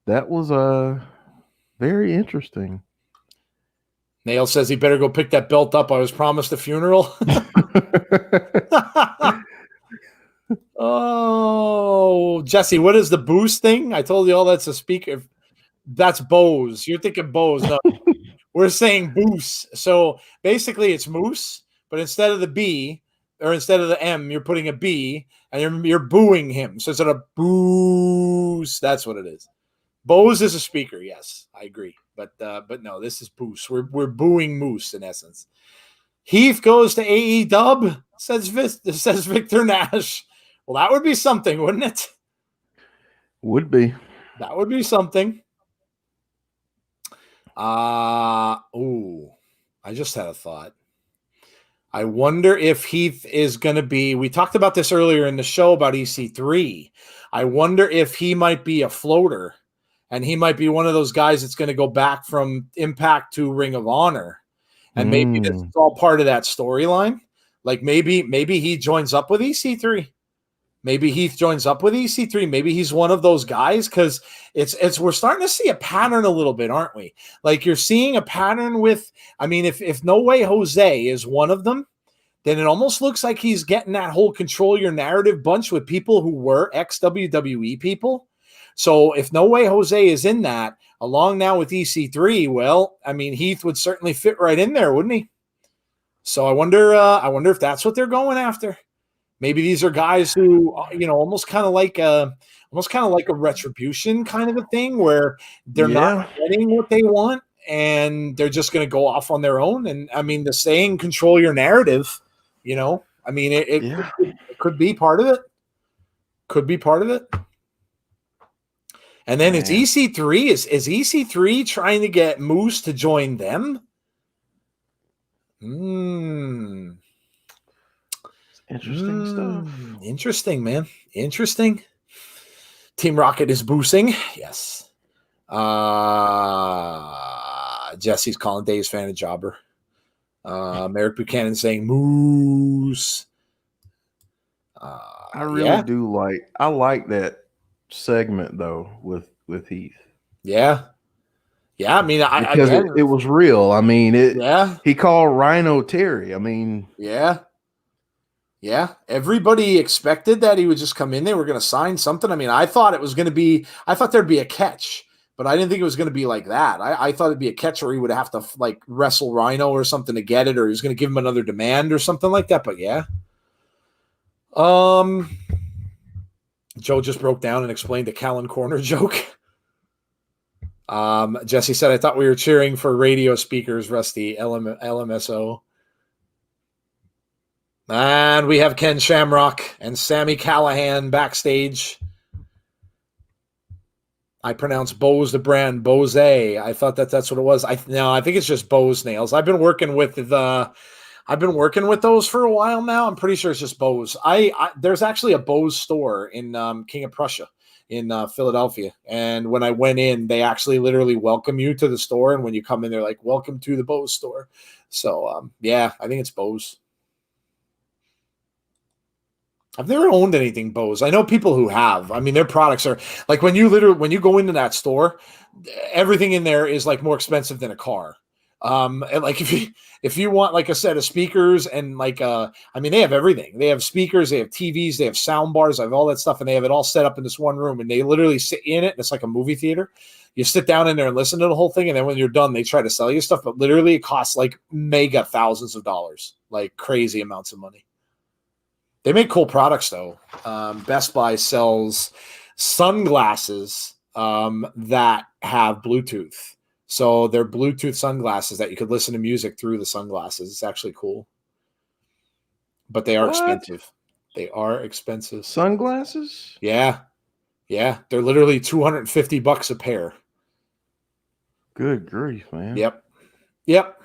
That was very interesting. Nail says he better go pick that belt up. I was promised a funeral. Oh, Jesse, what is the Boost thing? I told you all that's a speaker. That's Bose. You're thinking Bose. No, we're saying Boost. So basically it's Moose, but instead of the B or instead of the M, you're putting a B and you're booing him. So instead of Boost, that's what it is. Bose is a speaker. Yes, I agree. But no, this is Boost. We're booing Moose in essence. Heath goes to AEW, says Victor Nash. Well, that would be something, wouldn't it? Would be. That would be something. I just had a thought. I wonder if Heath is going to be, we talked about this earlier in the show about EC3. I wonder if he might be a floater and he might be one of those guys that's going to go back from Impact to Ring of Honor. And maybe this is all part of that storyline. Like maybe he joins up with EC3. Maybe Heath joins up with EC3. Maybe he's one of those guys because we're starting to see a pattern a little bit, aren't we? Like you're seeing a pattern with, I mean, if No Way Jose is one of them, then it almost looks like he's getting that whole control your narrative bunch with people who were ex-WWE people. So if No Way Jose is in that, along now with EC3, well, I mean, Heath would certainly fit right in there, wouldn't he? So I wonder if that's what they're going after. Maybe these are guys who, almost kind of like a retribution kind of a thing where they're not getting what they want and they're just going to go off on their own. And I mean, the saying "control your narrative," I mean, it could be part of it. Could be part of it. And then is EC3 is EC3 trying to get Moose to join them? Interesting stuff. Interesting, man. Interesting. Team Rocket is boosting. Yes. Jesse's calling Dave's fan a jobber. Merrick Buchanan saying Moose. I really do like that segment though with Heath. Yeah. Yeah, I mean, because it was real. I mean, he called Rhino Terry. I mean, yeah. Everybody expected that he would just come in. They were going to sign something. I mean, I thought there'd be a catch, but I didn't think it was going to be like that. I thought it'd be a catch where he would have to like wrestle Rhino or something to get it, or he was going to give him another demand or something like that. But yeah. Joe just broke down and explained the Callan Corner joke. Jesse said, I thought we were cheering for radio speakers, Rusty, LMSO. And we have Ken Shamrock and Sammy Callahan backstage. I pronounce Bose the brand, Bose. I thought that's what it was. I think it's just Bose nails. I've been working with those for a while now. I'm pretty sure it's just Bose. There's actually a Bose store in King of Prussia in Philadelphia. And when I went in, they actually literally welcome you to the store. And when you come in, they're like, welcome to the Bose store. So I think it's Bose. I've never owned anything Bose. I know people who have. I mean, their products are like when you go into that store, everything in there is like more expensive than a car. And like if you want like a set of speakers and like I mean they have everything. They have speakers, they have TVs, they have sound bars, they have all that stuff, and they have it all set up in this one room, and they literally sit in it. It's like a movie theater. You sit down in there and listen to the whole thing, and then when you're done, they try to sell you stuff, but literally it costs like mega thousands of dollars, like crazy amounts of money. They make cool products though. Best Buy sells sunglasses that have Bluetooth. So they're Bluetooth sunglasses that you could listen to music through the sunglasses. It's actually cool. But they are expensive. They are expensive. Sunglasses? Yeah. Yeah. They're literally $250 a pair. Good grief, man. Yep.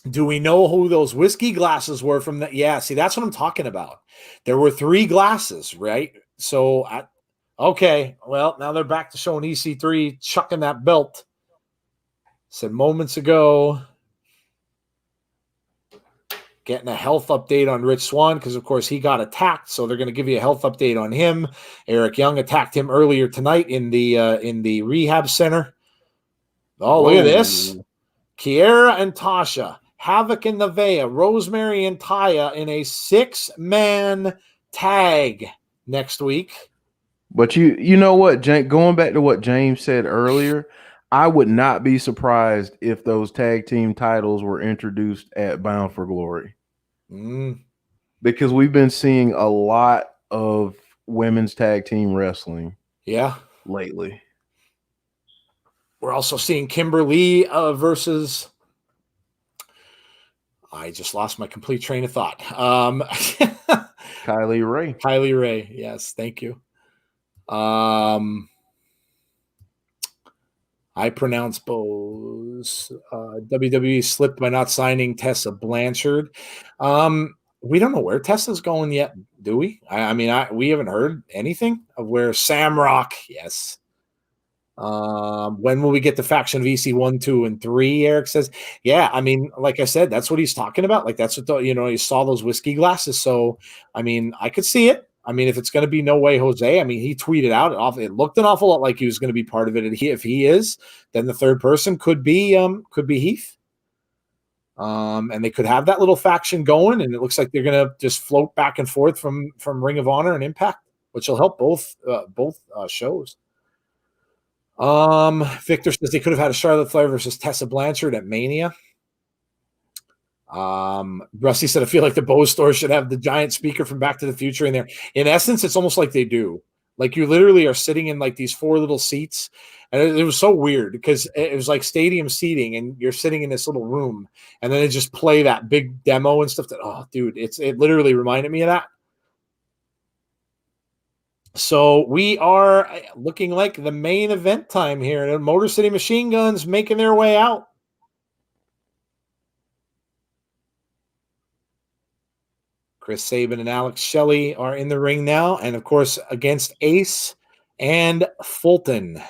Do we know who those whiskey glasses were from the? Yeah, see, that's what I'm talking about. There were 3 glasses, right? So, okay, well, now they're back to showing EC3 chucking that belt. Said moments ago, getting a health update on Rich Swann because, of course, he got attacked. So they're going to give you a health update on him. Eric Young attacked him earlier tonight in the rehab center. Oh, look at this. Kiera and Tasha, Havoc and Nevaeh, Rosemary and Taya in a 6-man tag next week. But you know what, going back to what James said earlier, I would not be surprised if those tag team titles were introduced at Bound for Glory. Because we've been seeing a lot of women's tag team wrestling lately. We're also seeing Kimberly versus. I just lost my complete train of thought. Kylie Ray. Kylie Ray. Yes, thank you. I pronounce Bose. WWE slipped by not signing Tessa Blanchard. We don't know where Tessa's going yet, do we? I mean, we haven't heard anything of where Samrock. Yes. When will we get the faction of EC 1, 2, and 3? Eric says, yeah, I mean, like I said, that's what he's talking about. Like that's what you saw those whiskey glasses. So, I mean, I could see it. I mean, if it's going to be No Way Jose, I mean, he tweeted out it looked an awful lot like he was going to be part of it. And if he is, then the third person could be Heath. And they could have that little faction going, and it looks like they're going to just float back and forth from Ring of Honor and Impact, which will help both shows. Victor says they could have had a Charlotte Flair versus Tessa Blanchard at Mania. Rusty said, I feel like the Bose store should have the giant speaker from Back to the Future in there. In essence, it's almost like they do. Like you literally are sitting in like these 4 little seats. And it was so weird because it was like stadium seating and you're sitting in this little room and then they just play that big demo and stuff dude, it literally reminded me of that. So we are looking like the main event time here. And Motor City Machine Guns making their way out. Chris Sabin and Alex Shelley are in the ring now. And, of course, against Ace and Fulton.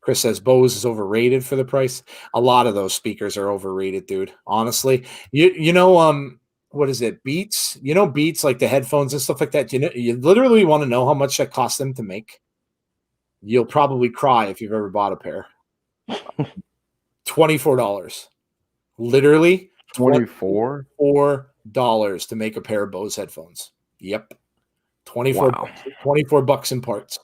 Chris says Bose is overrated for the price. A lot of those speakers are overrated, dude. Honestly. What is it? Beats? Beats, like the headphones and stuff like that. You literally want to know how much that costs them to make. You'll probably cry if you've ever bought a pair. $24. Literally $24 to make a pair of Bose headphones. Yep. $24 in parts.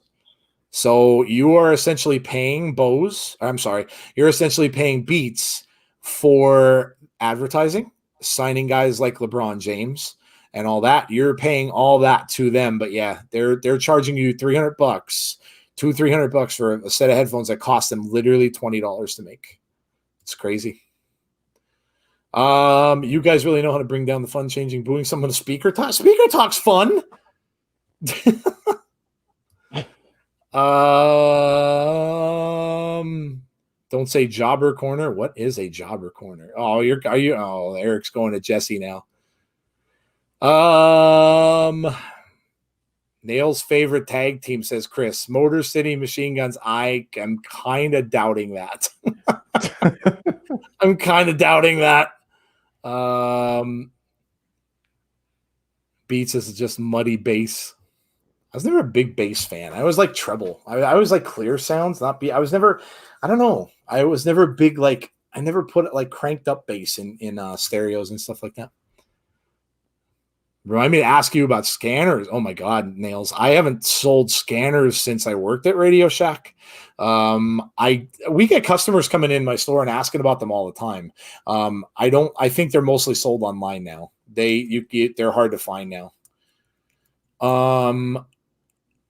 So you are essentially paying Bose. I'm sorry. You're essentially paying Beats for advertising, signing guys like LeBron James and all that. You're paying all that to them. But yeah, they're charging you $300, $200-$300 for a set of headphones that cost them literally $20 to make. It's crazy. You guys really know how to bring down the fun changing booing someone to speaker talk. Speaker talk's fun. Don't say jobber corner. What is a jobber corner? Oh, Eric's going to Jesse now. Nail's favorite tag team, says Chris. Motor City Machine Guns. I am kind of doubting that. I'm kind of doubting that. Beats is just muddy bass. I was never a big bass fan. I was like treble. I was like clear sounds, not be. I was never. I don't know. I was never big like. I never put like cranked up bass in stereos and stuff like that. Remind me to ask you about scanners. Oh my God, Nails. I haven't sold scanners since I worked at Radio Shack. We get customers coming in my store and asking about them all the time. I think they're mostly sold online now. They're hard to find now.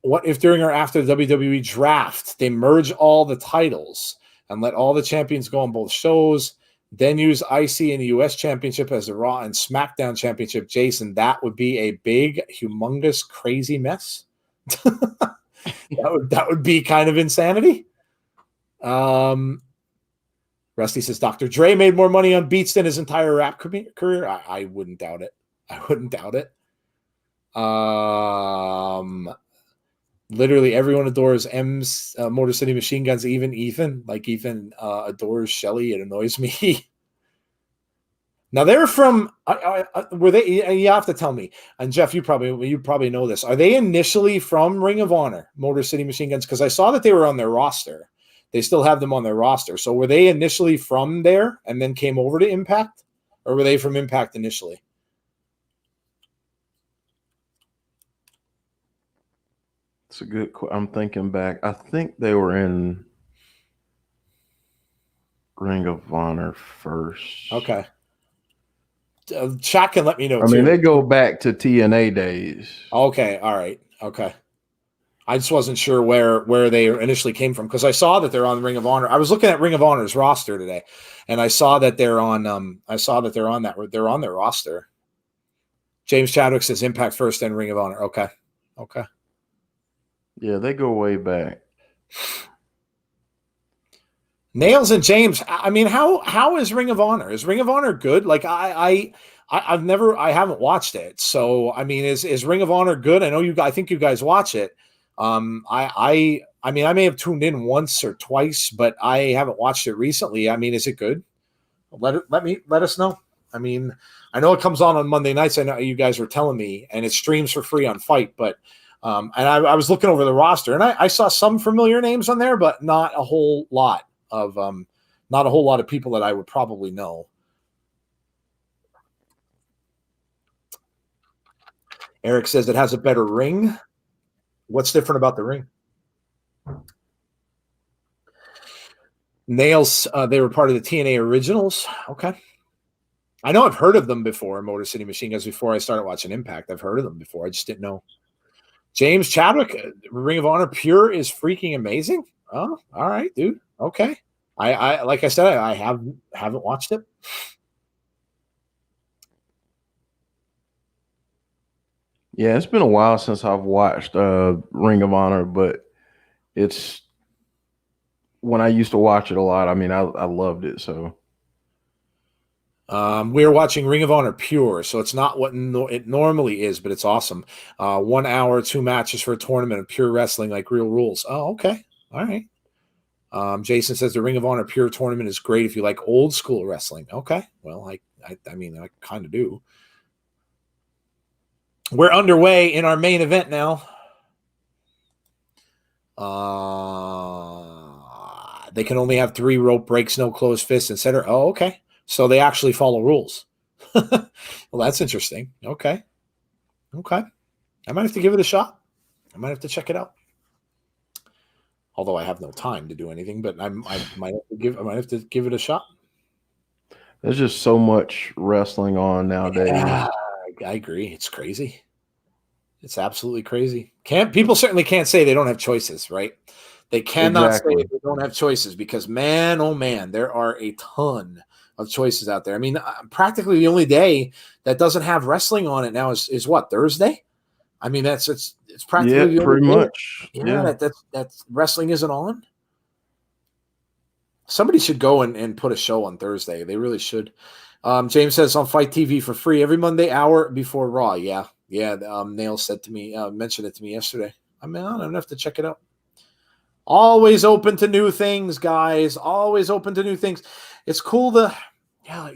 What if during or after the WWE draft, they merge all the titles and let all the champions go on both shows, then use IC and the US Championship as the Raw and SmackDown Championship? Jason, that would be a big, humongous, crazy mess. that would be kind of insanity. Rusty says Dr. Dre made more money on beats than his entire rap career. I wouldn't doubt it. I wouldn't doubt it. Literally everyone adores M's Motor City Machine Guns, even Ethan. Like Ethan adores Shelly. It annoys me. Now they're from were they? You have to tell me. And Jeff, you probably know this. Are they initially from Ring of Honor, Motor City Machine Guns? Because I saw that they were on their roster. They still have them on their roster. So were they initially from there and then came over to Impact, or were they from Impact initially? It's a good. I'm thinking back. I think they were in Ring of Honor first. Okay. Chat can let me know. I mean, they go back to TNA days. Okay. All right. Okay. I just wasn't sure where they initially came from, because I saw that they're on Ring of Honor. I was looking at Ring of Honor's roster today, and I saw that they're on. They're on their roster. James Chadwick says Impact first, then Ring of Honor. Okay. Okay. Yeah, they go way back. Nails and James. I mean, how is Ring of Honor? Is Ring of Honor good? Like I haven't watched it. So I mean, is Ring of Honor good? I think you guys watch it. I mean, I may have tuned in once or twice, but I haven't watched it recently. I mean, is it good? Let us know. I mean, I know it comes on Monday nights. I know you guys were telling me, and it streams for free on Fight, but and I was looking over the roster, and I saw some familiar names on there, but not a whole lot of people that I would probably know. Eric says it has a better ring. What's different about the ring? Nails, they were part of the TNA Originals. Okay. I know I've heard of them before, Motor City Machine Guns, before I started watching Impact. I've heard of them before. I just didn't know. James Chadwick, Ring of Honor Pure is freaking amazing. Oh, all right, dude. Okay. I like I said, I haven't watched it. Yeah, it's been a while since I've watched Ring of Honor, but it's when I used to watch it a lot. I mean, I loved it. So we're watching Ring of Honor Pure, so it's not what it normally is, but it's awesome. 1 hour, 2 matches for a tournament of pure wrestling, like Real Rules. Oh, okay. All right. Jason says the Ring of Honor Pure tournament is great if you like old school wrestling. Okay. Well, I mean, I kind of do. We're underway in our main event now. They can only have 3 rope breaks, no closed fists, etc. Oh, okay. So they actually follow rules. Well, that's interesting. Okay. Okay. I might have to give it a shot. I might have to check it out. Although I have no time to do anything, but I might have to give it a shot. There's just so much wrestling on nowadays. Yeah, I agree. It's crazy. It's absolutely crazy. People certainly can't say they don't have choices, right? They cannot say they don't have choices, because man, oh man, there are a ton of choices out there. I mean, practically the only day that doesn't have wrestling on it now is what, Thursday? I mean, it's practically the only pretty day. much. Yeah, that wrestling isn't on. Somebody should go and put a show on Thursday. They really should. James says on Fight TV for free every Monday hour before Raw. Yeah. Nail said to me, mentioned it to me yesterday. I mean, I'm gonna have to check it out. Always open to new things, guys. Always open to new things. It's cool to,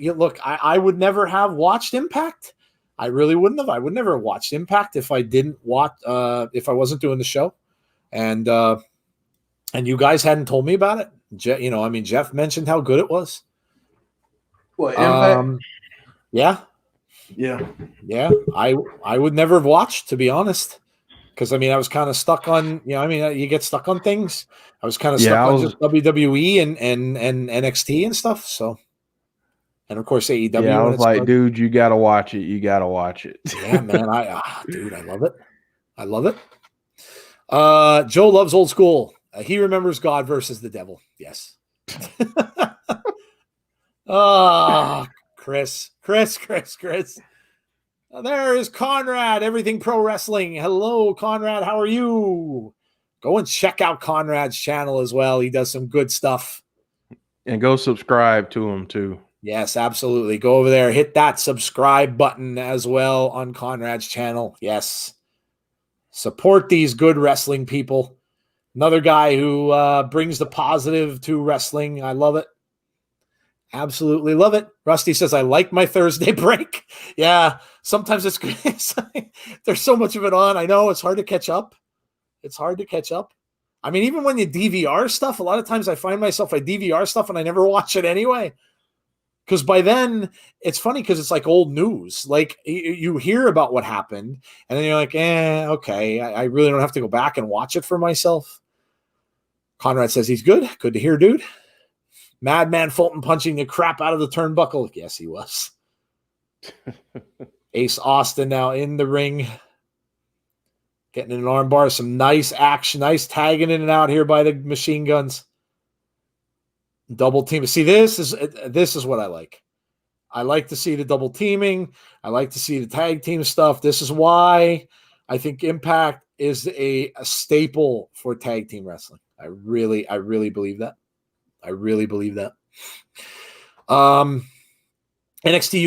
look, I would never have watched Impact. I really wouldn't have. I would never have watched Impact if I didn't watch. If I wasn't doing the show, and you guys hadn't told me about it. Jeff mentioned how good it was. What, Impact? Yeah. Yeah. I would never have watched, to be honest, because I was kind of stuck on. You get stuck on things. I was kind of stuck on just WWE and NXT and stuff. So, and of course AEW. Yeah, I was like, dude, you got to watch it. You got to watch it. Yeah, man. Dude, I love it. I love it. Joe loves old school. He remembers God versus the devil. Yes. Chris. There is Conrad, Everything Pro Wrestling. Hello, Conrad. How are you? Go and check out Conrad's channel as well. He does some good stuff. And go subscribe to him too. Yes, absolutely. Go over there. Hit that subscribe button as well on Conrad's channel. Yes. Support these good wrestling people. Another guy who brings the positive to wrestling. I love it. Absolutely love it. Rusty says, I like my Thursday break. Yeah, sometimes it's good. There's so much of it on. I know it's hard to catch up. Even when you DVR stuff, a lot of times I find myself, I DVR stuff and I never watch it anyway. Because by then, it's funny because it's like old news. Like you hear about what happened and then you're like, okay, I really don't have to go back and watch it for myself. Conrad says he's good. Good to hear, dude. Madman Fulton punching the crap out of the turnbuckle. Yes, he was. Ace Austin now in the ring. Getting in an arm bar. Some nice action. Nice tagging in and out here by the machine guns. Double team. See, this is what I like. I like to see the double teaming. I like to see the tag team stuff. This is why I think Impact is a staple for tag team wrestling. I really believe that. NXT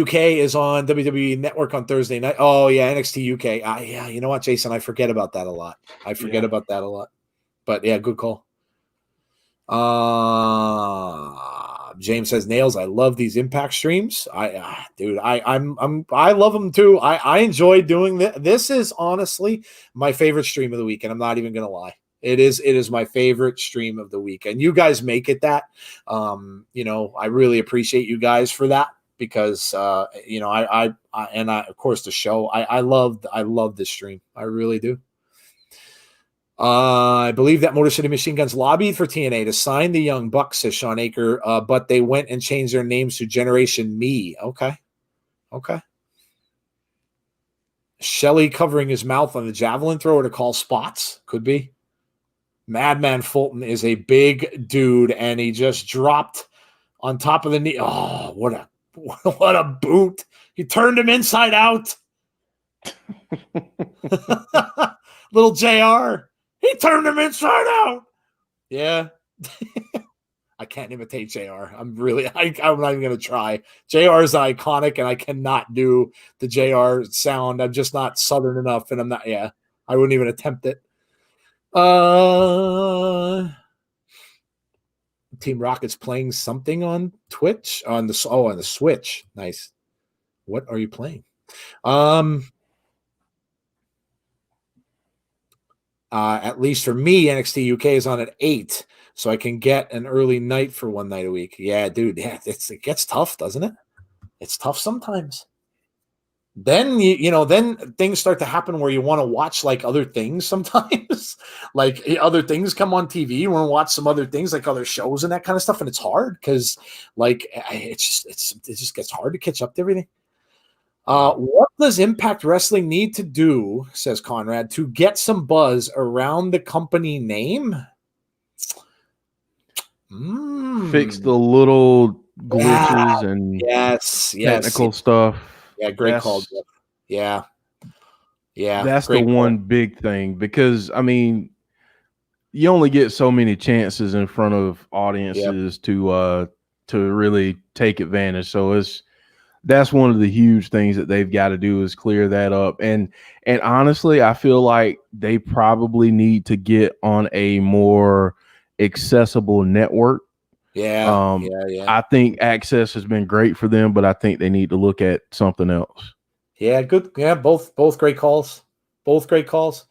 UK is on WWE Network on Thursday night. Oh yeah, NXT UK. Yeah, you know what, Jason? I forget about that a lot. But yeah, good call. James says, Nails, I love these Impact streams. I love them too. I enjoy doing this. This is honestly my favorite stream of the week, and I'm not even gonna lie. It is my favorite stream of the week, and you guys make it that. I really appreciate you guys for that because of course the show. I love this stream. I really do. I believe that Motor City Machine Guns lobbied for TNA to sign the Young Bucks, says Sean Aker, but they went and changed their names to Generation Me. Okay. Shelley covering his mouth on the javelin thrower to call spots. Could be. Madman Fulton is a big dude, and he just dropped on top of the knee. Oh, what a boot. He turned him inside out. Little JR. He turned him inside out. Yeah. I can't imitate JR. I'm not even going to try. JR is iconic, and I cannot do the JR sound. I'm just not Southern enough, and I wouldn't even attempt it. Team Rocket's playing something on Twitch on the Switch. Nice. What are you playing? At least for me, NXT UK is on at 8, so I can get an early night for one night a week. Yeah, dude. Yeah, it gets tough, doesn't it? It's tough sometimes. Then then things start to happen where you want to watch like other things sometimes. Like other things come on TV. You want to watch some other things like other shows and that kind of stuff, and it's hard because like it just gets hard to catch up to everything. What does Impact Wrestling need to do, says Conrad, to get some buzz around the company name? Fix the little glitches and technical stuff. Yeah, great call, Jeff. Yeah. That's the one big thing because you only get so many chances in front of audiences to really take advantage. So that's one of the huge things that they've got to do is clear that up. And honestly, I feel like they probably need to get on a more accessible network. I think Access has been great for them, but I think they need to look at something else. Yeah, good. Yeah, both great calls. Both great calls.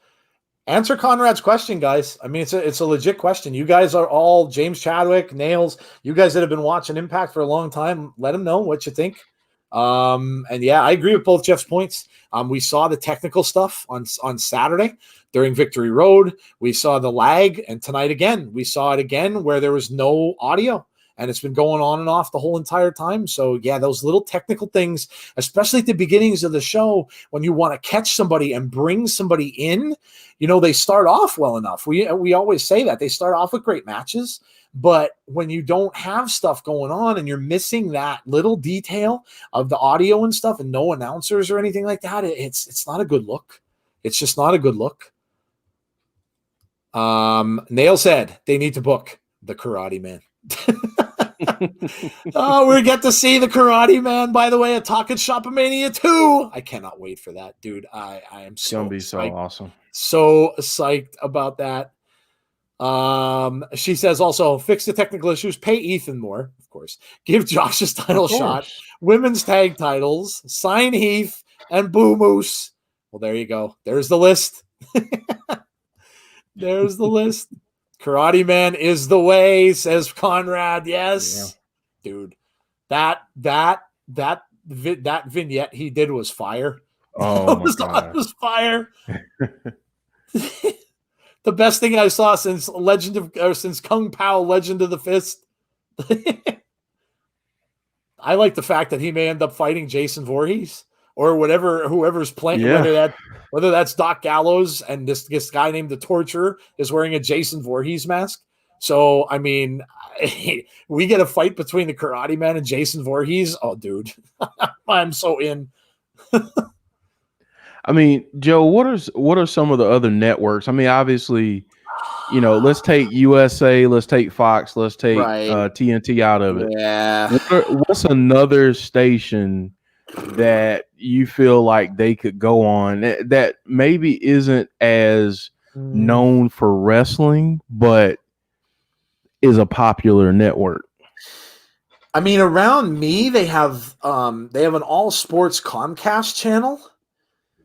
Answer Conrad's question, guys. I mean, it's a legit question. You guys are all James Chadwick, Nails. You guys that have been watching Impact for a long time, let them know what you think. And yeah, I agree with both Jeff's points. We saw the technical stuff on Saturday during Victory Road. We saw the lag, and tonight again, we saw it again where there was no audio. And it's been going on and off the whole entire time. So, yeah, those little technical things, especially at the beginnings of the show, when you want to catch somebody and bring somebody in, they start off well enough. We always say that. They start off with great matches. But when you don't have stuff going on and you're missing that little detail of the audio and stuff and no announcers or anything like that, it's not a good look. It's just not a good look. Nail said they need to book the Karate Man. Oh, we get to see the Karate Man, by the way, at Talkin' Shopomania 2. I cannot wait for that, dude. I am so gonna be psyched. so awesome. So psyched about that. She says also fix the technical issues, pay Ethan more, of course. Give Josh his title shot, women's tag titles, sign Heath and Boo Moose. Well, there you go. There's the list. There's the list. Karate Man is the way, says Conrad. Yes, yeah. Dude, that vignette he did was fire. Oh my God, it was fire. The best thing I saw since Kung Pao Legend of the Fist. I like the fact that he may end up fighting Jason Voorhees or whoever's playing, whether that's Doc Gallows and this guy named the Torturer is wearing a Jason Voorhees mask. So, I mean, we get a fight between the Karate Man and Jason Voorhees. Oh, dude, I'm so in. I mean, Joe, what are some of the other networks? I mean, obviously, let's take USA, let's take Fox, let's take TNT out of it. Yeah. What's another station that you feel like they could go on that maybe isn't as known for wrestling, but is a popular network? I mean, around me, they have an all sports Comcast channel.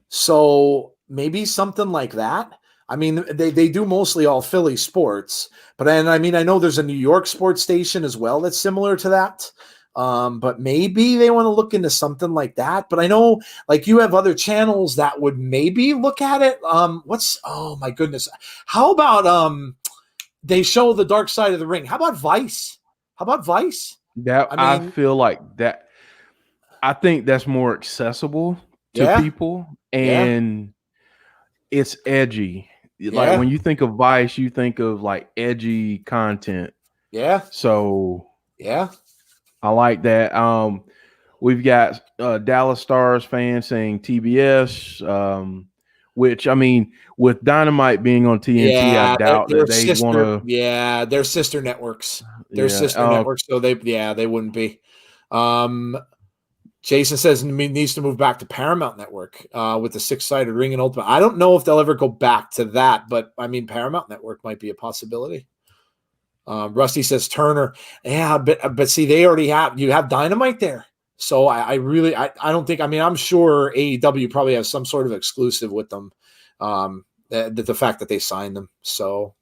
So maybe something like that. I mean, they do mostly all Philly sports, but I know there's a New York sports station as well that's similar to that. But maybe they want to look into something like that. But I know, like, you have other channels that would maybe look at it. Oh my goodness. How about they show the dark side of the ring? How about Vice? I feel like that. I think that's more accessible to people, and it's edgy. Like when you think of Vice, you think of like edgy content. Yeah. So yeah, I like that. We've got Dallas Stars fans saying TBS, which, I mean, with Dynamite being on TNT, I doubt that they want to. Yeah, they're sister networks. Networks, so they wouldn't be. Jason says he needs to move back to Paramount Network with the 6-sided ring and Ultimate. I don't know if they'll ever go back to that, but I mean, Paramount Network might be a possibility. Rusty says Turner. Yeah, but see, you have Dynamite there. So I don't think, I mean, I'm sure AEW probably has some sort of exclusive with them. The fact that they signed them. So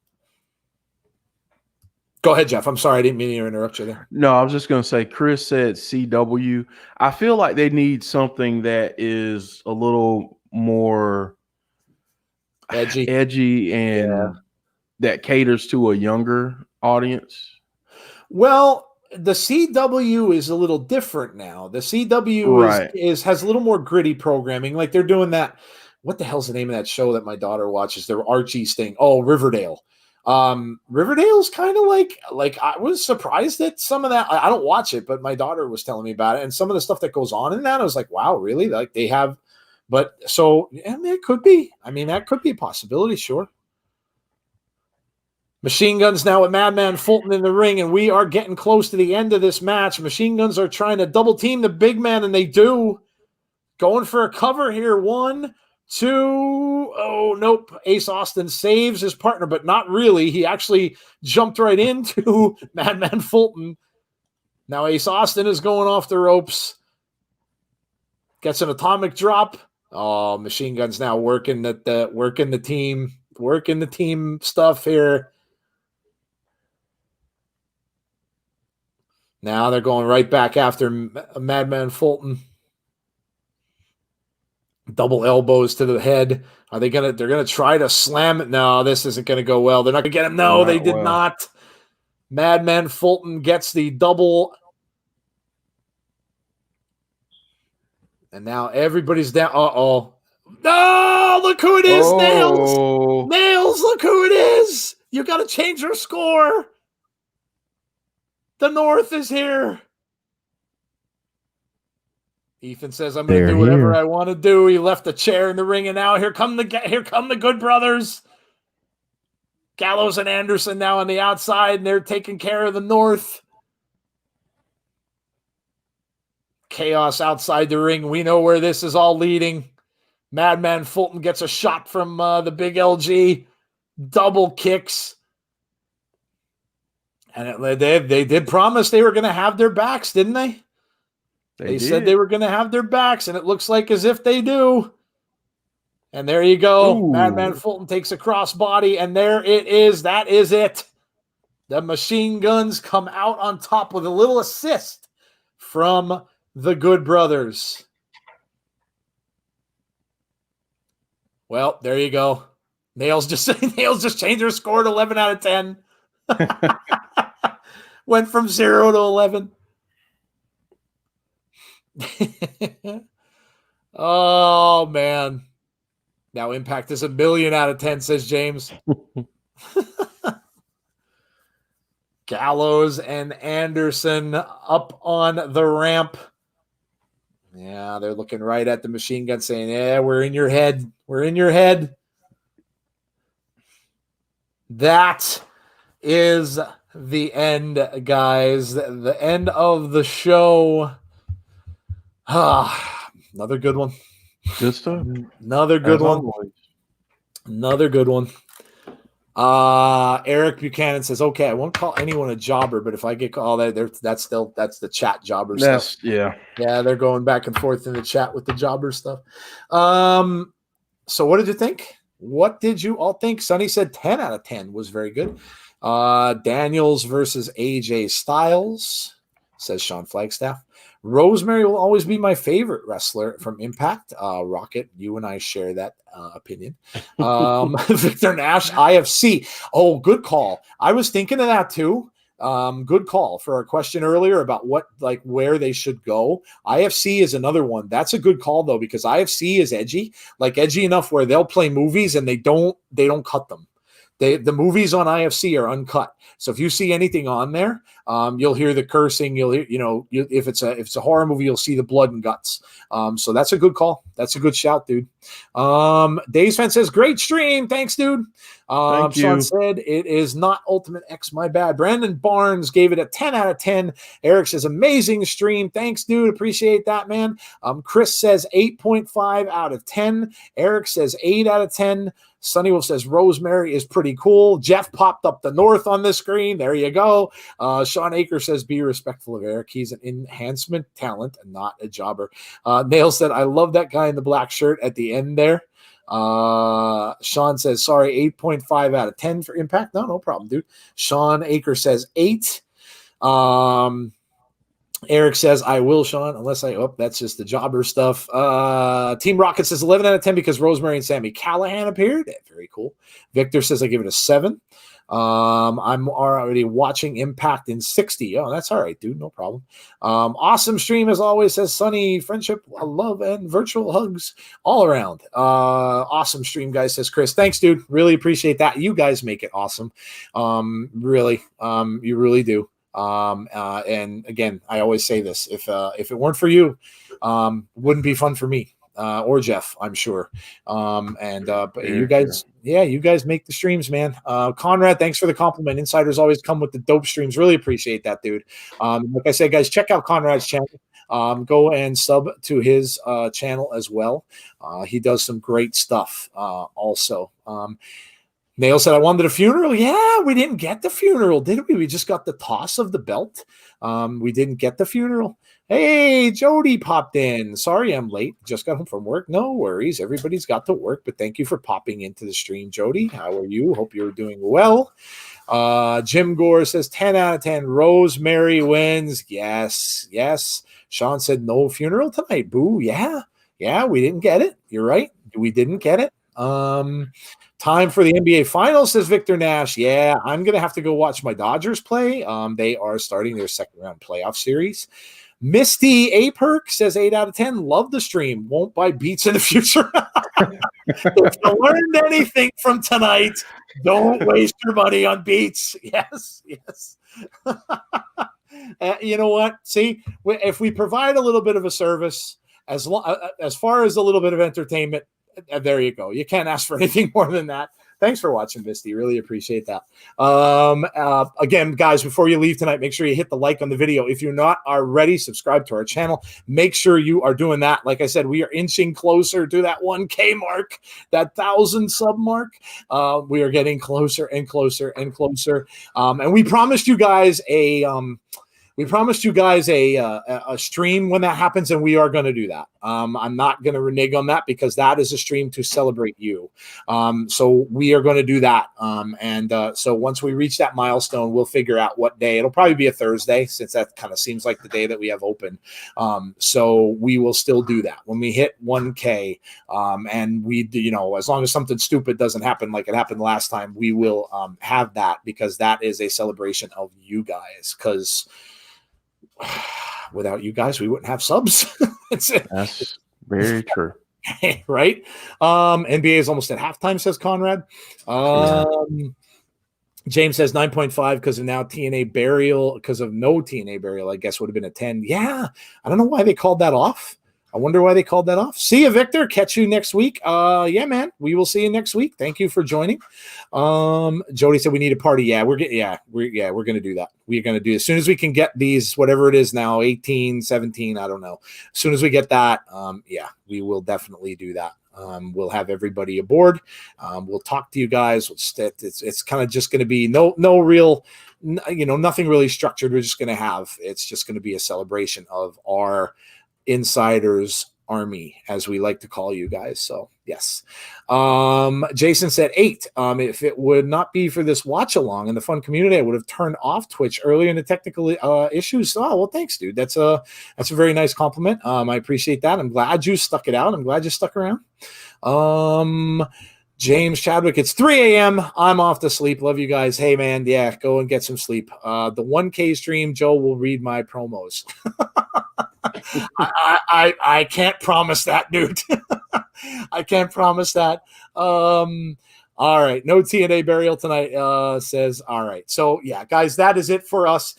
go ahead, Jeff. I'm sorry. I didn't mean to interrupt you there. No, I was just going to say, Chris said CW. I feel like they need something that is a little more edgy and that caters to a younger audience. Well, the CW is a little different now. The CW has a little more gritty programming. Like they're doing that. What the hell's the name of that show that my daughter watches? Their Archie's thing. Oh, Riverdale. Riverdale's kind of like I was surprised at some of that. I don't watch it, but my daughter was telling me about it, and some of the stuff that goes on in that, I was like, wow, really? Like they have, but so I mean, it could be. I mean, that could be a possibility, sure. Machine Guns now with Madman Fulton in the ring, and we are getting close to the end of this match. Machine Guns are trying to double team the big man, and they do. Going for a cover here. 1, 2. Oh, nope. Ace Austin saves his partner, but not really. He actually jumped right into Madman Fulton. Now Ace Austin is going off the ropes. Gets an atomic drop. Oh, Machine Gun's now working the team stuff here. Now they're going right back after Madman Fulton. Double elbows to the head. They're gonna try to slam it? No, this isn't gonna go well. They're not gonna get him. No, they did not. Madman Fulton gets the double. And now everybody's down. Uh-oh. No, look who it is. Nails. Nails, look who it is. You got to change your score. The North is here. Ethan says, I'm going to do whatever I want to do. He left the chair in the ring, and now here come the Good Brothers. Gallows and Anderson now on the outside, and they're taking care of the North. Chaos outside the ring. We know where this is all leading. Madman Fulton gets a shot from the big LG. Double kicks. And they did promise they were going to have their backs, didn't they? They said they were going to have their backs, and it looks like as if they do. And there you go. Ooh. Madman Fulton takes a crossbody, and there it is. That is it. The Machine Guns come out on top with a little assist from the Good Brothers. Well, there you go. Nails just changed their score to 11 out of 10. Went from 0 to 11. Oh, man. Now Impact is 1,000,000 out of 10, says James. Gallows and Anderson up on the ramp. Yeah, they're looking right at the Machine Gun saying, yeah, we're in your head. We're in your head. That is the end, guys. The end of the show. Another good one. Good stuff. Another good one. Another good one. Eric Buchanan says, okay, I won't call anyone a jobber, but if I get called that's the chat jobber stuff. Yeah, they're going back and forth in the chat with the jobber stuff. So what did you think? What did you all think? Sonny said 10 out of 10 was very good. Daniels versus AJ Styles, says Sean Flagstaff. Rosemary will always be my favorite wrestler from Impact. Rocket, you and I share that opinion. Victor Nash, IFC. Oh, good call. I was thinking of that too. Good call for our question earlier about where they should go. IFC is another one. That's a good call though, because IFC is edgy enough where they'll play movies and they don't cut them. The movies on IFC are uncut. So if you see anything on there, you'll hear the cursing. You'll hear, if it's a horror movie, you'll see the blood and guts. So that's a good call. That's a good shout, dude. Days Fan says, great stream. Thanks, dude. Thank you. Sean said, it is not Ultimate X, my bad. Brandon Barnes gave it a 10 out of 10. Eric says, amazing stream. Thanks, dude. Appreciate that, man. Chris says 8.5 out of 10. Eric says 8 out of 10. Sunny Wolf says Rosemary is pretty cool. Jeff popped up the North on the screen. There you go. Sean Aker says, be respectful of Eric. He's an enhancement talent and not a jobber. Nail said, I love that guy in the black shirt at the end there. Sean says, sorry, 8.5 out of 10 for Impact. No problem, dude. Sean Aker says 8. Eric says, I will, Sean, unless that's just the jobber stuff. Team Rocket says 11 out of 10 because Rosemary and Sammy Callahan appeared. Very cool. Victor says I give it a 7. I'm already watching Impact in 60. Oh, that's all right, dude. No problem. Awesome stream, as always, says Sunny. Friendship, love, and virtual hugs all around. Awesome stream, guys, says Chris. Thanks, dude. Really appreciate that. You guys make it awesome. Really. You really do. And again, I always say this, if it weren't for you, wouldn't be fun for me, or Jeff, I'm sure. But you guys, you guys make the streams, man. Conrad, thanks for the compliment. Insiders always come with the dope streams. Really appreciate that, dude. Like I said, guys, check out Conrad's channel. Go and sub to his channel as well. He does some great stuff also. Nail said, I wanted a funeral. Yeah, we didn't get the funeral, did we? We just got the toss of the belt. We didn't get the funeral. Hey, Jody popped in. Sorry I'm late. Just got home from work. No worries. Everybody's got to work, but thank you for popping into the stream, Jody. How are you? Hope you're doing well. Jim Gore says 10 out of 10. Rosemary wins. Yes. Sean said no funeral tonight. Boo. Yeah, we didn't get it. You're right. We didn't get it. Time for the NBA Finals, says Victor Nash. Yeah, I'm going to have to go watch my Dodgers play. They are starting their second round playoff series. Misty A. Perk says 8 out of 10. Love the stream. Won't buy Beats in the future. If you learned anything from tonight, don't waste your money on Beats. Yes. You know what? See, if we provide a little bit of a service, as far as a little bit of entertainment, there you go. You can't ask for anything more than that. Thanks for watching, Misty. Really appreciate that. Again, guys, before you leave tonight, make sure you hit the like on the video. If you're not already, subscribe to our channel. Make sure you are doing that. Like I said, we are inching closer to that 1K mark, that 1,000 sub mark. We are getting closer and closer and closer. And we promised you guys a stream when that happens, and we are going to do that. I'm not going to renege on that because that is a stream to celebrate you. So we are going to do that. So once we reach that milestone, we'll figure out what day. It'll probably be a Thursday, since that kind of seems like the day that we have open. So we will still do that when we hit 1K. And we, as long as something stupid doesn't happen like it happened last time, we will have that, because that is a celebration of you guys. Because without you guys, we wouldn't have subs. That's very true. Right? NBA is almost at halftime, says Conrad. James says 9.5 because of no TNA burial, I guess would have been a 10. Yeah, I don't know why they called that off. I wonder why they called that off. See you, Victor. Catch you next week. Yeah, man. We will see you next week. Thank you for joining. Jody said we need a party. Yeah, we're gonna do that. We're gonna do as soon as we can get these, whatever it is now, 18, 17. I don't know. As soon as we get that, we will definitely do that. We'll have everybody aboard. We'll talk to you guys. It's kind of just going to be no real, nothing really structured. We're just going to have. It's just going to be a celebration of our Insiders Army, as we like to call you guys. So yes. Jason said 8. If it would not be for this watch along in the fun community, I would have turned off Twitch earlier in the technical issues. Oh, well, thanks, dude. That's a very nice compliment. I appreciate that. I'm glad you stuck it out. I'm glad you stuck around. James Chadwick, it's 3 a.m. I'm off to sleep. Love you guys. Hey, man. Yeah, go and get some sleep. The 1K stream, Joe will read my promos. I can't promise that, dude. I can't promise that. All right. No TNA burial tonight, says. All right. So, yeah, guys, that is it for us.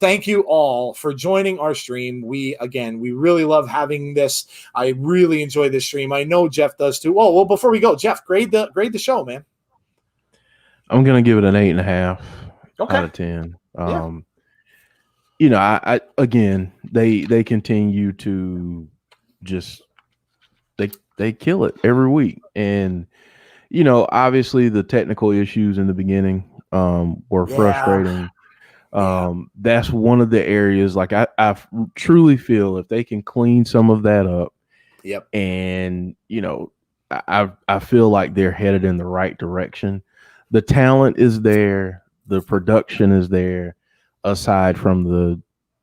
Thank you all for joining our stream. We really love having this. I really enjoy this stream. I know Jeff does too. Oh, well, before we go, Jeff, grade the show, man. I'm going to give it an 8.5 out of 10. I again, they continue to just they kill it every week. And obviously the technical issues in the beginning were frustrating. That's one of the areas, like I truly feel if they can clean some of that up. Yep. And I feel like they're headed in the right direction. The talent is there, the production is there, aside from the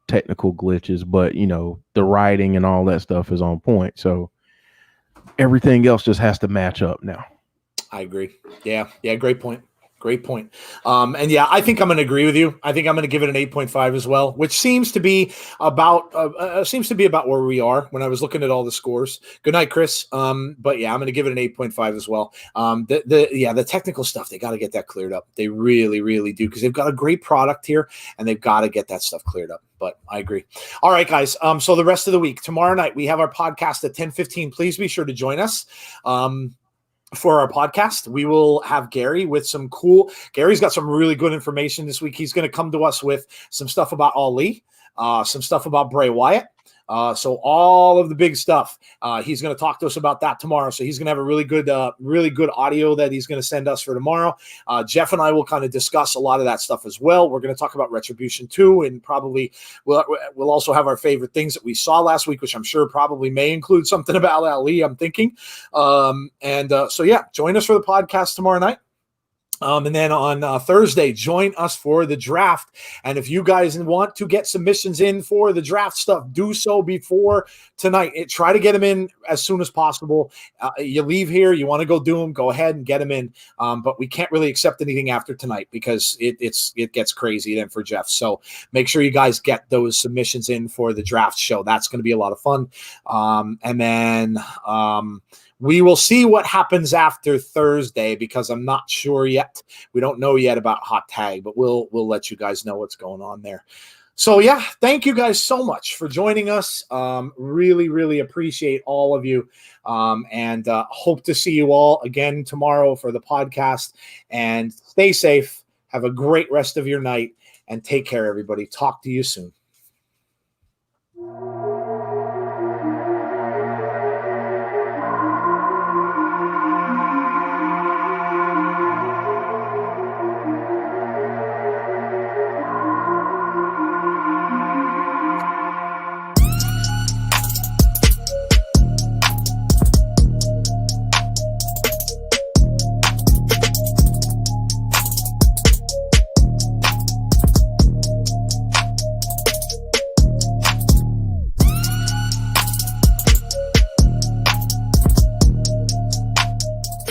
technical glitches, but the writing and all that stuff is on point. So everything else just has to match up now. I agree. Yeah. Great point. And yeah, I think I'm going to agree with you. I think I'm going to give it an 8.5 as well, which seems to be about where we are when I was looking at all the scores. Good night, Chris. But yeah, I'm going to give it an 8.5 as well. The technical stuff, they got to get that cleared up. They really, really do, because they've got a great product here and they've got to get that stuff cleared up. But I agree. All right, guys. So the rest of the week, tomorrow night, we have our podcast at 10:15. Please be sure to join us. For our podcast, we will have Gary with Gary's got some really good information this week. He's going to come to us with some stuff about Ali, some stuff about Bray Wyatt, So all of the big stuff, he's going to talk to us about that tomorrow. So he's going to have a really good audio that he's going to send us for tomorrow. Jeff and I will kind of discuss a lot of that stuff as well. We're going to talk about Retribution 2, and probably we'll also have our favorite things that we saw last week, which I'm sure probably may include something about Ali, I'm thinking. So yeah, join us for the podcast tomorrow night. And then on Thursday, join us for the draft. And if you guys want to get submissions in for the draft stuff, do so before tonight. Try to get them in as soon as possible. You leave here, you want to go do them, go ahead and get them in. But we can't really accept anything after tonight because it gets crazy then for Jeff. So make sure you guys get those submissions in for the draft show. That's going to be a lot of fun. And then we will see what happens after Thursday because I'm not sure yet. We don't know yet about Hot Tag, but we'll let you guys know what's going on there. So yeah, thank you guys so much for joining us. Really, really appreciate all of you. And hope to see you all again tomorrow for the podcast. And stay safe. Have a great rest of your night and take care, everybody. Talk to you soon.